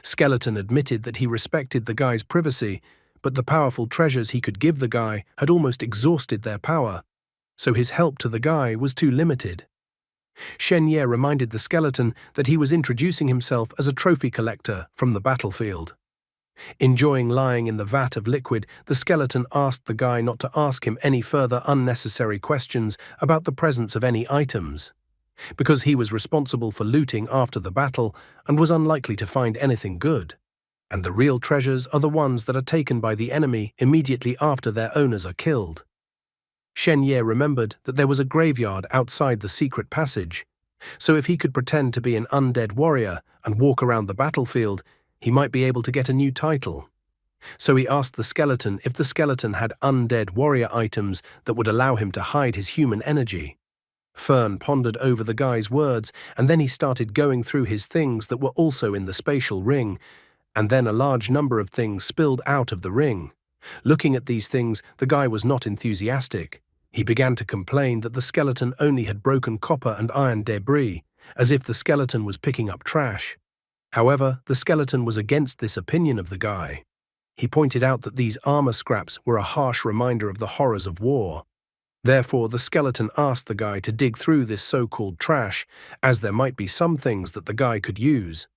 Skeleton admitted that he respected the guy's privacy, but the powerful treasures he could give the guy had almost exhausted their power, so his help to the guy was too limited. Shen Ye reminded the skeleton that he was introducing himself as a trophy collector from the battlefield. Enjoying lying in the vat of liquid, the skeleton asked the guy not to ask him any further unnecessary questions about the presence of any items, because he was responsible for looting after the battle and was unlikely to find anything good, and the real treasures are the ones that are taken by the enemy immediately after their owners are killed. Shen Ye remembered that there was a graveyard outside the secret passage, so if he could pretend to be an undead warrior and walk around the battlefield, he might be able to get a new title. So he asked the skeleton if the skeleton had undead warrior items that would allow him to hide his human energy. Fern pondered over the guy's words, and then he started going through his things that were also in the spatial ring, and then a large number of things spilled out of the ring. Looking at these things, the guy was not enthusiastic. He began to complain that the skeleton only had broken copper and iron debris, as if the skeleton was picking up trash. However, the skeleton was against this opinion of the guy. He pointed out that these armor scraps were a harsh reminder of the horrors of war. Therefore, the skeleton asked the guy to dig through this so-called trash, as there might be some things that the guy could use.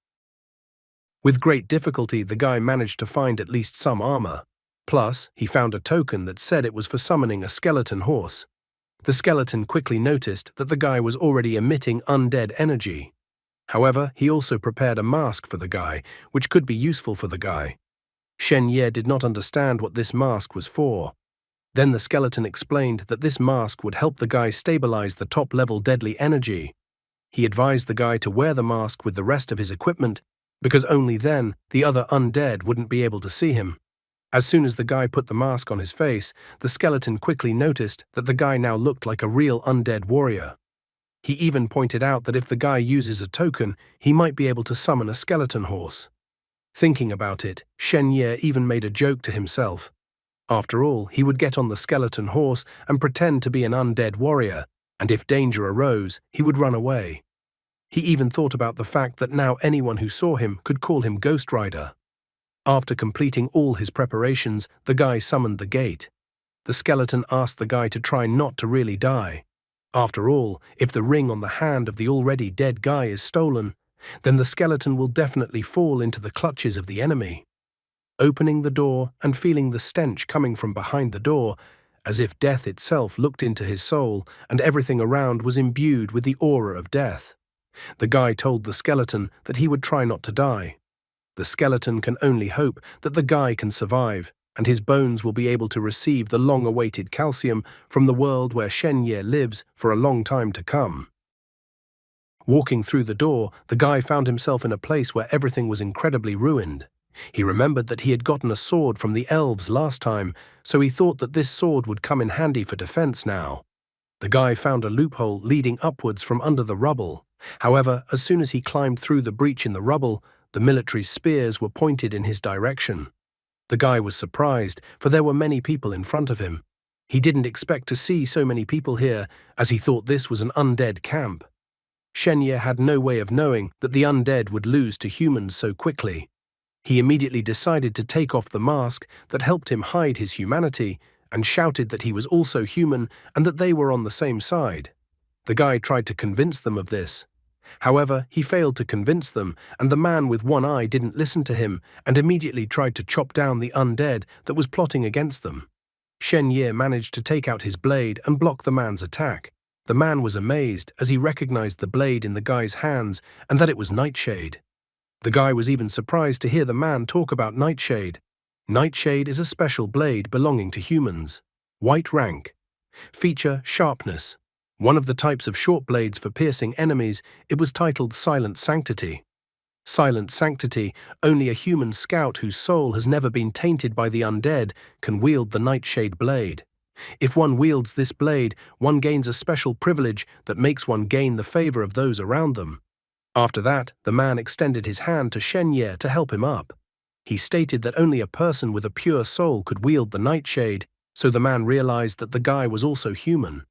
With great difficulty, the guy managed to find at least some armor. Plus, he found a token that said it was for summoning a skeleton horse. The skeleton quickly noticed that the guy was already emitting undead energy. However, he also prepared a mask for the guy, which could be useful for the guy. Shen Ye did not understand what this mask was for. Then the skeleton explained that this mask would help the guy stabilize the top-level deadly energy. He advised the guy to wear the mask with the rest of his equipment, because only then the other undead wouldn't be able to see him. As soon as the guy put the mask on his face, the skeleton quickly noticed that the guy now looked like a real undead warrior. He even pointed out that if the guy uses a token, he might be able to summon a skeleton horse. Thinking about it, Shen Ye even made a joke to himself. After all, he would get on the skeleton horse and pretend to be an undead warrior, and if danger arose, he would run away. He even thought about the fact that now anyone who saw him could call him Ghost Rider. After completing all his preparations, the guy summoned the gate. The skeleton asked the guy to try not to really die. After all, if the ring on the hand of the already dead guy is stolen, then the skeleton will definitely fall into the clutches of the enemy. Opening the door and feeling the stench coming from behind the door, as if death itself looked into his soul and everything around was imbued with the aura of death. The guy told the skeleton that he would try not to die. The skeleton can only hope that the guy can survive, and his bones will be able to receive the long-awaited calcium from the world where Shen Ye lives for a long time to come. Walking through the door, the guy found himself in a place where everything was incredibly ruined. He remembered that he had gotten a sword from the elves last time, so he thought that this sword would come in handy for defense now. The guy found a loophole leading upwards from under the rubble. However, as soon as he climbed through the breach in the rubble, the military's spears were pointed in his direction. The guy was surprised, for there were many people in front of him. He didn't expect to see so many people here, as he thought this was an undead camp. Shen Ye had no way of knowing that the undead would lose to humans so quickly. He immediately decided to take off the mask that helped him hide his humanity and shouted that he was also human and that they were on the same side. The guy tried to convince them of this. However, he failed to convince them, and the man with one eye didn't listen to him and immediately tried to chop down the undead that was plotting against them. Shen Ye managed to take out his blade and block the man's attack. The man was amazed as he recognized the blade in the guy's hands and that it was Nightshade. The guy was even surprised to hear the man talk about Nightshade. Nightshade is a special blade belonging to humans. White rank. Feature sharpness. One of the types of short blades for piercing enemies, it was titled Silent Sanctity. Silent Sanctity, only a human scout whose soul has never been tainted by the undead can wield the Nightshade blade. If one wields this blade, one gains a special privilege that makes one gain the favor of those around them. After that, the man extended his hand to Shen Ye to help him up. He stated that only a person with a pure soul could wield the Nightshade, so the man realized that the guy was also human.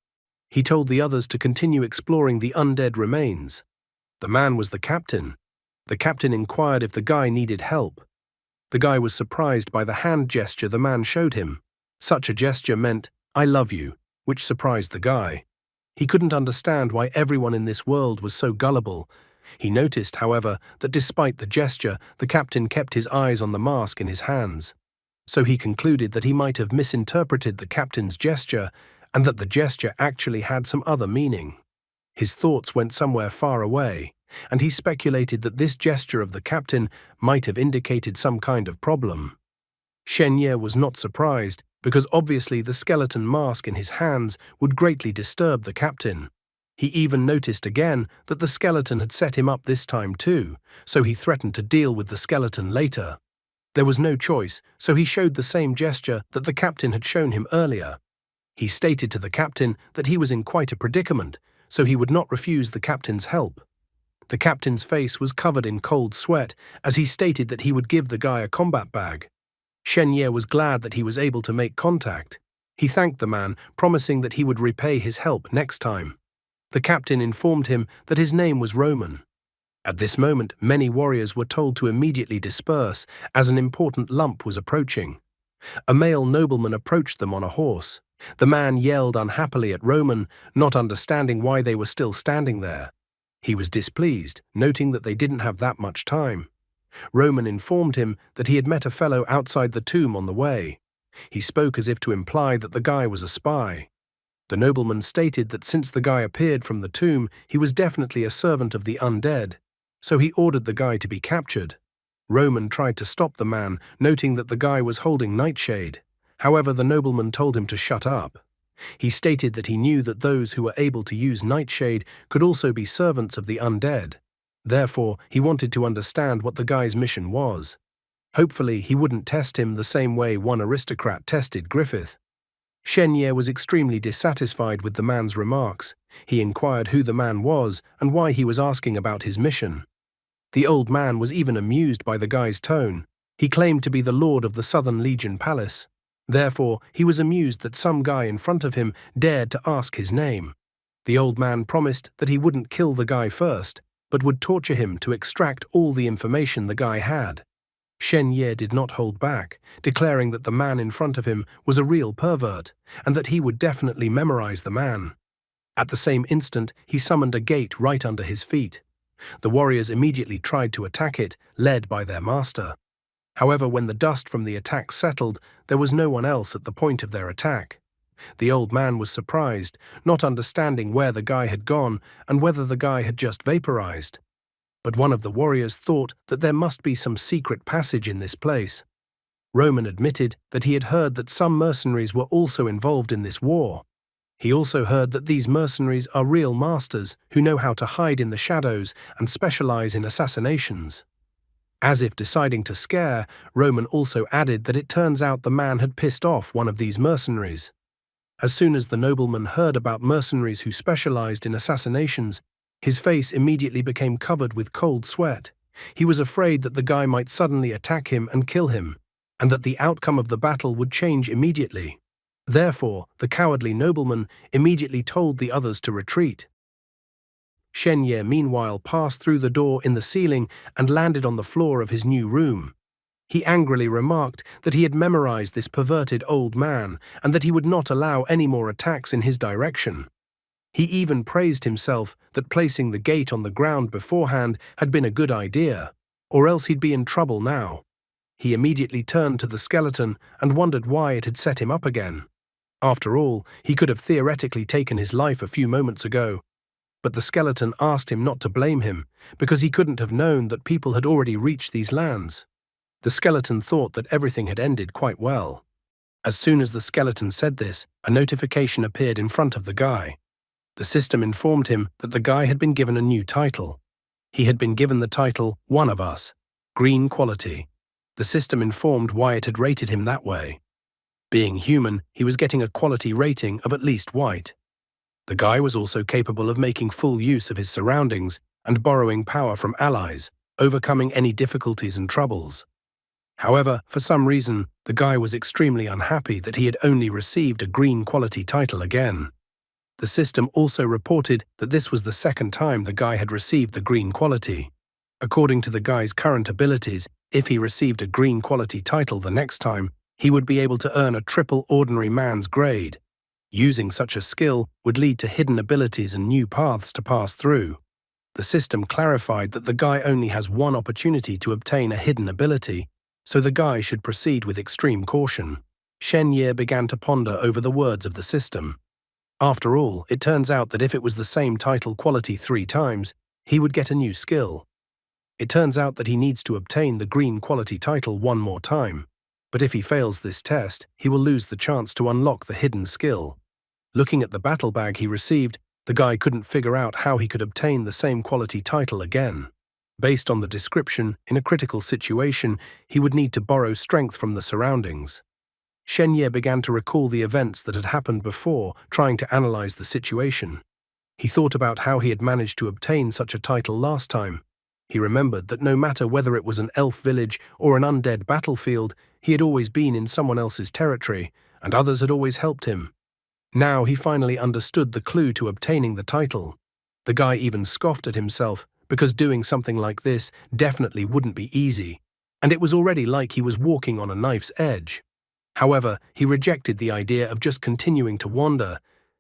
He told the others to continue exploring the undead remains. The man was the captain. The captain inquired if the guy needed help. The guy was surprised by the hand gesture the man showed him. Such a gesture meant, "I love you," which surprised the guy. He couldn't understand why everyone in this world was so gullible. He noticed, however, that despite the gesture, the captain kept his eyes on the mask in his hands. So he concluded that he might have misinterpreted the captain's gesture and that the gesture actually had some other meaning. His thoughts went somewhere far away, and he speculated that this gesture of the captain might have indicated some kind of problem. Shen Ye was not surprised, because obviously the skeleton mask in his hands would greatly disturb the captain. He even noticed again that the skeleton had set him up this time too, so he threatened to deal with the skeleton later. There was no choice, so he showed the same gesture that the captain had shown him earlier. He stated to the captain that he was in quite a predicament, so he would not refuse the captain's help. The captain's face was covered in cold sweat as he stated that he would give the guy a combat bag. Shen Ye was glad that he was able to make contact. He thanked the man, promising that he would repay his help next time. The captain informed him that his name was Roman. At this moment, many warriors were told to immediately disperse as an important lump was approaching. A male nobleman approached them on a horse. The man yelled unhappily at Roman, not understanding why they were still standing there. He was displeased, noting that they didn't have that much time. Roman informed him that he had met a fellow outside the tomb on the way. He spoke as if to imply that the guy was a spy. The nobleman stated that since the guy appeared from the tomb, he was definitely a servant of the undead. so he ordered the guy to be captured. Roman tried to stop the man, noting that the guy was holding Nightshade. However, the nobleman told him to shut up. He stated that he knew that those who were able to use Nightshade could also be servants of the undead. Therefore, he wanted to understand what the guy's mission was. Hopefully, he wouldn't test him the same way one aristocrat tested Griffith. Shen Ye was extremely dissatisfied with the man's remarks. He inquired who the man was and why he was asking about his mission. The old man was even amused by the guy's tone. He claimed to be the lord of the Southern Legion Palace. Therefore, he was amused that some guy in front of him dared to ask his name. The old man promised that he wouldn't kill the guy first, but would torture him to extract all the information the guy had. Shen Ye did not hold back, declaring that the man in front of him was a real pervert, and that he would definitely memorize the man. At the same instant, he summoned a gate right under his feet. The warriors immediately tried to attack it, led by their master. However, when the dust from the attack settled, there was no one else at the point of their attack. The old man was surprised, not understanding where the guy had gone and whether the guy had just vaporized. But one of the warriors thought that there must be some secret passage in this place. Roman admitted that he had heard that some mercenaries were also involved in this war. He also heard that these mercenaries are real masters who know how to hide in the shadows and specialize in assassinations. As if deciding to scare, Roman also added that it turns out the man had pissed off one of these mercenaries. As soon as the nobleman heard about mercenaries who specialized in assassinations, his face immediately became covered with cold sweat. He was afraid that the guy might suddenly attack him and kill him, and that the outcome of the battle would change immediately. Therefore, the cowardly nobleman immediately told the others to retreat. Shen Ye meanwhile passed through the door in the ceiling and landed on the floor of his new room. He angrily remarked that he had memorized this perverted old man and that he would not allow any more attacks in his direction. He even praised himself that placing the gate on the ground beforehand had been a good idea, or else he'd be in trouble now. He immediately turned to the skeleton and wondered why it had set him up again. After all, he could have theoretically taken his life a few moments ago. But the skeleton asked him not to blame him, because he couldn't have known that people had already reached these lands. The skeleton thought that everything had ended quite well. As soon as the skeleton said this, a notification appeared in front of the guy. The system informed him that the guy had been given a new title. He had been given the title, One of Us, Green Quality. The system informed why it had rated him that way. Being human, he was getting a quality rating of at least white. The guy was also capable of making full use of his surroundings and borrowing power from allies, overcoming any difficulties and troubles. However, for some reason, the guy was extremely unhappy that he had only received a green quality title again. The system also reported that this was the second time the guy had received the green quality. According to the guy's current abilities, if he received a green quality title the next time, he would be able to earn a triple ordinary man's grade. Using such a skill would lead to hidden abilities and new paths to pass through. The system clarified that the guy only has one opportunity to obtain a hidden ability, so the guy should proceed with extreme caution. Shen Ye began to ponder over the words of the system. After all, it turns out that if it was the same title quality 3 times, he would get a new skill. It turns out that he needs to obtain the green quality title one more time. But if he fails this test, he will lose the chance to unlock the hidden skill. Looking at the battle bag he received, the guy couldn't figure out how he could obtain the same quality title again. Based on the description, in a critical situation, he would need to borrow strength from the surroundings. Shen Ye began to recall the events that had happened before, trying to analyze the situation. He thought about how he had managed to obtain such a title last time. He remembered that no matter whether it was an elf village or an undead battlefield, he had always been in someone else's territory, and others had always helped him. Now he finally understood the clue to obtaining the title. The guy even scoffed at himself, because doing something like this definitely wouldn't be easy, and it was already like he was walking on a knife's edge. However, he rejected the idea of just continuing to wander,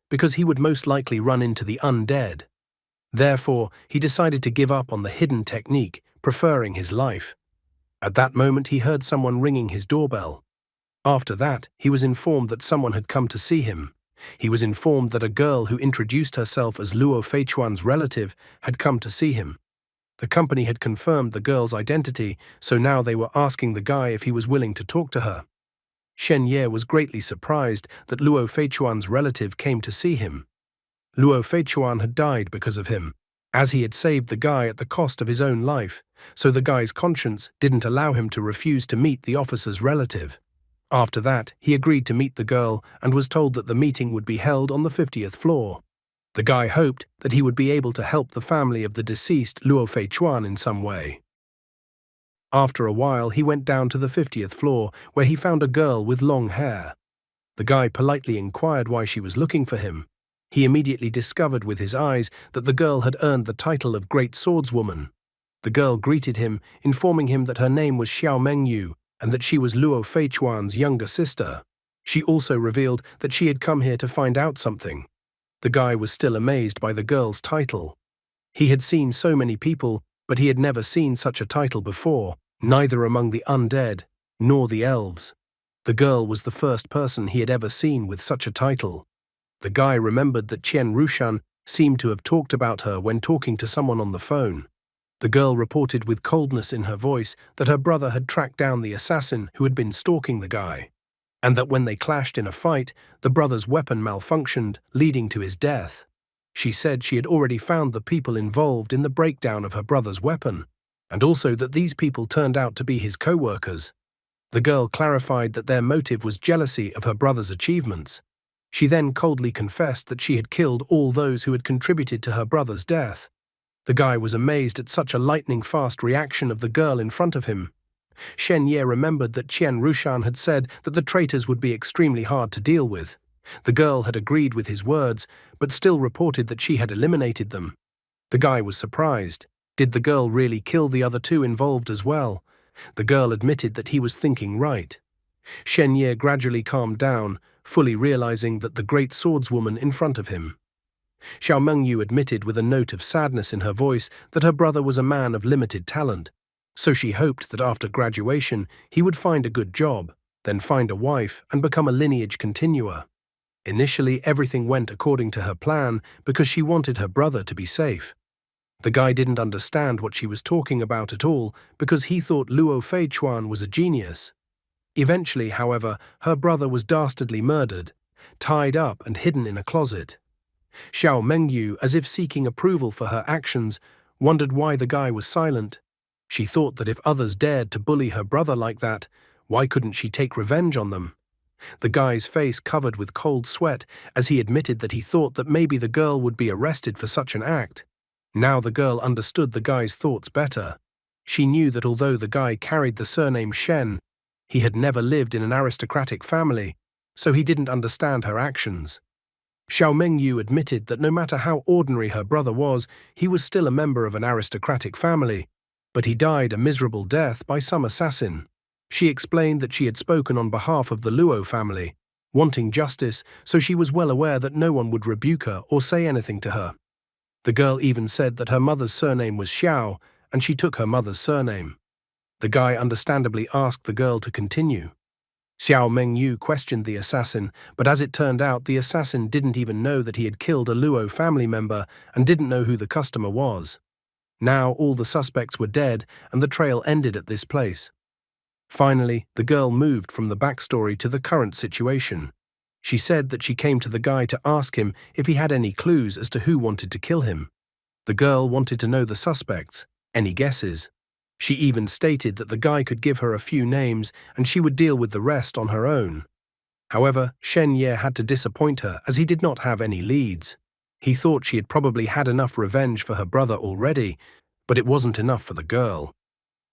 because he would most likely run into the undead. Therefore, he decided to give up on the hidden technique, preferring his life. At that moment, he heard someone ringing his doorbell. After that, he was informed that someone had come to see him. He was informed that a girl who introduced herself as Luo Feichuan's relative had come to see him. The company had confirmed the girl's identity, so now they were asking the guy if he was willing to talk to her. Shen Ye was greatly surprised that Luo Feichuan's relative came to see him. Luo Feichuan had died because of him, as he had saved the guy at the cost of his own life, so the guy's conscience didn't allow him to refuse to meet the officer's relative. After that, he agreed to meet the girl and was told that the meeting would be held on the 50th floor. The guy hoped that he would be able to help the family of the deceased Luo Feichuan in some way. After a while, he went down to the 50th floor, where he found a girl with long hair. The guy politely inquired why she was looking for him. He immediately discovered with his eyes that the girl had earned the title of Great Swordswoman. The girl greeted him, informing him that her name was Xiao Mengyu and that she was Luo Feichuan's younger sister. She also revealed that she had come here to find out something. The guy was still amazed by the girl's title. He had seen so many people, but he had never seen such a title before, neither among the undead nor the elves. The girl was the first person he had ever seen with such a title. The guy remembered that Qian Rushan seemed to have talked about her when talking to someone on the phone. The girl reported with coldness in her voice that her brother had tracked down the assassin who had been stalking the guy, and that when they clashed in a fight, the brother's weapon malfunctioned, leading to his death. She said she had already found the people involved in the breakdown of her brother's weapon, and also that these people turned out to be his co-workers. The girl clarified that their motive was jealousy of her brother's achievements. She then coldly confessed that she had killed all those who had contributed to her brother's death. The guy was amazed at such a lightning-fast reaction of the girl in front of him. Shen Ye remembered that Qian Rushan had said that the traitors would be extremely hard to deal with. The girl had agreed with his words, but still reported that she had eliminated them. The guy was surprised. Did the girl really kill the other two involved as well? The girl admitted that he was thinking right. Shen Ye gradually calmed down, fully realizing that the great swordswoman in front of him. Xiao Mengyu admitted with a note of sadness in her voice that her brother was a man of limited talent, so she hoped that after graduation he would find a good job, then find a wife and become a lineage continuer. Initially, everything went according to her plan because she wanted her brother to be safe. The guy didn't understand what she was talking about at all because he thought Luo Feichuan was a genius. Eventually, however, her brother was dastardly murdered, tied up and hidden in a closet. Xiao Mengyu, as if seeking approval for her actions, wondered why the guy was silent. She thought that if others dared to bully her brother like that, why couldn't she take revenge on them? The guy's face covered with cold sweat as he admitted that he thought that maybe the girl would be arrested for such an act. Now the girl understood the guy's thoughts better. She knew that although the guy carried the surname Shen, he had never lived in an aristocratic family, so he didn't understand her actions. Xiao Mengyu admitted that no matter how ordinary her brother was, he was still a member of an aristocratic family, but he died a miserable death by some assassin. She explained that she had spoken on behalf of the Luo family, wanting justice, so she was well aware that no one would rebuke her or say anything to her. The girl even said that her mother's surname was Xiao, and she took her mother's surname. The guy understandably asked the girl to continue. Xiao Mengyu questioned the assassin, but as it turned out, the assassin didn't even know that he had killed a Luo family member and didn't know who the customer was. Now all the suspects were dead, and the trail ended at this place. Finally, the girl moved from the backstory to the current situation. She said that she came to the guy to ask him if he had any clues as to who wanted to kill him. The girl wanted to know the suspects. Any guesses? She even stated that the guy could give her a few names and she would deal with the rest on her own. However, Shen Ye had to disappoint her as he did not have any leads. He thought she had probably had enough revenge for her brother already, but it wasn't enough for the girl.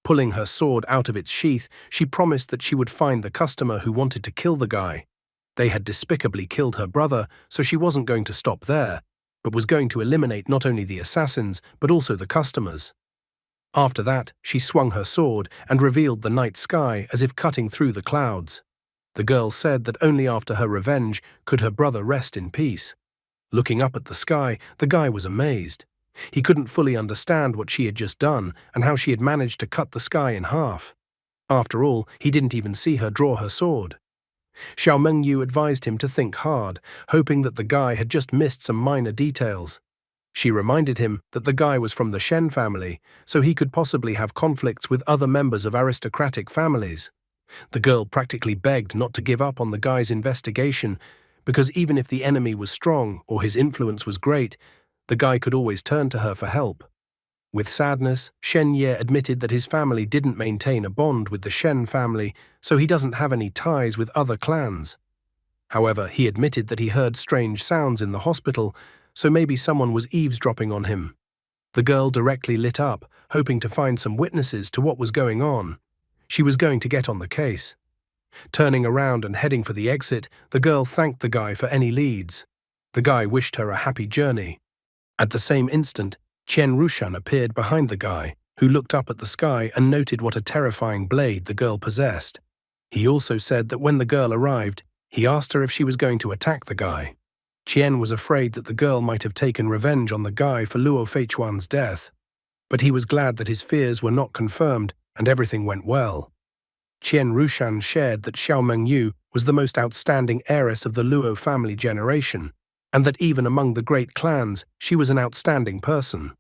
Pulling her sword out of its sheath, she promised that she would find the customer who wanted to kill the guy. They had despicably killed her brother, so she wasn't going to stop there, but was going to eliminate not only the assassins, but also the customers. After that, she swung her sword and revealed the night sky as if cutting through the clouds. The girl said that only after her revenge could her brother rest in peace. Looking up at the sky, the guy was amazed. He couldn't fully understand what she had just done and how she had managed to cut the sky in half. After all, he didn't even see her draw her sword. Xiao Mengyu advised him to think hard, hoping that the guy had just missed some minor details. She reminded him that the guy was from the Shen family, so he could possibly have conflicts with other members of aristocratic families. The girl practically begged not to give up on the guy's investigation, because even if the enemy was strong or his influence was great, the guy could always turn to her for help. With sadness, Shen Ye admitted that his family didn't maintain a bond with the Shen family, so he doesn't have any ties with other clans. However, he admitted that he heard strange sounds in the hospital, so maybe someone was eavesdropping on him. The girl directly lit up, hoping to find some witnesses to what was going on. She was going to get on the case. Turning around and heading for the exit, the girl thanked the guy for any leads. The guy wished her a happy journey. At the same instant, Chen Rushan appeared behind the guy, who looked up at the sky and noted what a terrifying blade the girl possessed. He also said that when the girl arrived, he asked her if she was going to attack the guy. Chen was afraid that the girl might have taken revenge on the guy for Luo Feichuan's death, but he was glad that his fears were not confirmed and everything went well. Chen Rushan shared that Xiao Mengyu was the most outstanding heiress of the Luo family generation, and that even among the great clans, she was an outstanding person.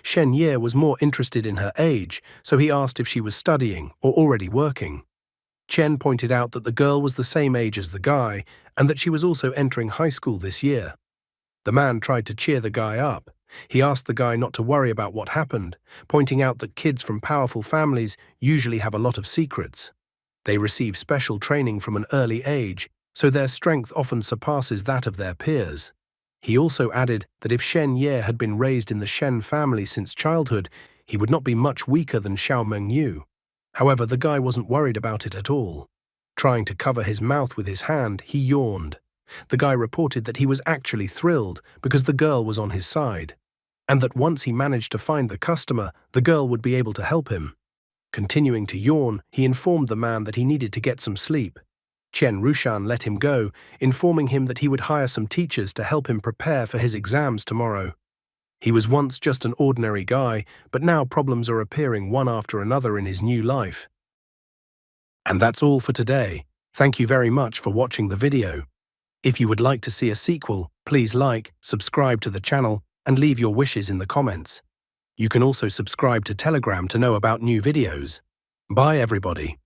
Shen Ye was more interested in her age, so he asked if she was studying or already working. Chen pointed out that the girl was the same age as the guy, and that she was also entering high school this year. The man tried to cheer the guy up. He asked the guy not to worry about what happened, pointing out that kids from powerful families usually have a lot of secrets. They receive special training from an early age, so their strength often surpasses that of their peers. He also added that if Shen Ye had been raised in the Shen family since childhood, he would not be much weaker than Xiao Mengyu. However, the guy wasn't worried about it at all. Trying to cover his mouth with his hand, he yawned. The guy reported that he was actually thrilled because the girl was on his side, and that once he managed to find the customer, the girl would be able to help him. Continuing to yawn, he informed the man that he needed to get some sleep. Chen Rushan let him go, informing him that he would hire some teachers to help him prepare for his exams tomorrow. He was once just an ordinary guy, but now problems are appearing one after another in his new life. And that's all for today. Thank you very much for watching the video. If you would like to see a sequel, please like, subscribe to the channel, and leave your wishes in the comments. You can also subscribe to Telegram to know about new videos. Bye everybody.